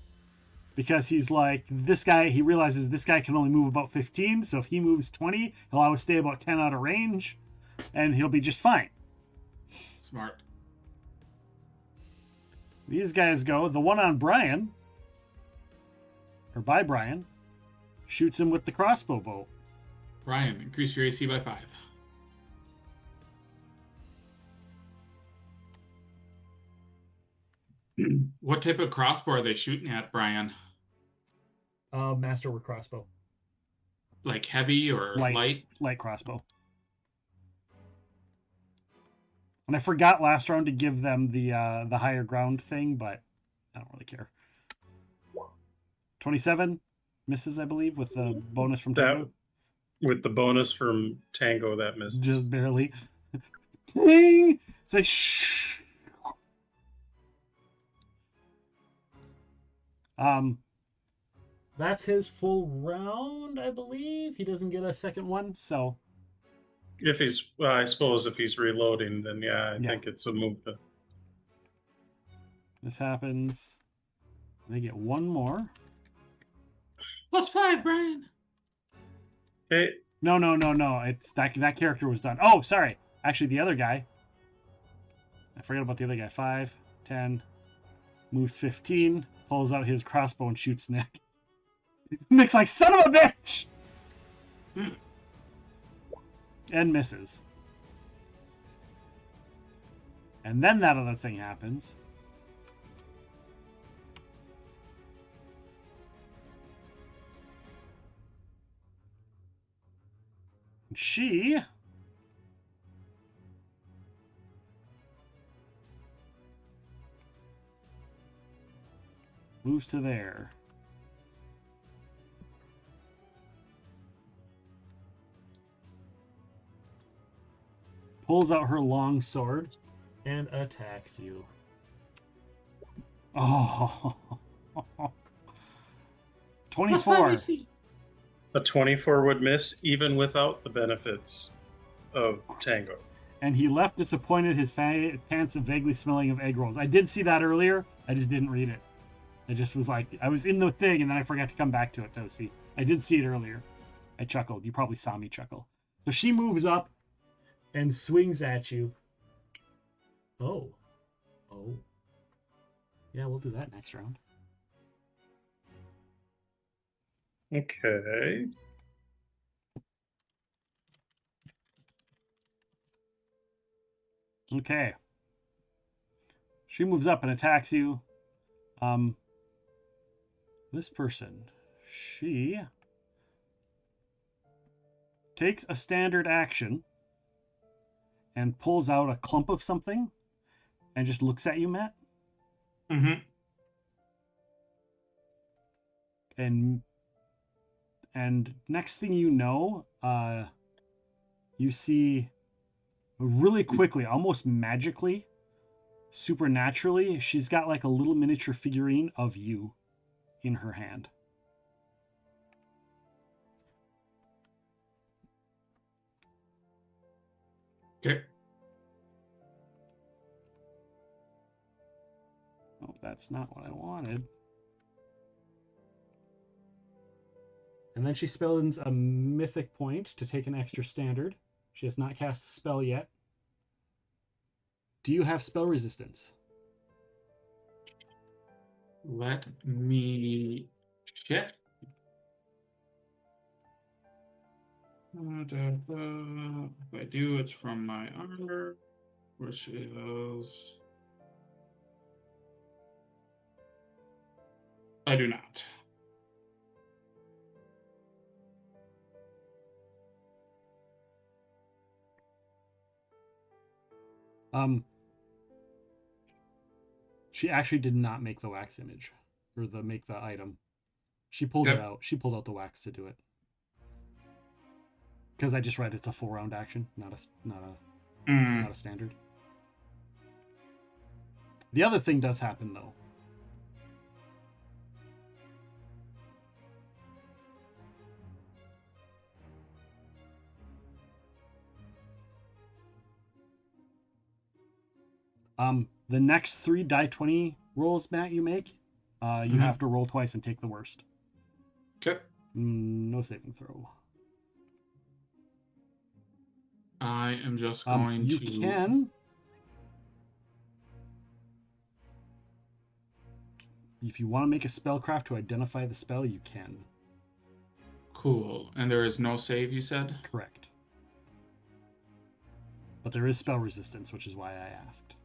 Because he's like, he realizes this guy can only move about 15. So if he moves 20, he'll always stay about 10 out of range. And he'll be just fine. Smart. These guys go. The one on Brian, or by Brian, shoots him with the crossbow bolt. Brian, increase your AC by 5. What type of crossbow are they shooting at, Brian? Masterwork crossbow. Like heavy or light? Light crossbow. And I forgot last round to give them the higher ground thing, but I don't really care. 27 misses, I believe, with the bonus from Tango. With the bonus from Tango, that misses. Just barely. Ding! It's like shh. That's his full round, I believe. He doesn't get a second one, so. If he's, I suppose if he's reloading, then I think it's a movement. This happens. They get one more. +5, Brian. Hey. No. It's that character was done. Oh, sorry. Actually, the other guy. I forgot about the other guy. 5, 10, moves 15, pulls out his crossbow and shoots Nick. Nick's like, son of a bitch! And misses. And then that other thing happens. And she moves to there. pulls out her long sword and attacks you. Oh. 24. A 24 would miss even without the benefits of Tango. And he left disappointed, his pants vaguely smelling of egg rolls. I did see that earlier. I just didn't read it. I just was like, I was in the thing and then I forgot to come back to it, Tosi. I did see it earlier. I chuckled. You probably saw me chuckle. So she moves up and swings at you. Oh. Oh. Yeah, we'll do that next round. Okay. Okay. She moves up and attacks you. This person, she takes a standard action and pulls out a clump of something and just looks at you, Matt. Mm-hmm. And next thing you know, you see really quickly, almost magically, supernaturally, she's got like a little miniature figurine of you in her hand. Okay. Oh, that's not what I wanted. And then she spends a mythic point to take an extra standard. She has not cast a spell yet. Do you have spell resistance? Let me check. If I do, it's from my armor, which is... I do not. She actually did not make the wax image or make the item. She pulled it out. She pulled out the wax to do it. Because I just read it's a full round action, not a standard. The other thing does happen though. The next 3 die 20 rolls, Matt, you make, you have to roll twice and take the worst. Okay. No saving throw. I am just going you to... You can... If you want to make a spellcraft to identify the spell, you can. Cool. And there is no save, you said? Correct. But there is spell resistance, which is why I asked.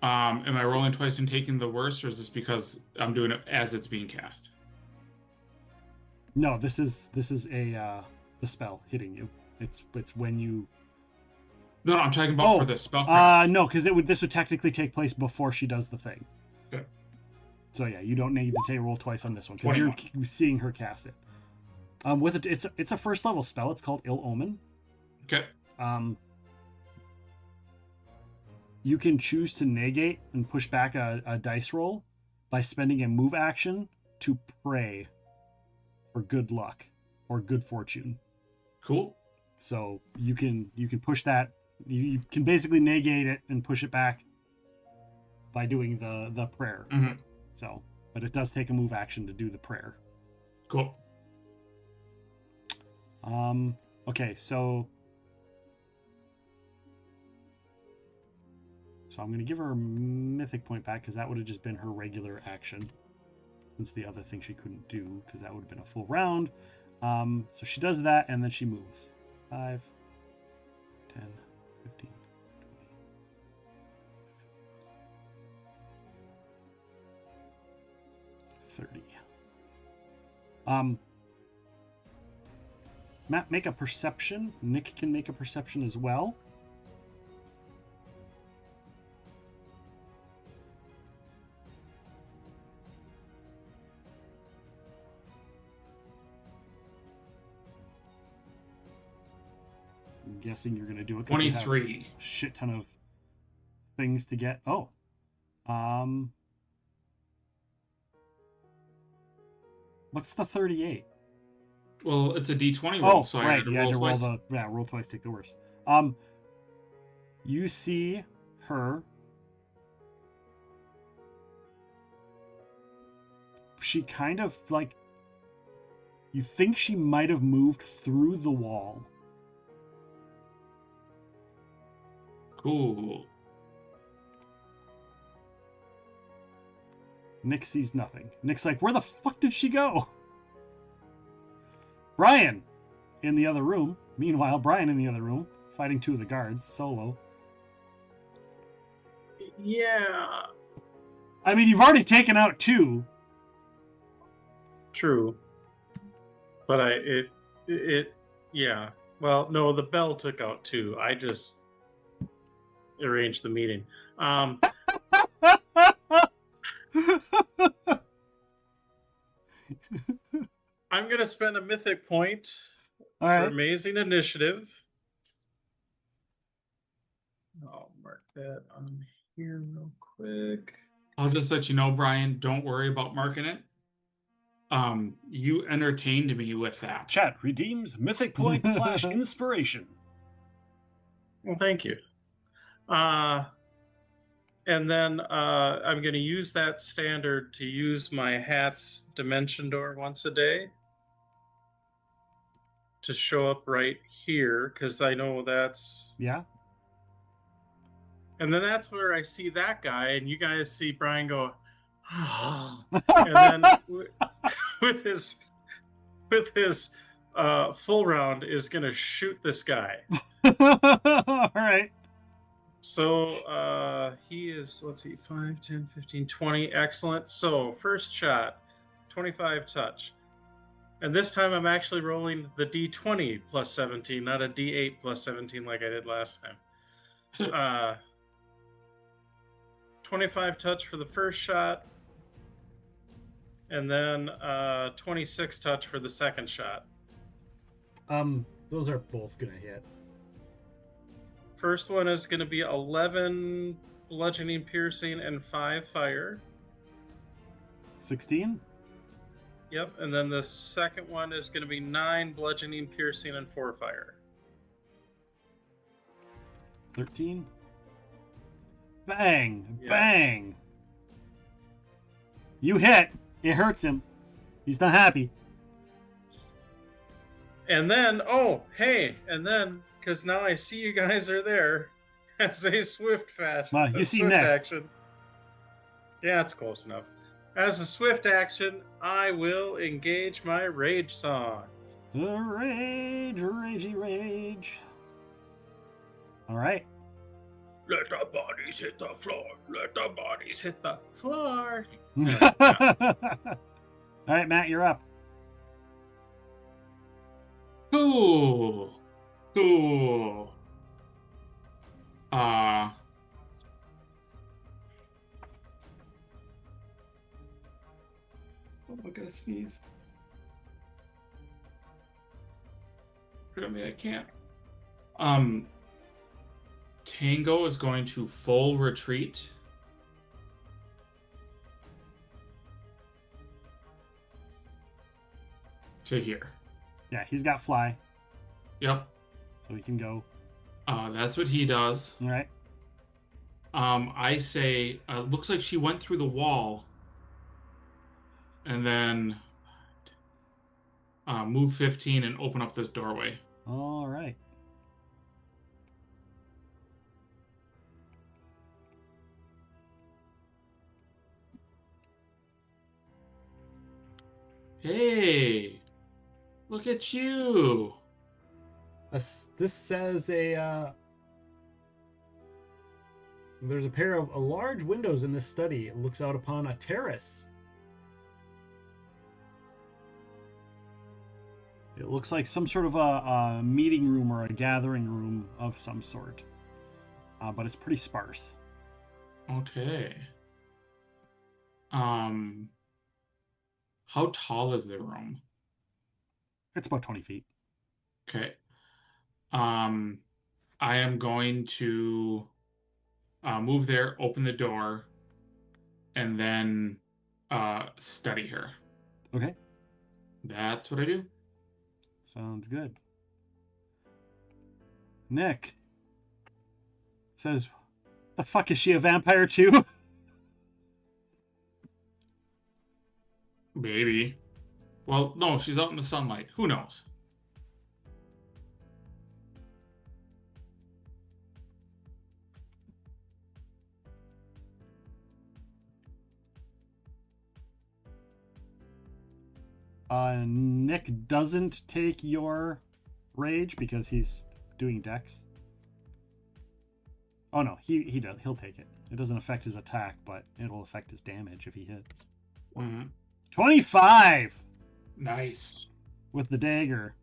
Am I rolling twice and taking the worst, or is this because I'm doing it as it's being cast? No, this is the spell hitting you. It's when you. No, I'm talking about for the spell. No, because this would technically take place before she does the thing. Okay. So yeah, you don't need to roll twice on this one because you're seeing her cast it. With it, it's a first level spell. It's called Ill Omen. Okay. You can choose to negate and push back a dice roll by spending a move action to pray for good luck or good fortune. Cool. So you can push that. You can basically negate it and push it back by doing the prayer. Mm-hmm. So, but it does take a move action to do the prayer. Cool. Okay, so I'm going to give her a mythic point back because that would have just been her regular action. Since the other thing she couldn't do because that would have been a full round. So she does that and then she moves. 5, 10, 15, 20, 30. Matt, make a perception. Nick can make a perception as well. guessing you're going to do it. 'Cause you have 23. a shit ton of things to get. Oh. What's the 38? Well, it's a D20 roll, Oh, so I right. had to You had roll to twice. roll twice, take the worst. You see her. She kind of like, you think she might have moved through the wall. Cool. Nick sees nothing. Nick's like, where the fuck did she go? Brian in the other room. Meanwhile, Brian in the other room, fighting two of the guards, solo. Yeah. I mean, you've already taken out two. True. But yeah. Well, no, the bell took out two. I just arranged the meeting. I'm gonna spend a mythic point All for right. amazing initiative. I'll mark that on here real quick. I'll just let you know, Brian, don't worry about marking it. You entertained me with that. Chat redeems mythic point / inspiration. Well, thank you. And then I'm going to use that standard to use my hat's dimension door once a day to show up right here, because I know that's... Yeah. And then that's where I see that guy, and you guys see Brian go, and then with his full round is going to shoot this guy. All right. So he is, let's see, 5, 10, 15, 20. Excellent. So first shot, 25 touch. And this time I'm actually rolling the D20 plus 17, not a D8 plus 17 like I did last time. 25 touch for the first shot. And then 26 touch for the second shot. Those are both gonna hit. First one is going to be 11 bludgeoning, piercing, and 5 fire. 16? Yep, and then the second one is going to be 9 bludgeoning, piercing, and 4 fire. 13? Bang! Yes. Bang! You hit! It hurts him. He's not happy. And then, oh, hey, and then, because now I see you guys are there, as a swift fashion. Wow, you see swift Nick. action. Yeah, it's close enough. As a swift action, I will engage my rage song. Rage, ragey, rage. All right. Let the bodies hit the floor. Let the bodies hit the floor. All right, Matt, you're up. Cool. Cool. Oh, I gotta sneeze. Apparently I can't. Tango is going to full retreat. To here. Yeah, he's got fly. Yep. So he can go. That's what he does. All right. I say, looks like she went through the wall. And then move 15 and open up this doorway. All right. Hey, look at you. This says there's a pair of large windows in this study. It looks out upon a terrace. It looks like some sort of a meeting room or a gathering room of some sort. But it's pretty sparse. Okay. How tall is the room? It's about 20 feet. Okay. I am going to move there, open the door, and then study her. Okay. That's what I do. Sounds good. Nick says, the fuck, is she a vampire too? Maybe. Well, no, she's out in the sunlight. Who knows? Nick doesn't take your rage because he's doing dex. Oh no, he does. He'll take it. It doesn't affect his attack, but it'll affect his damage if he hits. 25! Nice. With the dagger.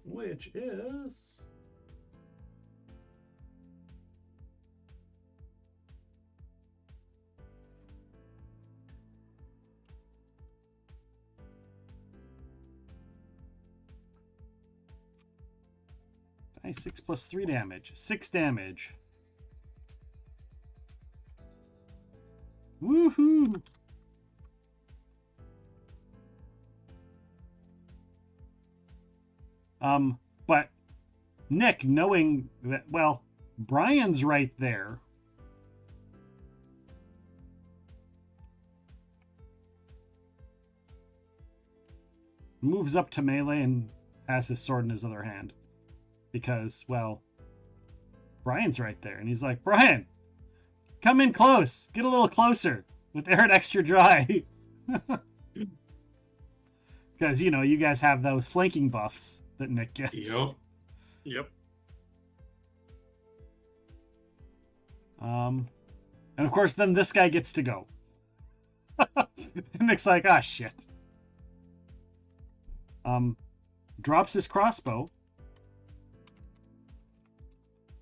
Which is... Nice, 6 plus 3 damage. 6 damage. Woohoo! But Nick, knowing that, well, Brian's right there. Moves up to melee and has his sword in his other hand. Because, well, Brian's right there. And he's like, Brian, come in close. Get a little closer with Aaron extra dry. Because, you know, you guys have those flanking buffs that Nick gets. Yep. And of course, then this guy gets to go. And Nick's like, ah, shit. Drops his crossbow.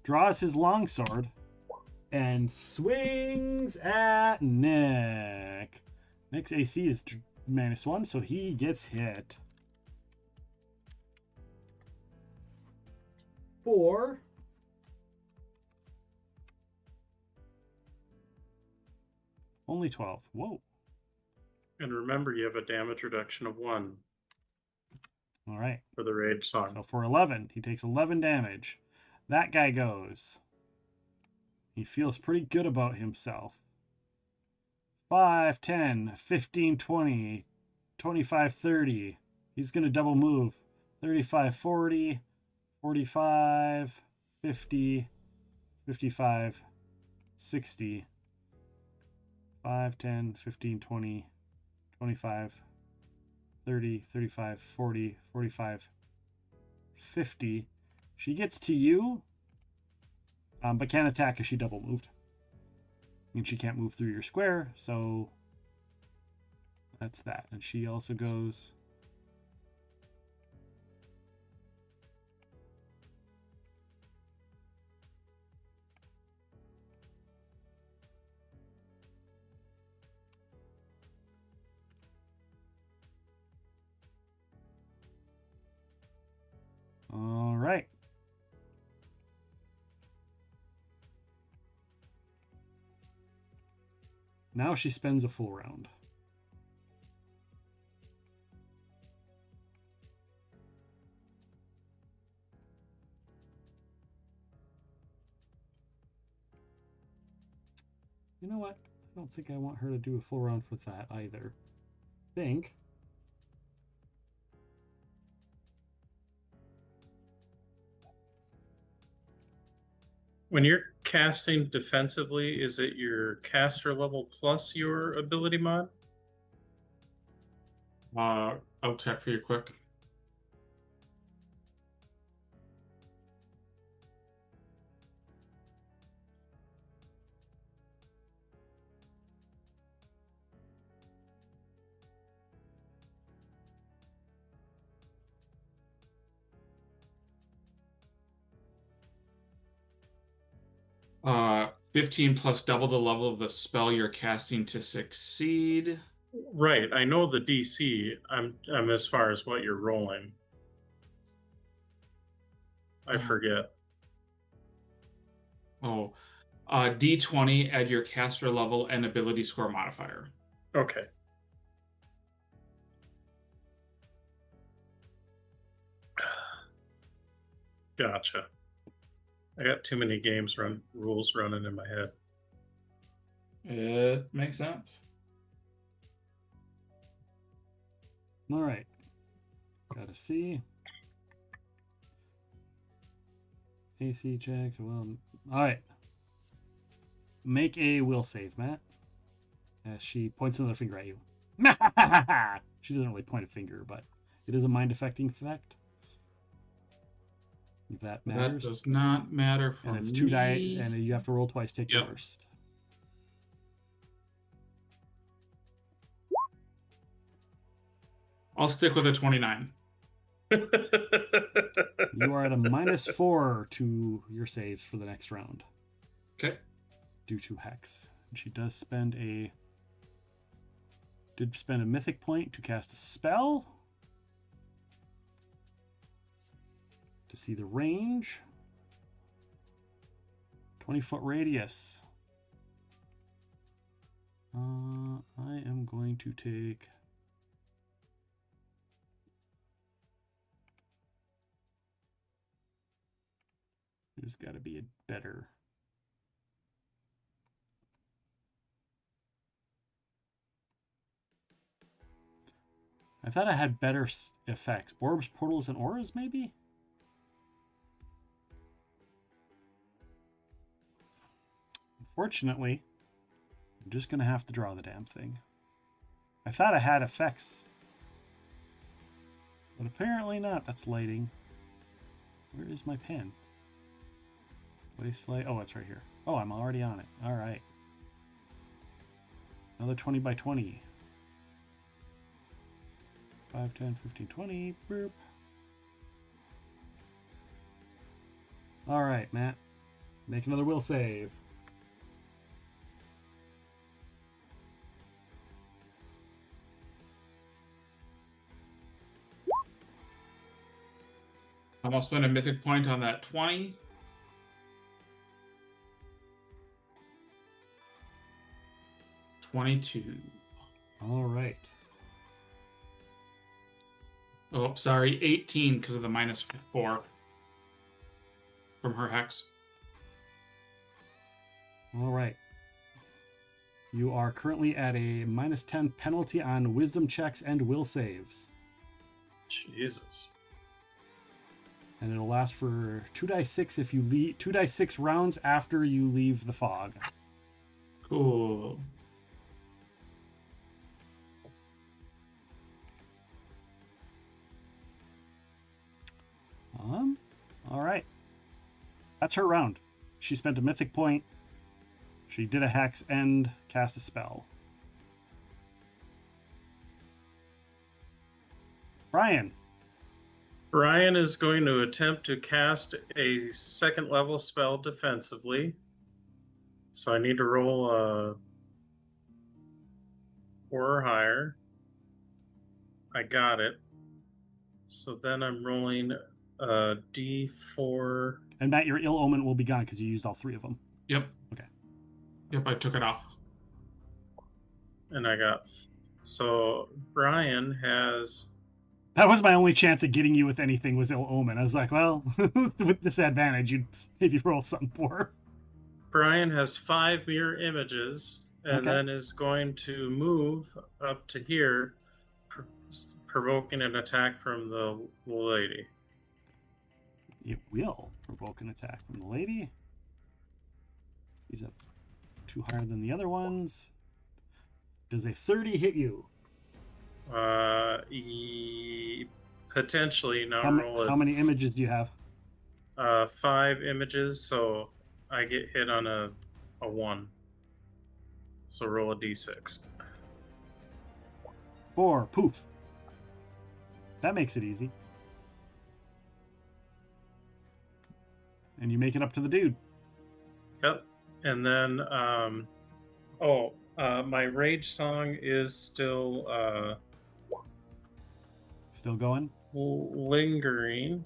Draws his longsword. And swings at Nick. Nick's AC is -1, so he gets hit. 4. Only 12. Whoa. And remember, you have a damage reduction of 1. All right. For the rage song. So for 11, he takes 11 damage. That guy goes. He feels pretty good about himself. 5, 10, 15, 20, 25, 30. He's going to double move. 35, 40, 45, 50, 55, 60. 5, 10, 15, 20, 25, 30, 35, 40, 45, 50. She gets to you, but can't attack because she double moved. And she can't move through your square, so that's that. And she also goes... All right. Now she spends a full round. You know what? I don't think I want her to do a full round with that either. Think. When you're casting defensively, is it your caster level plus your ability mod? I'll check for you quick. 15 plus double the level of the spell you're casting to succeed. Right. I know the DC. I'm as far as what you're rolling. I forget. Oh, D20, add your caster level and ability score modifier. Okay. Gotcha. I got too many rules running in my head. It makes sense. All right. Gotta see. AC check. Well, all right. Make a will save, Matt. As she points another finger at you. She doesn't really point a finger, but it is a mind affecting effect. If that matters. That does not matter for and it's me. 2 die, and you have to roll twice. Take the worst. I'll stick with a 29. You are at a -4 to your saves for the next round. Okay. Due to Hex. And she does spend a mythic point to cast a spell. To see the range. 20-foot radius. I am going to take... There's got to be a better... I thought I had better effects. Orbs, portals, and auras, maybe? Unfortunately, I'm just going to have to draw the damn thing. I thought I had effects. But apparently not. That's lighting. Where is my pen? Place light. Oh, it's right here. Oh, I'm already on it. All right. Another 20 by 20. 5, 10, 15, 20. Boop. All right, Matt. Make another will save. I'm going to spend a mythic point on that 20. $22. All right. Oh, sorry, 18 because of the -4 from her hex. All right. You are currently at a -10 penalty on wisdom checks and will saves. Jesus. And it'll last for 2d6 if you leave 2d6 rounds after you leave the fog. Cool. All right. That's her round. She spent a mythic point. She did a hex and cast a spell. Brian. Brian is going to attempt to cast a second level spell defensively. So I need to roll a 4 or higher. I got it. So then I'm rolling a D4. And Matt, your ill omen will be gone because you used all 3 of them. Yep. Okay. Yep, I took it off. And I got... So Brian has... That was my only chance at getting you with anything was ill omen. I was like, well, with disadvantage, you'd maybe roll something for her. Brian has 5 mirror images and Okay. then is going to move up to here, provoking an attack from the lady. It will provoke an attack from the lady. He's up 2 higher than the other ones. Does a 30 hit you? Potentially. Now How many images do you have? 5 images, so I get hit on a 1. So roll a d6. 4. Poof. That makes it easy. And you make it up to the dude. Yep. And then, my rage song is still Still going? lingering.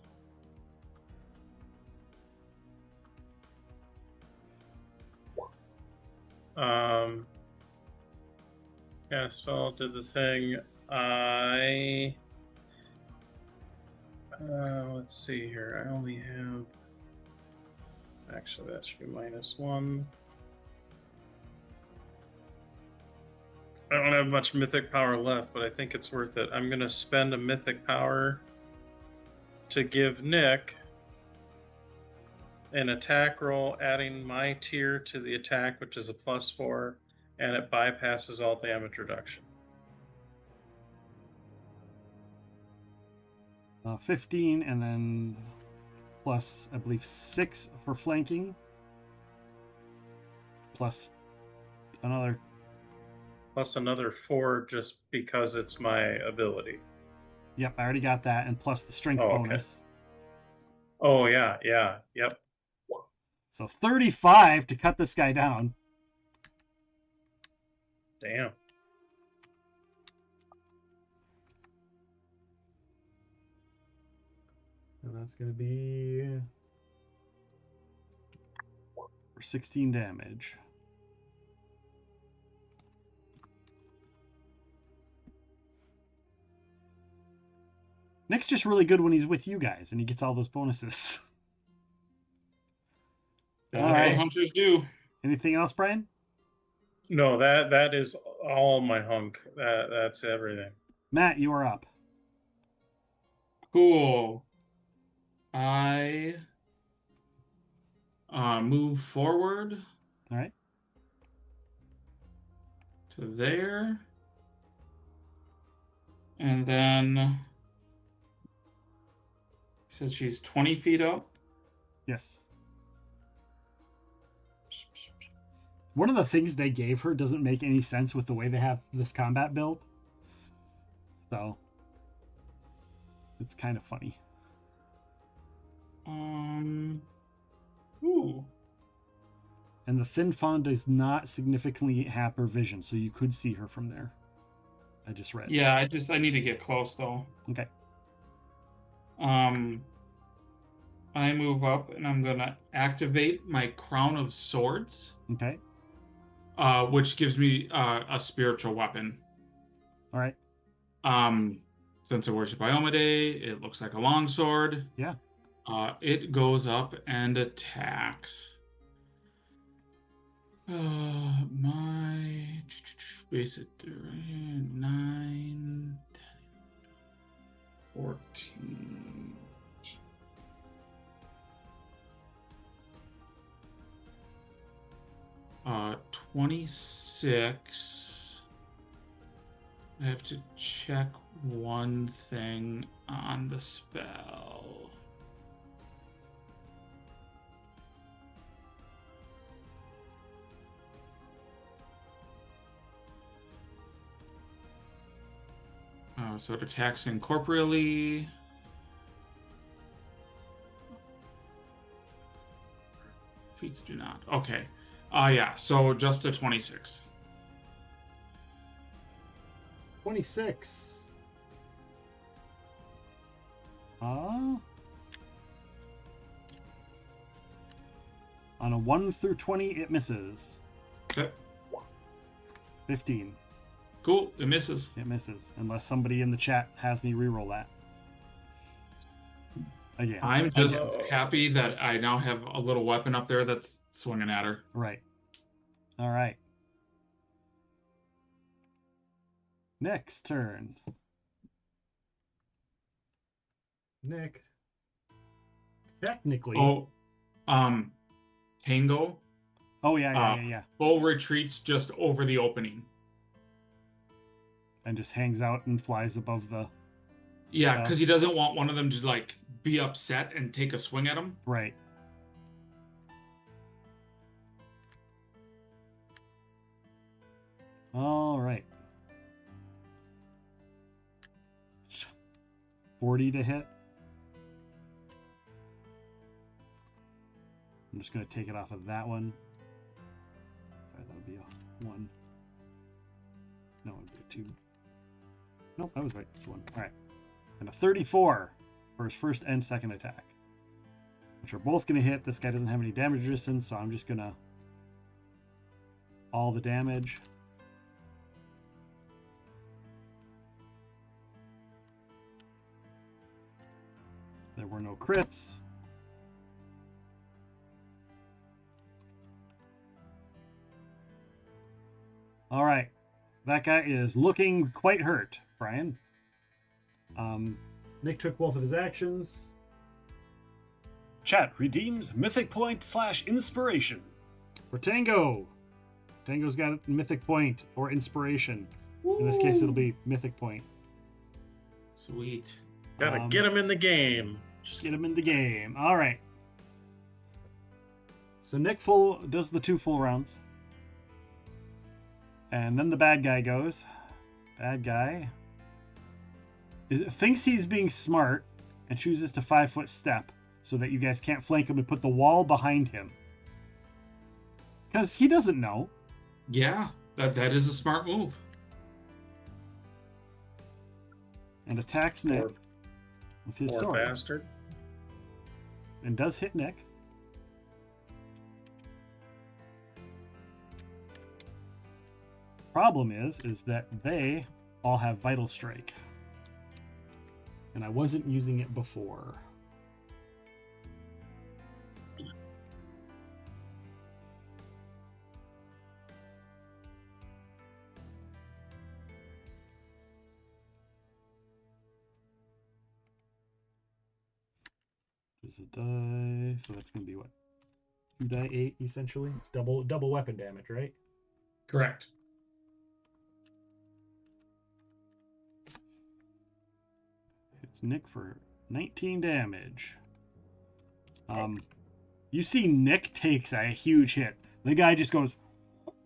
Yeah, spell did the thing. Let's see here. I only have. Actually, that should be -1. I don't have much mythic power left, but I think it's worth it. I'm going to spend a mythic power to give Nick an attack roll, adding my tier to the attack, which is a +4, and it bypasses all damage reduction. 15, and then plus, I believe, 6 for flanking. Plus another 4 just because it's my ability. Yep, I already got that, and plus the strength bonus. Oh, yeah, yep. So 35 to cut this guy down. Damn. And that's going to be for 16 damage. Nick's just really good when he's with you guys, and he gets all those bonuses. That's what hunters do. Anything else, Brian? No, that is all my hunk. That's everything. Matt, you are up. Cool. I move forward. All right. To there. And then says she's 20 feet up. Yes. One of the things they gave her doesn't make any sense with the way they have this combat build. So it's kind of funny. Ooh. And the thin font does not significantly hamper vision, so you could see her from there. I just read. Yeah, I need to get close though. Okay. I move up and I'm gonna activate my Crown of Swords. Okay. Which gives me a spiritual weapon. All right. Since I worship Iomade, it looks like a longsword. Yeah. It goes up and attacks. My basic 9, 10, 14. 26. I have to check one thing on the spell. So it attacks incorporeally. Feats do not. Okay. Yeah, so just a 26. 26. On a 1 through 20, it misses. Okay. 15. Cool, it misses. It misses, unless somebody in the chat has me reroll that. Again. I'm just happy that I now have a little weapon up there that's swinging at her. Right. All right. Next turn. Nick. Technically. Oh, Tango. Oh yeah. Bull retreats just over the opening. And just hangs out and flies above the. Yeah, because he doesn't want one of them to like be upset and take a swing at him. Right. All right. 40 to hit. I'm just going to take it off of that one. 1. No, it was a 2. Nope, I was right. It's 1. All right. And a 34 for his first and second attack, which are both going to hit. This guy doesn't have any damage resistance, so I'm just going to all the damage. There were no crits. All right. That guy is looking quite hurt, Brian. Nick took both of his actions. Chat redeems mythic point / inspiration for Tango. Tango's got a mythic point or inspiration. In this case, it'll be mythic point. Sweet. Gotta get him in the game. Just get him in the game. All right. So Nick does the 2 full rounds. And then the bad guy goes. Bad guy thinks he's being smart and chooses to 5-foot step so that you guys can't flank him and put the wall behind him. Because he doesn't know. Yeah, that is a smart move. And attacks Nick with his sword. Bastard. And does hit Nick. Problem is that they all have Vital Strike. And I wasn't using it before. Does it die? So that's going to be what? 2 die 8 essentially. It's double weapon damage, right? Correct. Hits Nick for 19 damage. You see Nick takes a huge hit. The guy just goes,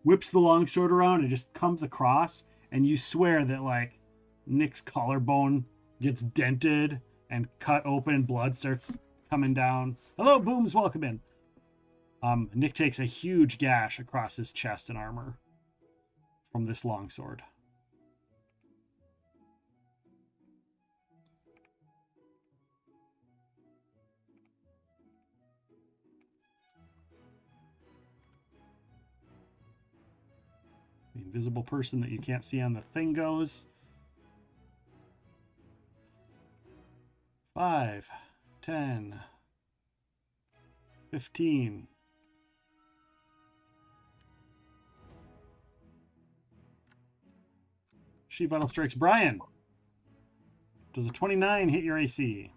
whips the longsword around and just comes across, and you swear that like Nick's collarbone gets dented and cut open, blood starts coming down. Hello, Booms, welcome in. Nick takes a huge gash across his chest and armor from this longsword. The invisible person that you can't see on the thing goes. 5, 10, 15. She Vital Strikes Brian. Does a 29 hit your AC?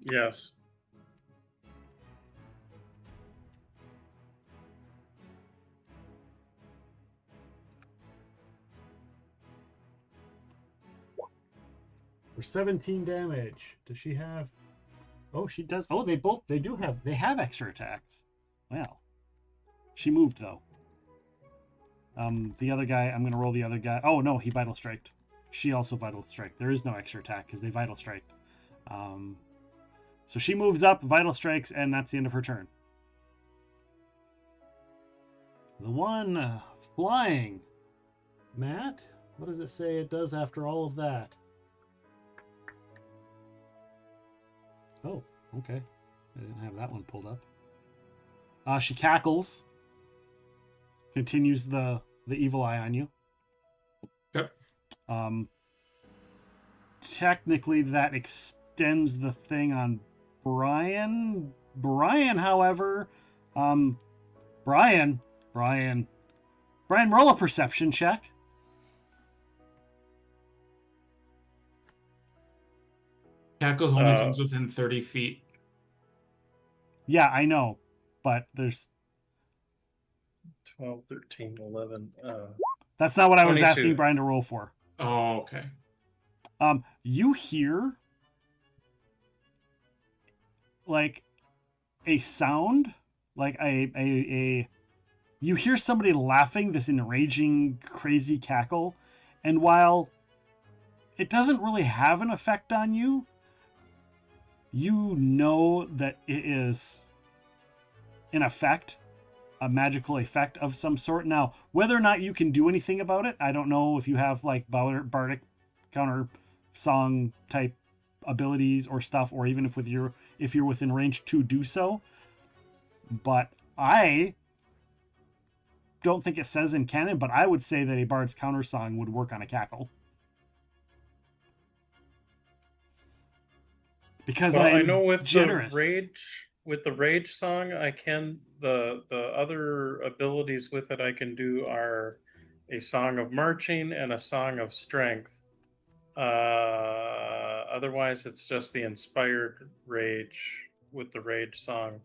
Yes. For 17 damage. Does she have... Oh, she does. Oh, they have extra attacks. Well. She moved, though. The other guy, I'm going to roll the other guy. Oh, no, he Vital Striked. She also Vital Striked. There is no extra attack because they Vital Striked. So she moves up, Vital Strikes, and that's the end of her turn. The one flying. Matt, what does it say it does after all of that? Oh, okay. I didn't have that one pulled up. She cackles. Continues the evil eye on you. Yep. Technically, that extends the thing on Brian. Brian, however, Brian, roll a perception check. Cackle's only things within 30 feet. Yeah, I know, but there's 12, 13, 11. That's not what I was 22. asking Brian to roll for. Oh, okay. You hear like a sound, like a you hear somebody laughing, this enraging, crazy cackle, and while it doesn't really have an effect on you, you know that it is in effect a magical effect of some sort. Now, whether or not you can do anything about it, I don't know if you have like bardic counter song type abilities or stuff, or even if you're within range to do so. But I don't think it says in canon, but I would say that a bard's counter song would work on a cackle. Because I know with generous. the rage song, I can the other abilities with it I can do are a song of marching and a song of strength. Otherwise, it's just the inspired rage with the rage song.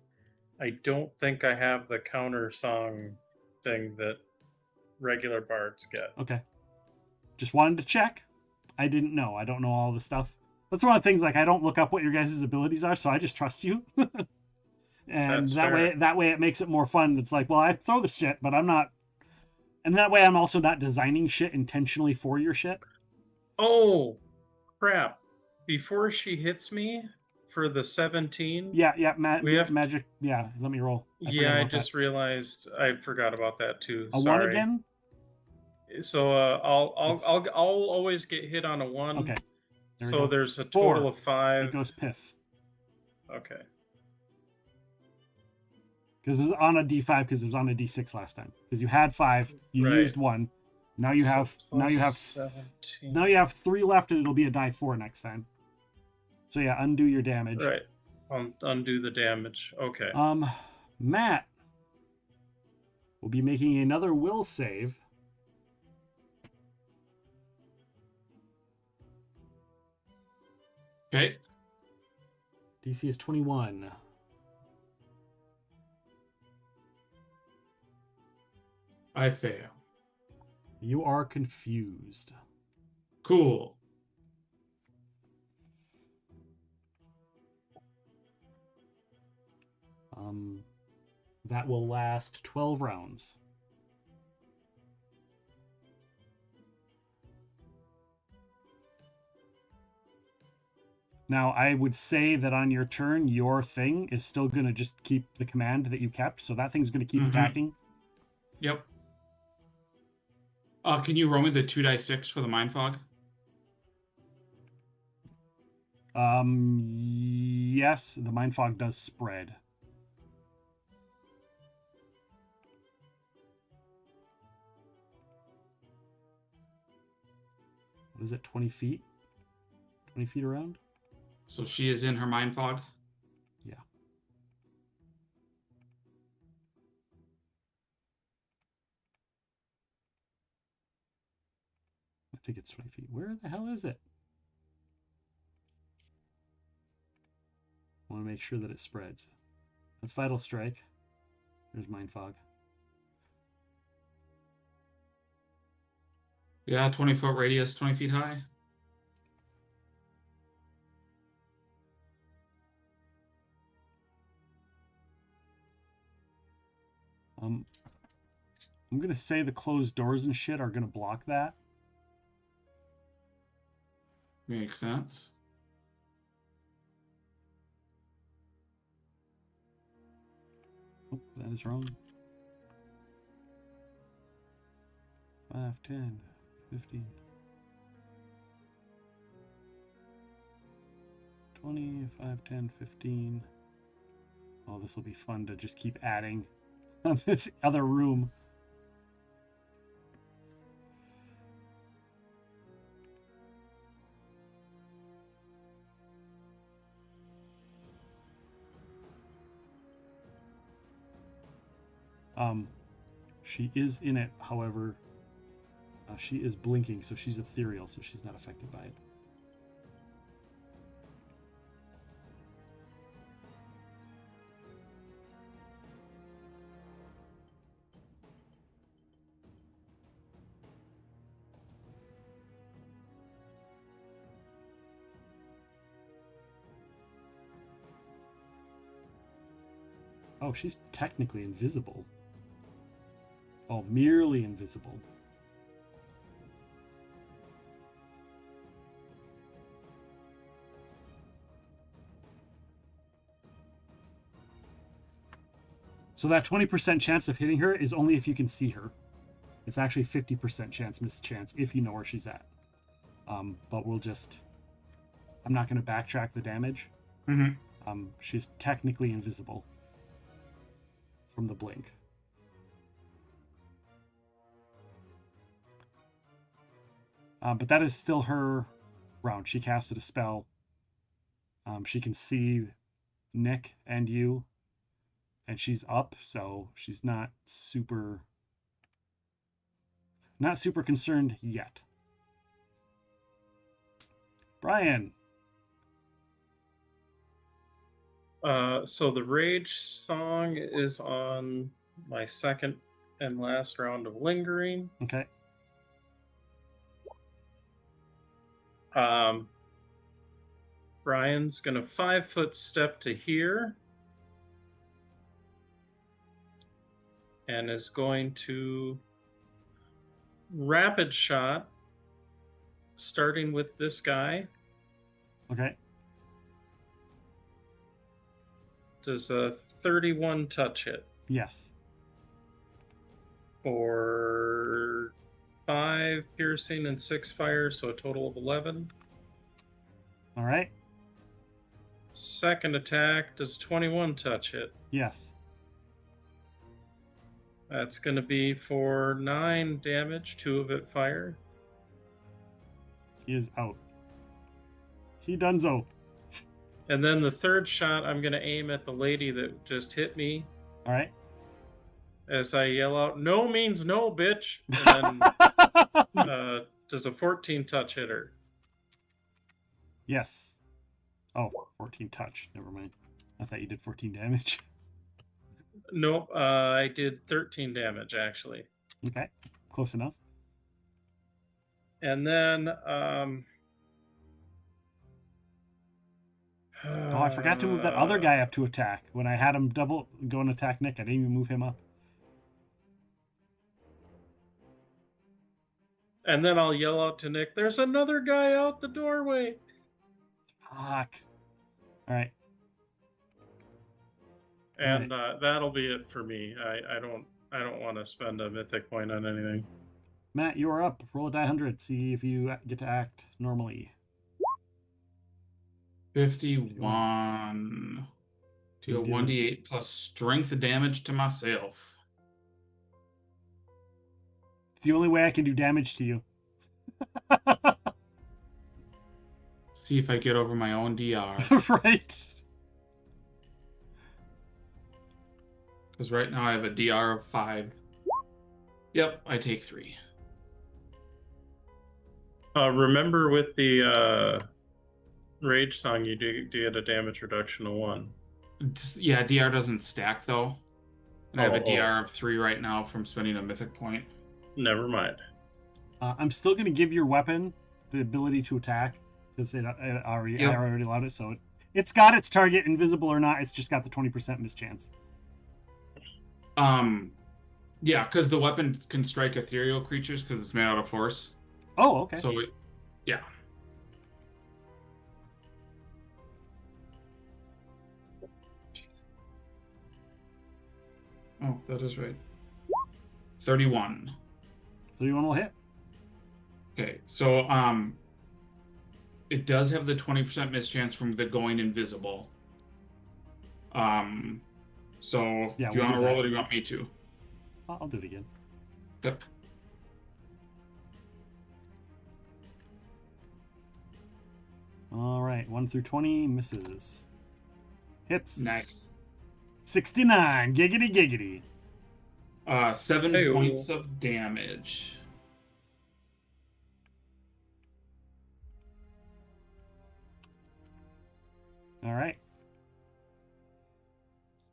I don't think I have the counter song thing that regular bards get. Okay. Just wanted to check. I didn't know. I don't know all the stuff. That's one of the things, like, I don't look up what your guys' abilities are, so I just trust you. And That's that fair. way it makes it more fun. It's like, well, I throw the shit, but I'm not. And that way I'm also not designing shit intentionally for your shit. Oh, crap. Before she hits me for the 17. Yeah, we have magic. Yeah, let me roll. I just realized I forgot about that too. A Sorry. 1 again? So I'll always get hit on a 1. Okay. So there's a total of 5. It goes piff. Okay. Because it was on a D5 because it was on a D6 last time. Because you had 5, you Right. used 1. Now you have 17. now you have 3 left, and it'll be a die 4 next time. So yeah, undo your damage. Right. Undo the damage. Okay. Matt will be making another will save. Okay. DC is 21. I fail. You are confused. Cool. That will last 12 rounds. Now, I would say that on your turn, your thing is still going to just keep the command that you kept. So that thing's going to keep attacking. Yep. Can you roll me the 2d6 for the mind fog? Yes, the mind fog does spread. What is it, 20 feet? 20 feet around? So she is in her mind fog? Yeah. I think it's 20 feet. Where the hell is it? I want to make sure that it spreads. That's Vital Strike. There's Mind Fog. Yeah, 20-foot radius, 20 feet high. I'm gonna say the closed doors and shit are gonna block that. Makes sense. Oh, that is wrong. 5, 10, 15, 20, 5, 10, 15. Oh, this will be fun to just keep adding on this other room. She is in it, however, she is blinking, so she's ethereal, so she's not affected by it. Oh, she's technically invisible. Oh, merely invisible. So that 20% chance of hitting her is only if you can see her. It's actually 50% miss chance if you know where she's at. But we'll just... I'm not going to backtrack the damage. Mm-hmm. She's technically invisible from the blink. But that is still her round. She casted a spell. She can see Nick and you, and she's up, so she's not super concerned yet. Brian. So the rage song is on my second and last round of lingering. Okay. Brian's gonna 5-foot step to here and is going to rapid shot, starting with this guy. Okay. Does a 31 touch hit? Yes. Or 5 piercing and 6 fire, so a total of 11. All right. Second attack, does 21 touch hit? Yes. That's going to be for 9 damage, 2 of it fire. He is out. He donezo. And then the third shot, I'm going to aim at the lady that just hit me. All right. As I yell out, "No means no, bitch!" And then does a 14 touch hit her? Yes. Oh, 14 touch. Never mind. I thought you did 14 damage. Nope, I did 13 damage, actually. Okay, close enough. And then... Oh, I forgot to move that other guy up to attack. When I had him double go and attack Nick, I didn't even move him up. And then I'll yell out to Nick, "There's another guy out the doorway!" Fuck. All right. And that'll be it for me. I don't want to spend a mythic point on anything. Matt, you are up. Roll a die 100. See if you get to act normally. 51. Do a 1d8 plus strength damage to myself. It's the only way I can do damage to you. See if I get over my own DR. Right. Because right now I have a DR of 5. Yep, I take 3. Remember with the rage song, you get a damage reduction of 1. Yeah, DR doesn't stack though. And I have a DR of 3 right now from spending a mythic point. Never mind. I'm still going to give your weapon the ability to attack because I already allowed it. So it's got its target, invisible or not. It's just got the 20% mischance. Yeah, because the weapon can strike ethereal creatures because it's made out of force. Oh, okay. So yeah. Oh, that is right. 31. 31 will hit. Okay, so it does have the 20% mischance from the going invisible. So yeah, do you want to roll it or do you want me to? I'll do it again. Yep. All right, 1 through 20 misses. Hits. Nice. 69. Giggity giggity. 7 points of damage. All right.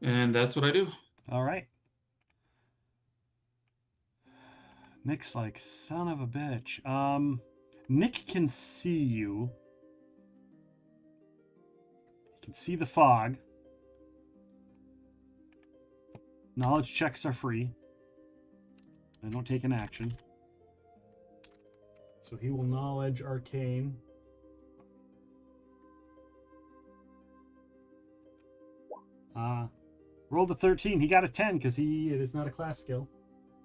And that's what I do. All right. Nick's like, son of a bitch. Nick can see you. He can see the fog. Knowledge checks are free. I don't take an action. So he will knowledge arcane. Rolled a 13. He got a 10 because it is not a class skill.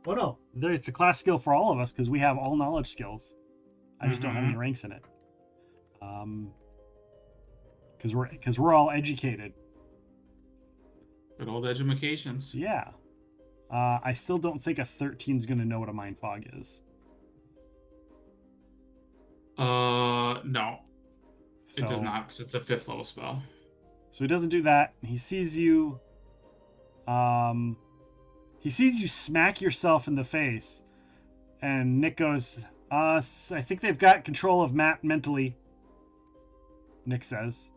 Oh no, it's a class skill for all of us because we have all knowledge skills. I just don't have any ranks in it. Because we're all educated. Good old edumacations. Yeah. I still don't think a 13 is going to know what a mind fog is. No. So, it does not, because it's a 5th level spell. So he doesn't do that. He sees you. He sees you smack yourself in the face. And Nick goes, I think they've got control of Matt mentally. Nick says.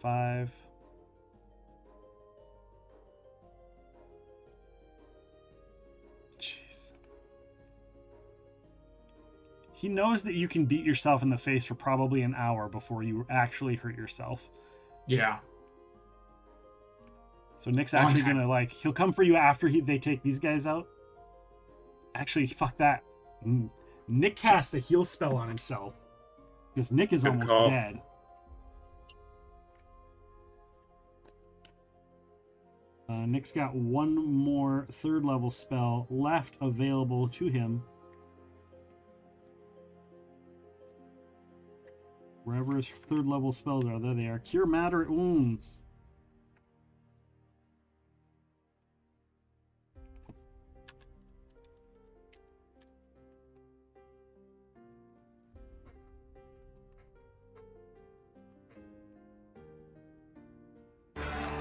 5. Jeez. He knows that you can beat yourself in the face for probably an hour before you actually hurt yourself. Yeah. So Nick's actually gonna he'll come for you after they take these guys out. Actually, fuck that. Nick casts a heal spell on himself because Nick is almost dead. Nick's got one more 3rd level spell left available to him. Wherever his 3rd level spells are, there they are. Cure Moderate Wounds.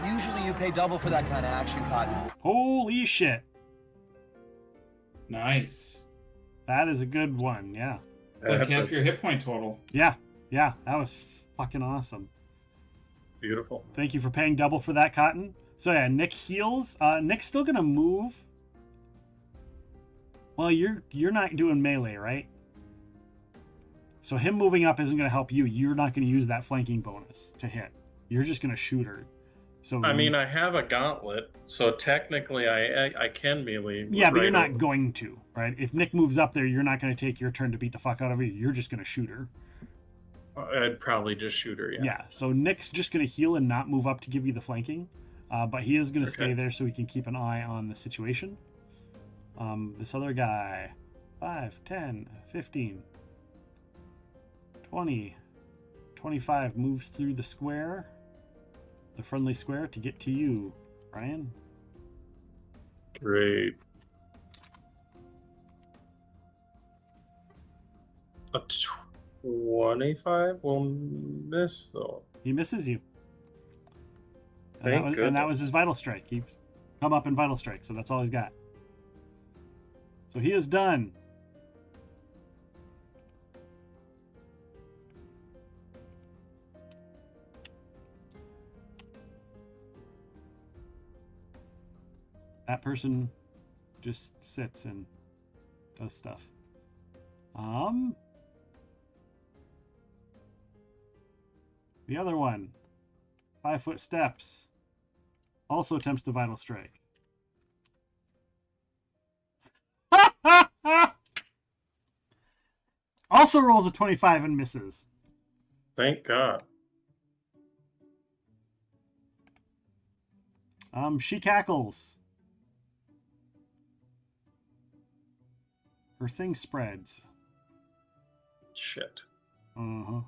Usually you pay double for that kind of action, Cotton. Holy shit. Nice. That is a good one, yeah. Like half your hit point total. Yeah, that was fucking awesome. Beautiful. Thank you for paying double for that, Cotton. So yeah, Nick heals. Nick's still gonna move. Well, you're not doing melee, right? So him moving up isn't gonna help you. You're not gonna use that flanking bonus to hit. You're just gonna shoot her. So I mean, I have a gauntlet, so technically I can melee. Yeah, but you're not going to, right? If Nick moves up there, you're not going to take your turn to beat the fuck out of her. You're just going to shoot her. I'd probably just shoot her, yeah. Yeah, so Nick's just going to heal and not move up to give you the flanking. But he is going to stay there so he can keep an eye on the situation. This other guy, 5, 10, 15, 20, 25 moves through the square. The friendly square to get to you, Ryan. Great. A 25 will miss, though. He misses you. Thank goodness. And that was his vital strike. He come up in vital strike, so that's all he's got. So he is done. That person just sits and does stuff. The other one, 5-foot steps, also attempts the vital strike. Also rolls a 25 and misses. Thank God. She cackles. Her thing spreads. Shit. Uh-huh.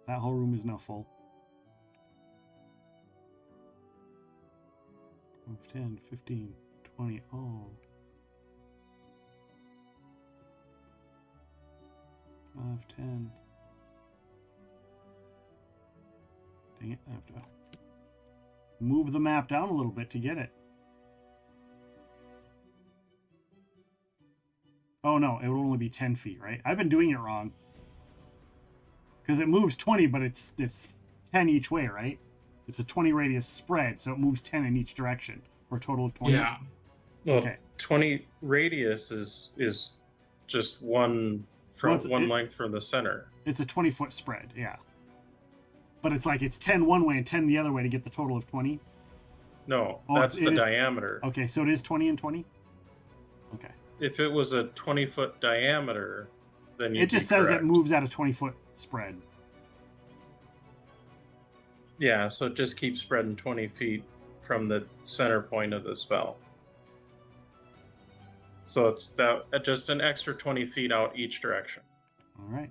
That whole room is now full. 10, 15, 20, oh. 5, 10. Dang it, I have to move the map down a little bit to get it. Oh no, it will only be 10 feet, right? I've been doing it wrong. Because it moves 20, but it's 10 each way, right? It's a 20 radius spread, so it moves 10 in each direction for a total of 20. Yeah. Well, okay. 20 radius is just one from length from the center. It's a 20-foot spread, yeah. But it's like it's 10 one way and 10 the other way to get the total of 20. No, that's the diameter. Okay, so it is 20 and 20? Okay. if it was a 20-foot diameter, then it just says it moves at a 20-foot spread. Yeah, so it just keeps spreading 20 feet from the center point of the spell. So it's that just an extra 20 feet out each direction. All right.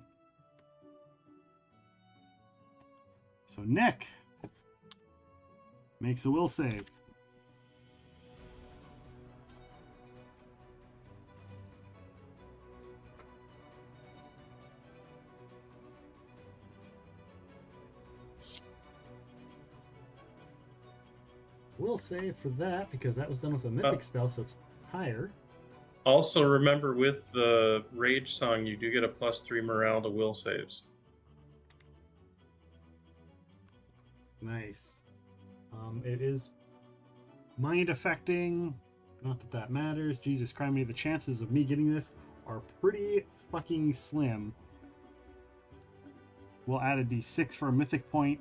So Nick makes a will save. Will save for that because that was done with a mythic spell, so it's higher. Also, remember with the Rage Song, you do get a +3 morale to will saves. Nice. It is mind affecting. Not that that matters. Jesus Christ, the chances of me getting this are pretty fucking slim. We'll add a d6 for a mythic point.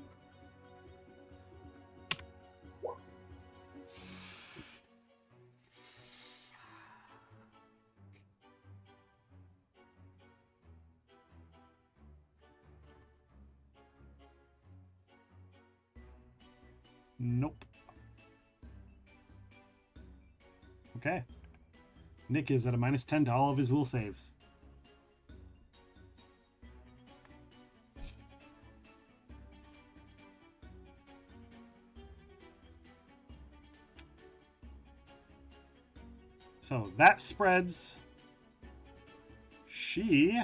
Nope. Okay. Nick is at a -10 to all of his will saves. So that spreads. She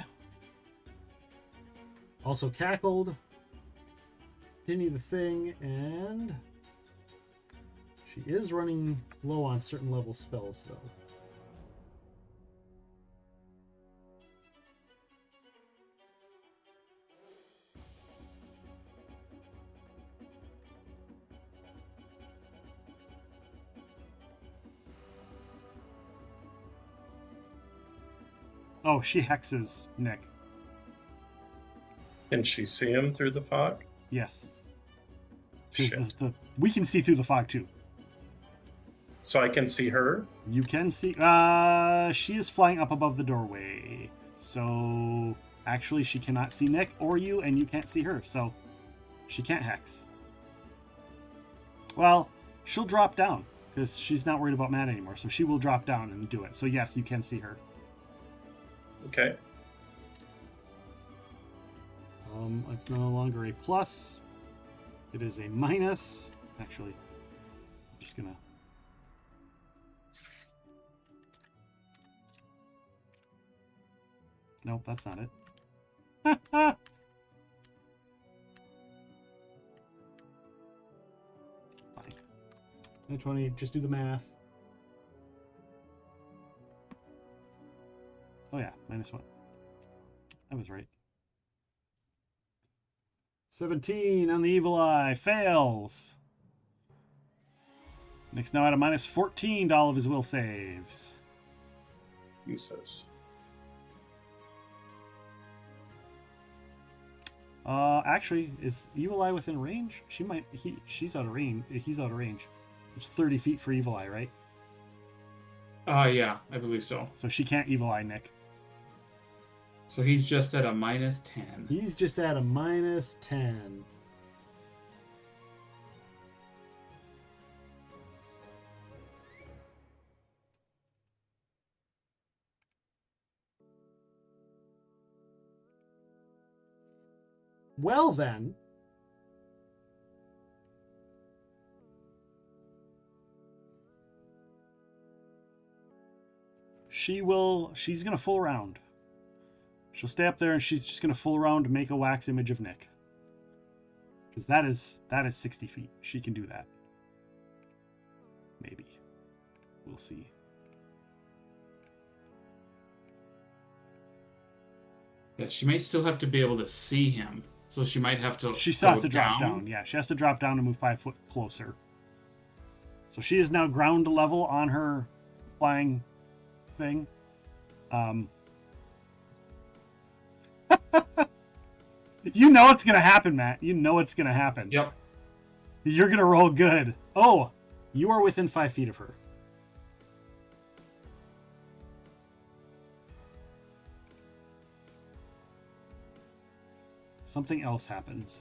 also cackled. Continue the thing, and she is running low on certain level spells, though. Oh, she hexes Nick. Can she see him through the fog? Yes. We can see through the fog too. So I can see her? You can see. She is flying up above the doorway. So actually, she cannot see Nick or you, and you can't see her. So she can't hex. Well, she'll drop down because she's not worried about Matt anymore. So she will drop down and do it. So yes, you can see her. Okay. It's no longer a plus. It is a minus. Actually, I'm just gonna. Nope, that's not it. Fine. 20, just do the math. Oh yeah, -1. I was right. 17 on the evil eye. Fails. Nick's now at a -14 to all of his will saves. Jesus. Actually, is Evil Eye within range? She's out of range. He's out of range. It's 30 feet for Evil Eye, right? Yeah, I believe so. So she can't Evil Eye Nick. So he's just at a -10. He's just at a -10. Well then, she's gonna full round. She'll stay up there and she's just gonna full round to make a wax image of Nick. Because that is 60 feet. She can do that. Maybe. We'll see. Yeah, she may still have to be able to see him. So she might have to. She still has to drop down. Yeah, she has to drop down and move 5 foot closer. So she is now ground level on her flying thing. You know it's gonna happen, Matt. You know it's gonna happen. Yep. You're gonna roll good. Oh, you are within 5 feet of her. something else happens.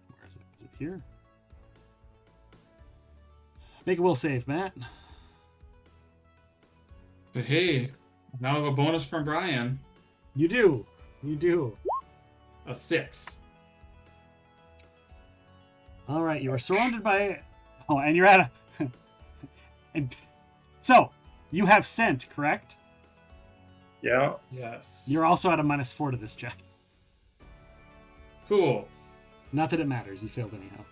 Where is it? Is it here? Make a will save, Matt. But hey, now I have a bonus from Brian. You do. You do. A 6. All right, you are surrounded by... Oh, and you're at a... and so, you have scent, correct? Yeah. Yes. You're also at a -4 to this check. Cool. Not that it matters. You failed anyhow.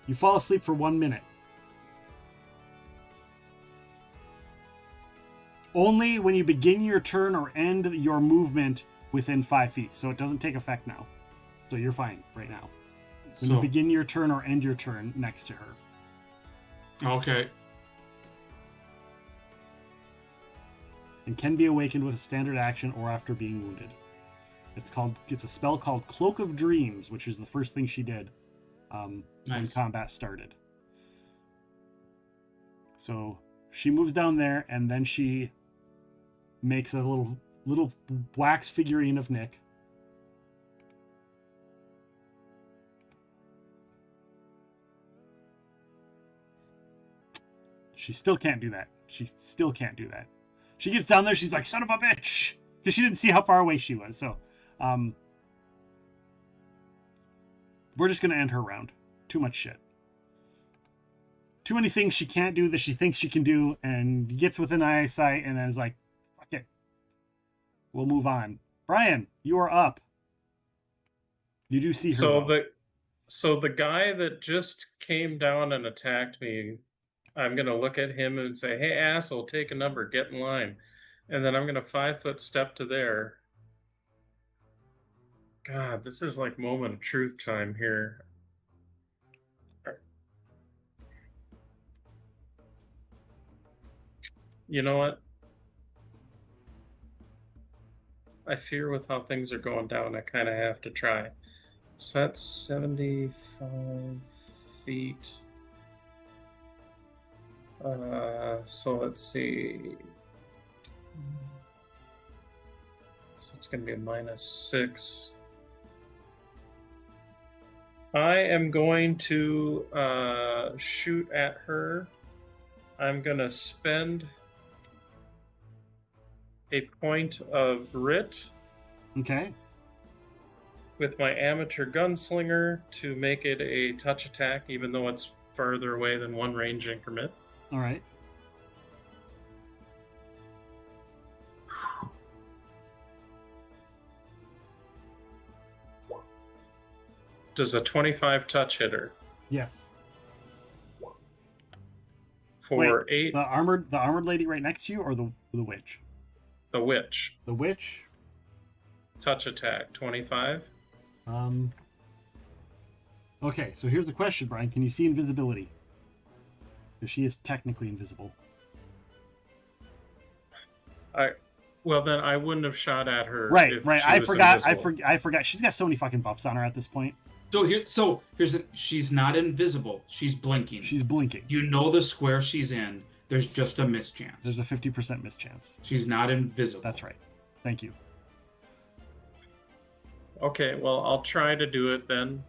You fall asleep for 1 minute. Only when you begin your turn or end your movement within 5 feet. So it doesn't take effect now. So you're fine right now. When you begin your turn or end your turn next to her. Okay. And can be awakened with a standard action or after being wounded. It's a spell called Cloak of Dreams, which is the first thing she did when combat started. So she moves down there, and then she makes a little wax figurine of Nick. She still can't do that. She still can't do that. She gets down there, she's like, son of a bitch! Because she didn't see how far away she was, so... we're just going to end her round. Too much shit. Too many things she can't do that she thinks she can do, and gets within eyesight, and then is like, fuck it. We'll move on. Brian, you are up. You do see her. So the guy that just came down and attacked me, I'm going to look at him and say, hey, asshole, take a number, get in line. And then I'm going to 5-foot step to there. God, this is like moment of truth time here. You know what? I fear with how things are going down, I kind of have to try. So that's 75 feet. So let's see. So it's going to be a -6. I am going to shoot at her. I'm going to spend a point of grit. Okay. With my amateur gunslinger to make it a touch attack, even though it's farther away than 1 range increment. All right. Does a 25 touch hit her? Yes. For Wait, 8. The armored lady right next to you, or the witch? The witch. The witch. Touch attack 25. Okay, so here's the question, Brian. Can you see invisibility? Because she is technically invisible. Well, then I wouldn't have shot at her. Right. If Right. she I was forgot. invisible. I forgot. She's got so many fucking buffs on her at this point. So here's she's not invisible. She's blinking. She's blinking. You know the square she's in. There's just a mischance. There's a 50% mischance. She's not invisible. That's right. Thank you. Okay, well, I'll try to do it then.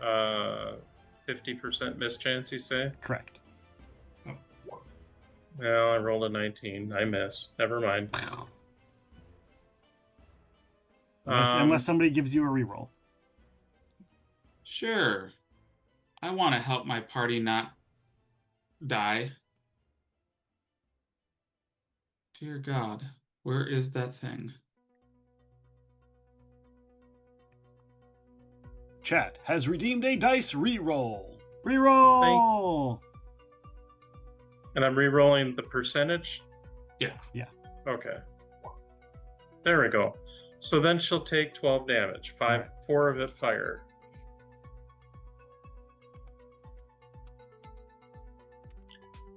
50% mischance, you say? Correct. Well, I rolled a 19. I miss. Never mind. Unless somebody gives you a reroll. Sure. I want to help my party not die. Dear God, where is that thing? Chat has redeemed a dice reroll. Reroll! And I'm re-rolling the percentage? Yeah. Yeah. Okay. There we go. So then she'll take 12 damage. 4 of it fire.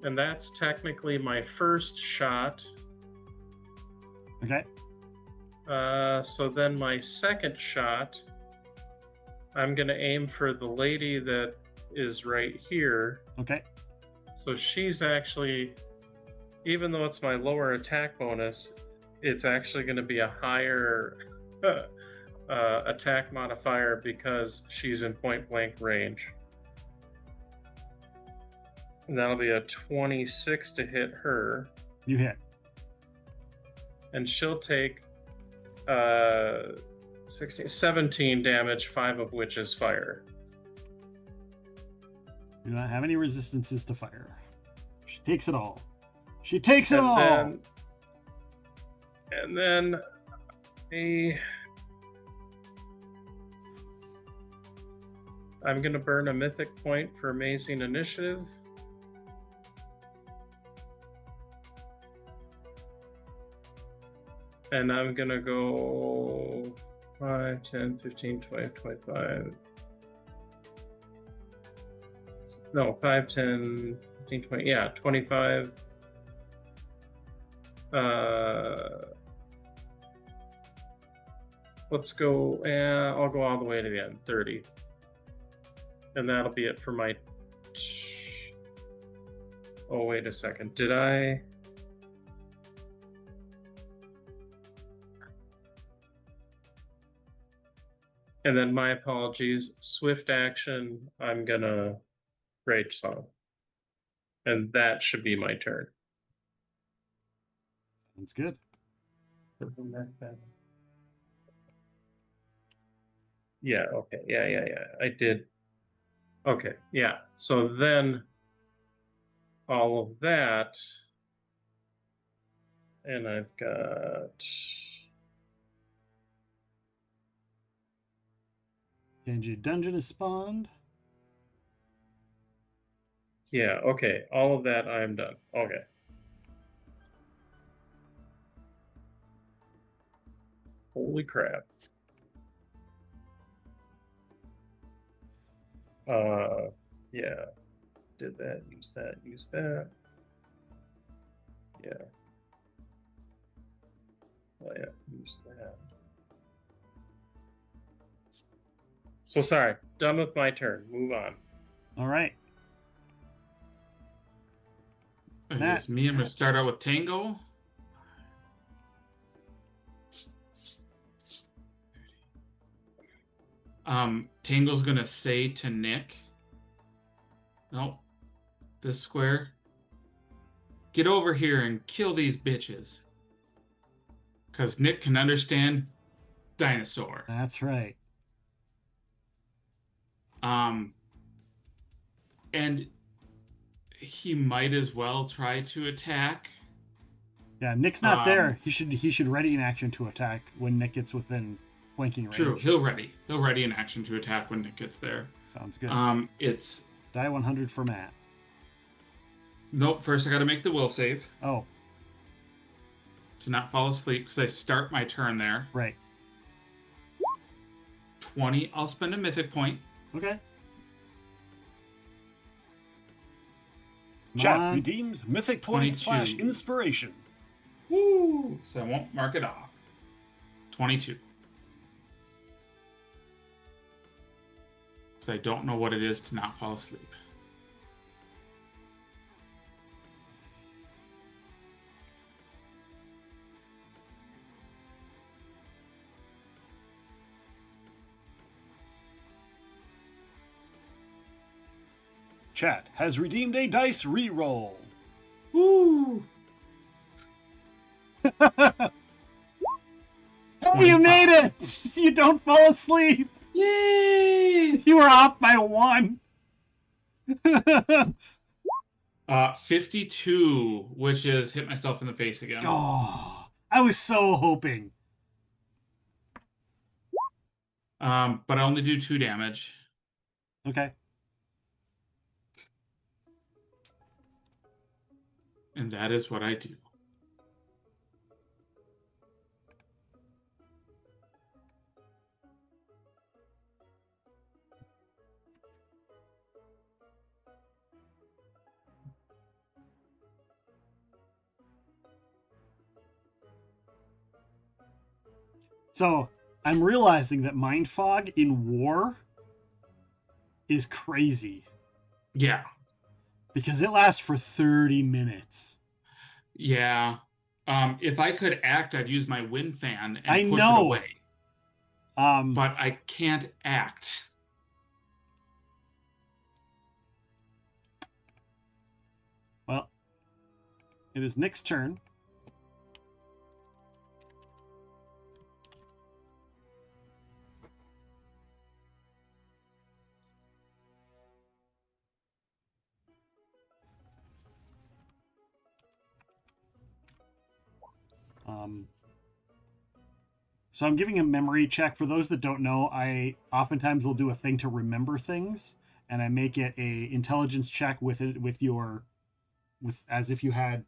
And that's technically my first shot. Okay. So then my second shot, I'm going to aim for the lady that is right here. Okay. So she's actually, even though it's my lower attack bonus, it's actually going to be a higher attack modifier because she's in point blank range. And that'll be a 26 to hit her. You hit. And she'll take 17 damage, 5 of which is fire. You don't have any resistances to fire. She takes it all. She takes it all! And then I'm going to burn a mythic point for amazing initiative. And I'm going to go 5, 10, 15, 20, 25. No, 5, 10, 15, 20. Yeah, 25. Let's go. I'll go all the way to the end. 30. And that'll be it for my. Oh, wait a second. Did I? And then my apologies. Swift action. I'm gonna Rage Song. And that should be my turn. Sounds good. Yeah, okay. Yeah. I did. Okay, yeah. So then all of that. And I've got. Genji Dungeon is spawned. Yeah, okay. All of that I'm done. Okay. Holy crap. Yeah. Did that, use that. Yeah. Oh yeah, use that. So sorry, done with my turn. Move on. All right. I guess me, I'm going to start out with Tango. Tango's going to say to Nick, nope, this square, get over here and kill these bitches. Because Nick can understand dinosaur. That's right. And he might as well try to attack. Yeah, Nick's not there. He should ready an action to attack when Nick gets within flanking range. True, he'll ready an action to attack when Nick gets there. Sounds good. It's die 100 for Matt. Nope, first I got to make the will save. Oh. To not fall asleep because I start my turn there. Right. 20, I'll spend a mythic point. Okay. Chat redeems mythic point / inspiration. Woo! So I won't mark it off. 22. So I don't know what it is to not fall asleep. Chat has redeemed a dice reroll. Woo! Oh, you made it! You don't fall asleep! Yay! You were off by 1. 52, which is hit myself in the face again. Oh, I was so hoping. But I only do 2 damage. Okay. And that is what I do. So, I'm realizing that mind fog in war is crazy. Yeah. Because it lasts for 30 minutes. Yeah. If I could act, I'd use my wind fan and I push know. it away. But I can't act. Well, it is Nick's turn. So I'm giving a memory check. For those that don't know, I oftentimes will do a thing to remember things, and I make it a intelligence check with as if you had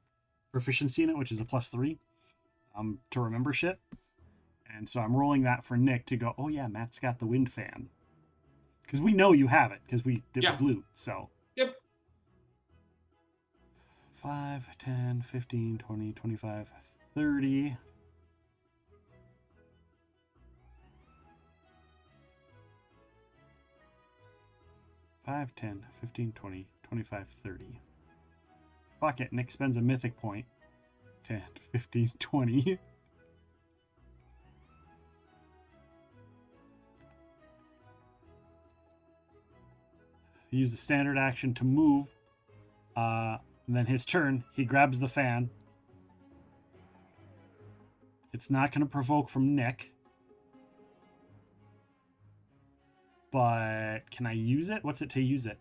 proficiency in it, which is a +3, to remember shit. And so I'm rolling that for Nick to go, oh yeah, Matt's got the wind fan. Because we know you have it, because it was loot, so. Yep. 5, 10, 15, 20, 25, 30. 5, 10, 15, 20, 25, 30. Fuck it, Nick spends a mythic point. 10, 15, 20. Use the standard action to move. And then his turn, he grabs the fan. It's not going to provoke from Nick. But can I use it? What's it to use it?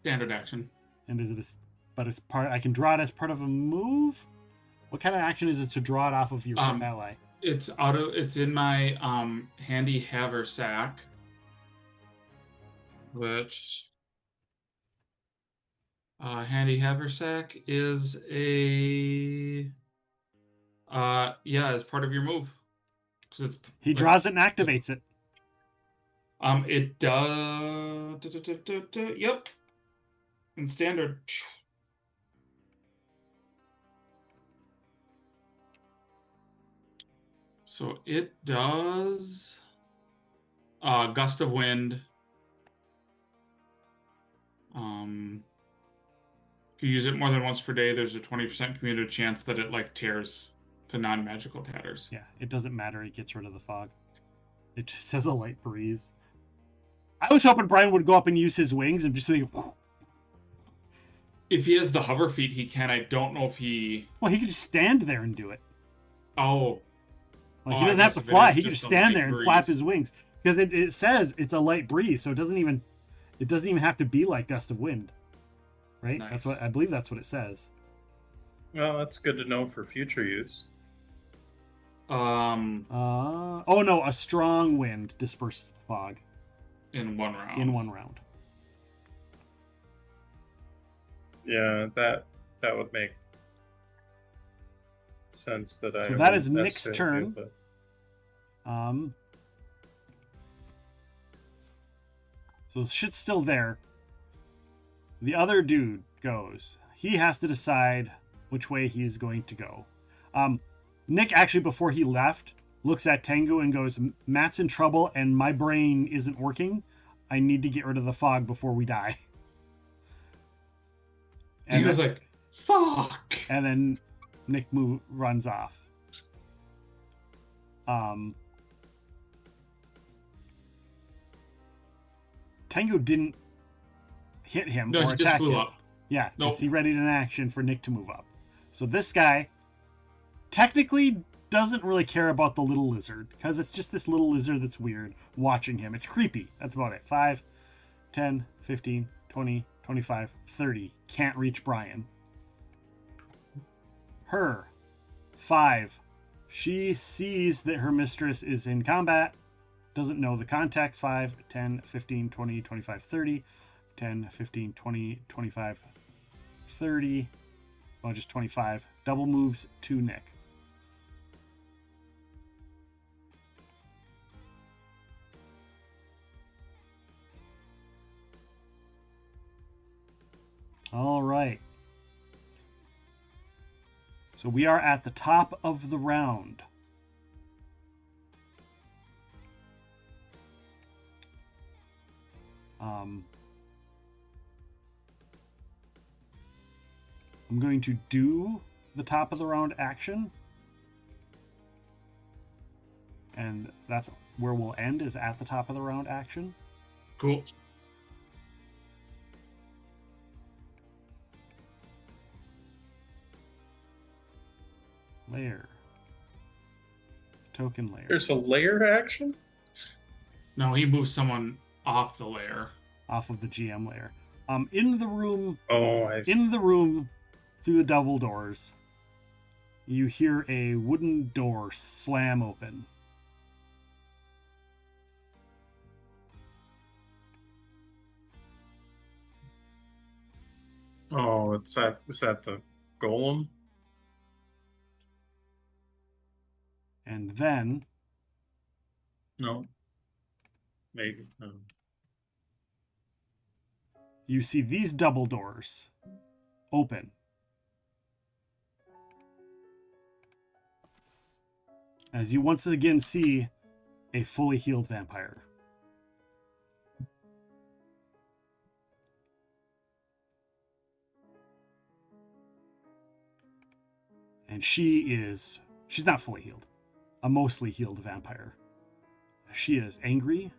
Standard action. And is it I can draw it as part of a move? What kind of action is it to draw it off of your ally? It's in my handy haversack. Which handy haversack is as part of your move. He draws it and activates it. It does. Yep. In standard. So it does. Gust of wind. If you use it more than once per day, there's a 20% cumulative chance that it tears to non-magical tatters. Yeah, it doesn't matter. It gets rid of the fog. It just says a light breeze. I was hoping Brian would go up and use his wings and just think. If he has the hover feet, he can. I don't know if he. Well, he could just stand there and do it. Oh. He doesn't have to fly. He can just stand there and flap his wings because it says it's a light breeze, so it doesn't even have to be like gust of wind, right? Nice. That's what I believe. That's what it says. Well, that's good to know for future use. Oh no, a strong wind disperses the fog. In one round. Yeah, that would make sense that I. So that is Nick's turn. So shit's still there. The other dude goes. He has to decide which way he's going to go. Nick actually, before he left, looks at Tengu and goes, Matt's in trouble and my brain isn't working. I need to get rid of the fog before we die. And he was like, fuck. And then Nick runs off. Tengu didn't hit him or he just attack flew him. up. Yeah, Nope. he readied an action for Nick to move up. So this guy technically doesn't really care about the little lizard because it's just this little lizard that's weird watching him. It's creepy. That's about it. 5, 10, 15, 20, 25, 30. Can't reach Brian. Her. 5. She sees that her mistress is in combat. Doesn't know the context. 5, 10, 15, 20, 25, 30. 10, 15, 20, 25, 30. Well, just 25. Double moves to Nick. All right. So we are at the top of the round. I'm going to do the top of the round action. And that's where we'll end, is at the top of the round action. Cool. Layer. Token layer. There's a layer action? No, he moves someone off the layer. Off of the GM layer. In the room. Oh, I see. In the room, through the double doors, you hear a wooden door slam open. Oh, is that the golem? And then No. Maybe. No. you see these double doors open. As you once again see a fully healed vampire. And she's not fully healed. A mostly healed vampire. She is angry,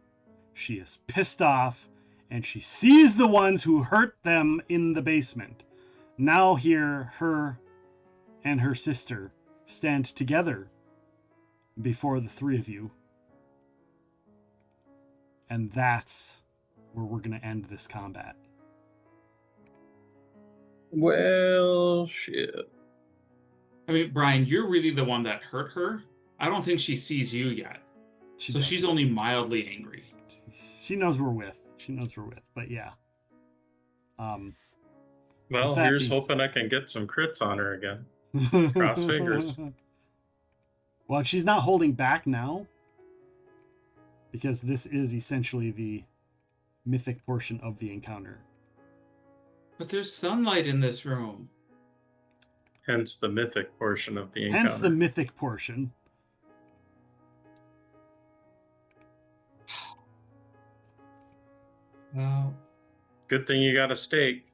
she is pissed off, and she sees the ones who hurt them in the basement. Now here, her and her sister stand together before the three of you. And that's where we're going to end this combat. Well, shit. I mean, Brian, you're really the one that hurt her. I don't think she sees you yet. So she's only mildly angry. She knows we're with. She knows we're with. But yeah. Well, here's hoping I can get some crits on her again. Cross fingers. Well, she's not holding back now, because this is essentially the mythic portion of the encounter. But there's sunlight in this room. Hence the mythic portion of the encounter. Hence the mythic portion. Well, good thing you got a stake.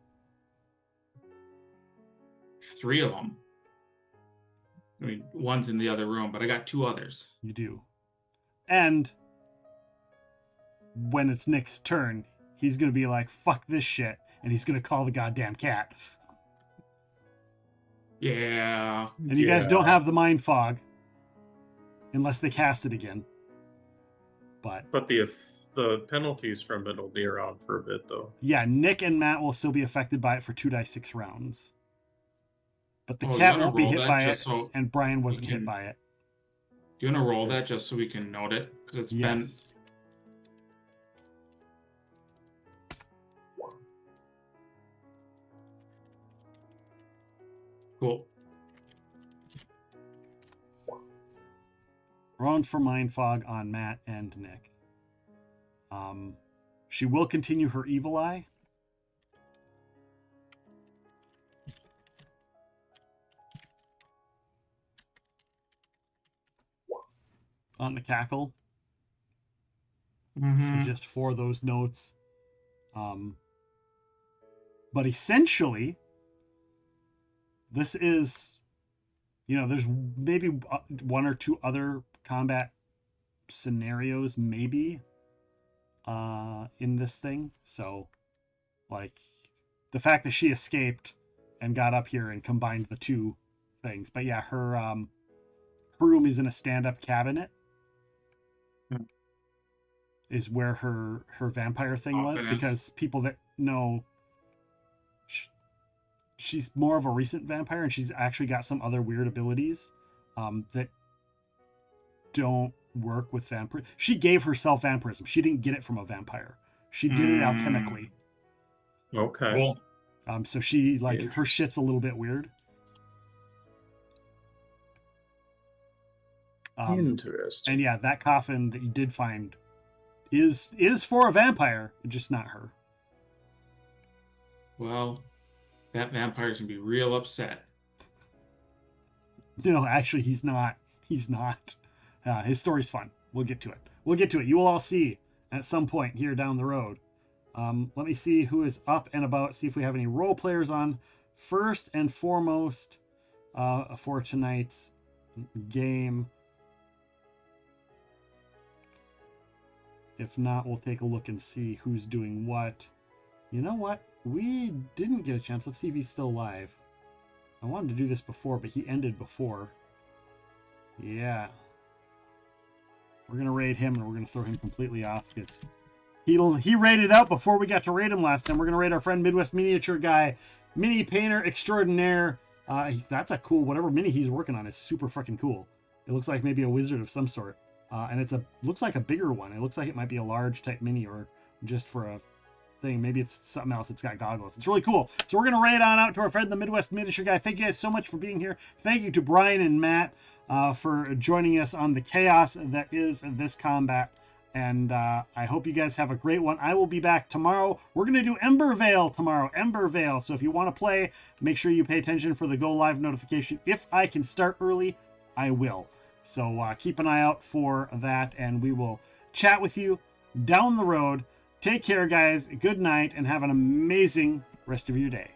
3 of them. I mean, one's in the other room, but I got 2 others. You do. And when it's Nick's turn, he's going to be like, fuck this shit, and he's going to call the goddamn cat. Yeah. And you guys don't have the mind fog unless they cast it again. But the penalties from it will be around for a bit, though. Yeah, Nick and Matt will still be affected by it for 2d6 rounds. But the cat won't be hit by it, and Brian wasn't hit by it. Do you want to roll that just so we can note it? Because it's been... Cool. Rounds for mind fog on Matt and Nick. She will continue her evil eye. On the cackle. So just for those notes. But essentially, this is, there's maybe 1 or 2 other combat scenarios, maybe, in this thing. So, like, the fact that she escaped and got up here and combined the 2 things. But yeah, her room is in a stand-up cabinet. Is where her vampire thing was, because people that know she's more of a recent vampire, and she's actually got some other weird abilities that don't work with vampire. She gave herself vampirism. She didn't get it from a vampire. She did it alchemically. Okay. Cool. So she, like, her shit's a little bit weird. Interesting. And yeah, that coffin that you did find is for a vampire, just not her. Well, that vampire's gonna be real upset. No, actually, he's not. He's not. His story's fun. We'll get to it. You will all see at some point here down the road. Let me see who is up and about. See if we have any role players on first and foremost for tonight's game. If not, we'll take a look and see who's doing what. You know what? We didn't get a chance. Let's see if he's still alive. I wanted to do this before, but he ended before. Yeah. We're going to raid him, and we're going to throw him completely off because he raided out before we got to raid him last time. We're going to raid our friend Midwest Miniature Guy, Mini Painter Extraordinaire. That's a cool, whatever mini he's working on is super fucking cool. It looks like maybe a wizard of some sort. And it's looks like a bigger one. It looks like it might be a large type mini or just for a thing. Maybe it's something else. It's got goggles. It's really cool. So we're going to raid on out to our friend, the Midwest Miniature Guy. Thank you guys so much for being here. Thank you to Brian and Matt for joining us on the chaos that is this combat. And I hope you guys have a great one. I will be back tomorrow. We're going to do Embervale tomorrow. Embervale. So if you want to play, make sure you pay attention for the go live notification. If I can start early, I will. So keep an eye out for that, and we will chat with you down the road. Take care, guys. Good night, and have an amazing rest of your day.